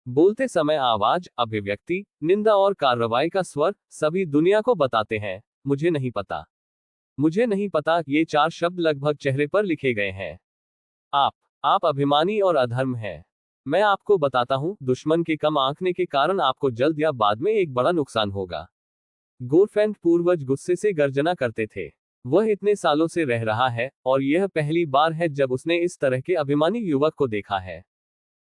बोलते समय आवाज, अभिव्यक्ति, निंदा और कार्रवाई का स्वर सभी दुनिया को बताते हैं, मुझे नहीं पता। मुझे नहीं पता। ये 4 शब्द लगभग चेहरे पर लिखे गए हैं। आप अभिमानी और अधर्म हैं। मैं आपको बताता हूं, दुश्मन के कम आंकने के कारण आपको जल्द या बाद में एक बड़ा नुकसान होगा। गोरफेंट पूर्वज गुस्से से गर्जना करते थे। वह इतने सालों से रह रहा है और यह पहली बार है जब उसने इस तरह के अभिमानी युवक को देखा है।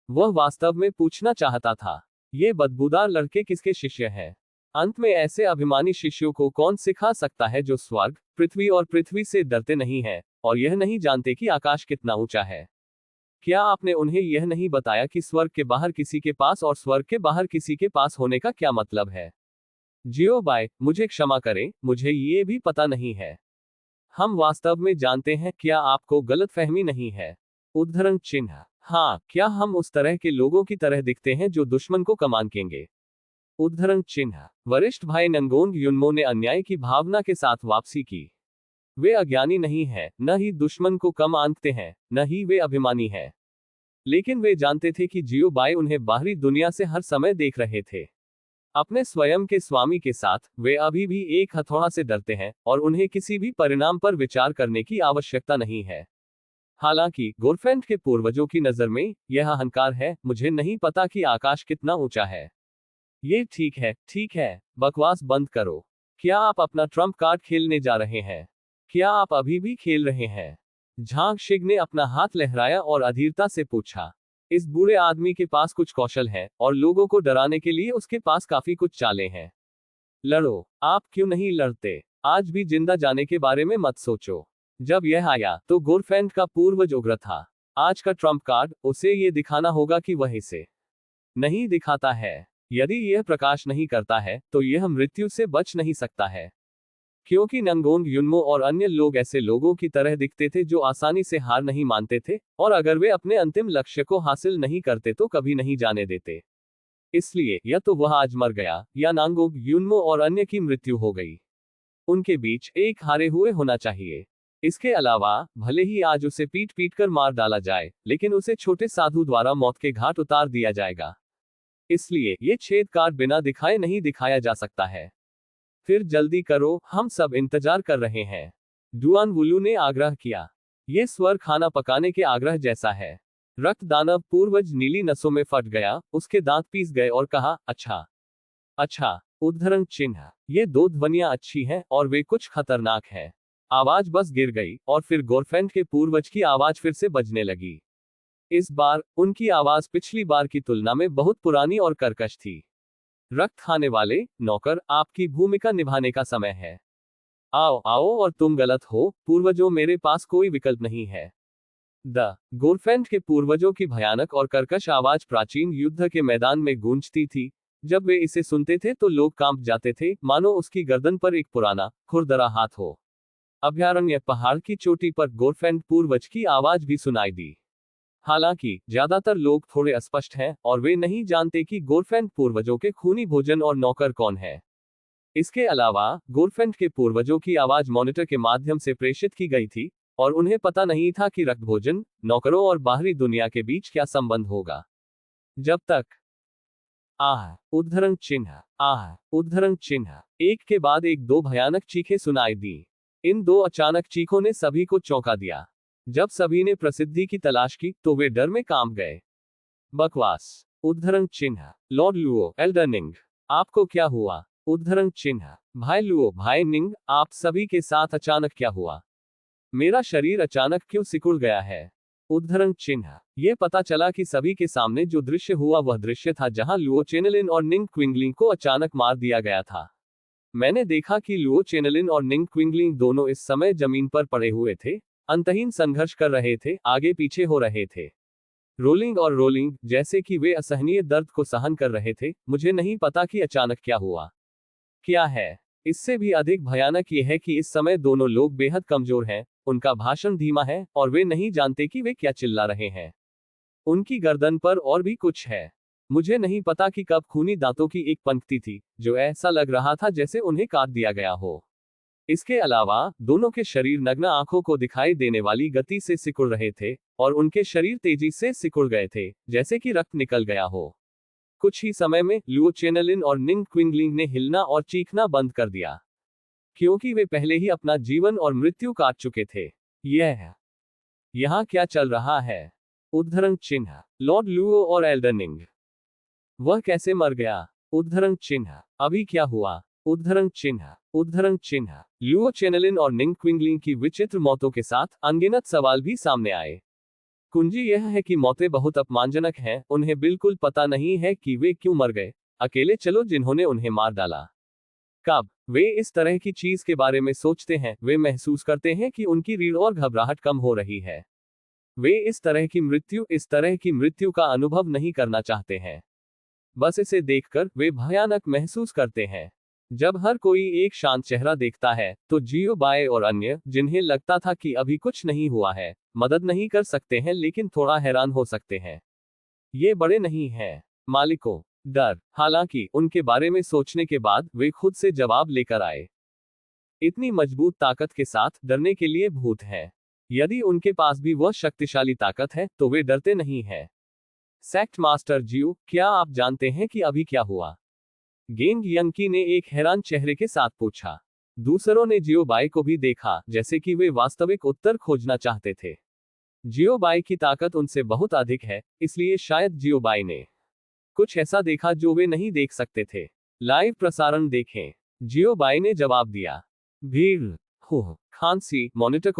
वह वास्तव में पूछना चाहता था, ये बदबूदार लड़के किसके शिष्य हैं? अंत में ऐसे अभिमानी शिष्यों को कौन सिखा सकता है जो स्वर्ग, पृथ्वी और पृथ्वी से डरते नहीं हैं और यह नहीं जानते कि आकाश कितना ऊंचा है? क्या आपने उन्हें यह नहीं बताया कि स्वर्ग के बाहर किसी के पास और स्वर्ग के बाहर किसी के पास होने का क्या मतलब है? जियो बाय, मुझे क्षमा करें, मुझे ये भी पता नहीं है। हम वास्तव में जानते हैं, क्या आपको गलतफहमी नहीं है? उद्धरण चिन्ह। हाँ, क्या हम उस तरह के लोगों की तरह दिखते हैं जो दुश्मन को कमान केंगे? उद्धरण चिन्ह। वरिष्ठ भाई नंगोंग युनमो ने अन्याय की भावना के साथ वापसी की। वे अज्ञानी नहीं हैं, न ही दुश्मन को कम आंकते हैं, न ही वे अभिमानी हैं। लेकिन वे जानते थे कि जियो बाई उन्हें बाहरी दुनिया से हर समय देख रहे थे। अपने स्वयं के स्वामी के साथ, वे अभी भी एक हथौड़ा से डरते हैं, और उन्हें किसी भी परिणाम पर विचार करने की आवश्यकता नहीं है। हालांकि गोरफेंट के पूर्वजों की नजर में यह अहंकार है, मुझे नहीं पता कि आकाश कितना ऊंचा है। ये ठीक है, बकवास बंद करो। क्या आप अपना ट्रम्प कार्ड खेलने जा रहे हैं? क्या आप अभी भी खेल रहे हैं? झांग शिग ने अपना हाथ लहराया और अधीरता से पूछा। इस बूढ़े आदमी के पास कुछ कौशल है, और लोगों को डराने के लिए उसके पास काफी कुछ चालें हैं। लड़ो। आप क्यों नहीं लड़ते? आज भी जिंदा जाने के बारे में मत सोचो। जब यह आया तो गोरफेंट का पूर्वज उग्र था। आज का ट्रम्प कार्ड, उसे ये दिखाना होगा कि वह इसे नहीं दिखाता है। यदि यह प्रकाश नहीं करता है, तो यह मृत्यु से बच नहीं सकता है। क्योंकि नंगोंग युनमो और अन्य लोग ऐसे लोगों की तरह दिखते थे जो आसानी से हार नहीं मानते थे, और अगर वे अपने अंतिम लक्ष्य को हासिल नहीं करते तो कभी नहीं जाने देते। इसलिए या तो वह आज मर गया, या नांगोंग युनमो और अन्य की मृत्यु हो गई। उनके बीच एक हारे हुए होना चाहिए। इसके अलावा, भले ही आज उसे पीट पीट कर मार डाला जाए, लेकिन उसे छोटे साधु द्वारा मौत के घाट उतार दिया जाएगा। इसलिए ये छेद कार्ड बिना दिखाए नहीं दिखाया जा सकता है। फिर जल्दी करो, हम सब इंतजार कर रहे हैं। डुआन वुलू ने आग्रह किया। ये स्वर खाना पकाने के आग्रह जैसा है। रक्त दानव पूर्वज नीली नसों में फट गया, उसके दांत पीस गए और कहा, अच्छा अच्छा। उद्धरण चिन्ह। ये दो ध्वनियां अच्छी हैं, और वे कुछ खतरनाक हैं। आवाज बस गिर गई, और फिर गोरफेंट के पूर्वज की आवाज फिर से बजने लगी। इस बार उनकी आवाज पिछली बार की तुलना में बहुत पुरानी और कर्कश थी। रक्त खाने वाले नौकर, आपकी भूमिका निभाने का समय है। आओ आओ, और तुम गलत हो पूर्वजों, मेरे पास कोई विकल्प नहीं है। द गोरफेंट के पूर्वजों की भयानक और कर्कश आवाज प्राचीन युद्ध के मैदान में गूंजती थी। जब वे इसे सुनते थे तो लोग कांप जाते थे, मानो उसकी गर्दन पर एक पुराना खुरदरा हाथ हो। अभयारण्य पहाड़ की चोटी पर गोरफेंट पूर्वज की आवाज भी सुनाई दी। हालांकि ज्यादातर लोग थोड़े अस्पष्ट हैं, और वे नहीं जानते कि गोरफेंट पूर्वजों के खूनी भोजन और नौकर कौन है। इसके अलावा, गोरफेंट के पूर्वजों की आवाज मॉनिटर के माध्यम से प्रेषित की गई थी, और उन्हें पता नहीं था कि रक्त भोजन, नौकरों और बाहरी दुनिया के बीच क्या संबंध होगा। जब तक उद्धरण चिन्ह, उद्धरण चिन्ह। एक के बाद एक दो भयानक चीखें सुनाई दी। इन दो अचानक चीखों ने सभी को चौंका दिया। जब सभी ने प्रसिद्धि की तलाश की, तो वे डर में कांप गए। बकवास। उद्धरण चिन्ह। लॉर्ड लुओ एल्डरनिंग, आपको क्या हुआ? उद्धरण चिन्ह। भाई लुओ भाई निंग, आप सभी के साथ अचानक क्या हुआ? मेरा शरीर अचानक क्यों सिकुड़ गया है? उद्धरण चिन्ह। ये पता चला कि सभी के सामने जो दृश्य हुआ वह दृश्य था जहां लुओ चेनलिन और निंग क्विंगलिंग को अचानक मार दिया गया था। मैंने देखा कि लुओ चेनलिन और निंग क्विंगलिंग दोनों इस समय जमीन पर पड़े हुए थे, अंतहीन संघर्ष कर रहे थे, आगे पीछे हो रहे थे, रोलिंग और रोलिंग, जैसे कि वे असहनीय दर्द को सहन कर रहे थे। मुझे नहीं पता कि अचानक क्या हुआ। क्या है? इससे भी अधिक भयानक यह है कि इस समय दोनों लोग बेहद कमजोर हैं, उनका भाषण धीमा है, और वे नहीं जानते कि वे क्या चिल्ला रहे हैं। उनकी गर्दन पर और भी कुछ है। मुझे नहीं पता कि कब खूनी दांतों की एक पंक्ति थी, जो ऐसा लग रहा था जैसे उन्हें काट दिया गया हो। इसके अलावा, दोनों के शरीर नग्न आंखों को दिखाई देने वाली गति से सिकुड़ रहे थे, और उनके शरीर तेजी से सिकुड़ गए थे, जैसे कि रक्त निकल गया हो। कुछ ही समय में लुओ चेनलिन और निंग क्विंगलिंग ने हिलना और चीखना बंद कर दिया, क्योंकि वे पहले ही अपना जीवन और मृत्यु काट चुके थे। यह यहाँ क्या चल रहा है? उद्धरण चिन्ह। लॉर्ड लुओ और एल्डरनिंग, वह कैसे मर गया? उद्धरण चिन्ह। अभी क्या हुआ? उद्धरण चिन्ह। उद्धरण चिन्ह। लुओ चेनलिन और निंग क्विंगलिंग की विचित्र मौतों के साथ अनगिनत सवाल भी सामने आए। कुंजी यह है कि मौतें बहुत अपमानजनक हैं, उन्हें बिल्कुल पता नहीं है कि वे क्यों मर गए। अकेले चलो जिन्होंने उन्हें मार डाला। कब वे इस तरह की चीज के बारे में सोचते हैं, वे महसूस करते हैं कि उनकी रीढ़ और घबराहट कम हो रही है। वे इस तरह की मृत्यु का अनुभव नहीं करना चाहते हैं। बस इसे देखकर वे भयानक महसूस करते हैं। जब हर कोई एक शांत चेहरा देखता है, तो जियो बाय और अन्य, जिन्हें लगता था कि अभी कुछ नहीं हुआ है, मदद नहीं कर सकते हैं लेकिन थोड़ा हैरान हो सकते हैं। ये बड़े नहीं हैं मालिकों। डर, हालांकि उनके बारे में सोचने के बाद वे खुद से जवाब लेकर आए। इतनी मजबूत ताकत के साथ डरने के लिए भूत हैं। यदि उनके पास भी वह शक्तिशाली ताकत है तो वे डरते नहीं हैं। सेक्ट मास्टर जियो, क्या आप जानते हैं कि अभी क्या हुआ? गेंग यंकी ने एक हैरान चेहरे के साथ पूछा। दूसरों ने जियो बाई को भी देखा, जैसे कि वे वास्तविक उत्तर खोजना चाहते थे। जियो बाई की ताकत उनसे बहुत अधिक है, इसलिए शायद जियो बाई ने कुछ ऐसा देखा जो वे नहीं देख सकते थे। लाइव प्रसारण देखें। जियो बाई ने जवाब दिया। भीड़, हो, खांसी, मॉनिटर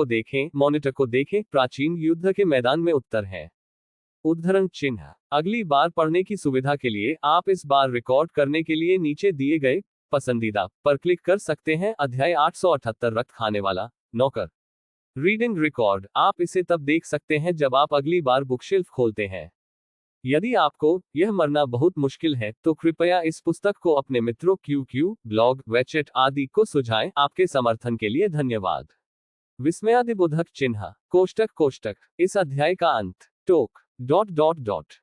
को देखें, प्राचीन युद्ध के मैदान में उत्तर है। उद्धरण चिन्ह। अगली बार पढ़ने की सुविधा के लिए आप इस बार रिकॉर्ड करने के लिए नीचे दिए गए पसंदीदा पर क्लिक कर सकते हैं। अध्याय 878 रक्त खाने वाला नौकर। Reading record. आप इसे तब देख सकते हैं जब आप अगली बार बुकशेल्फ खोलते हैं। यदि आपको यह मरना बहुत मुश्किल है तो कृपया इस पुस्तक को अपने मित्रों QQ, ब्लॉग, वेचेट आदि को सुझाएं। आपके समर्थन के लिए धन्यवाद। विस्मयादिबोधक चिन्ह। कोष्टक। इस अध्याय का अंत। टोक. ...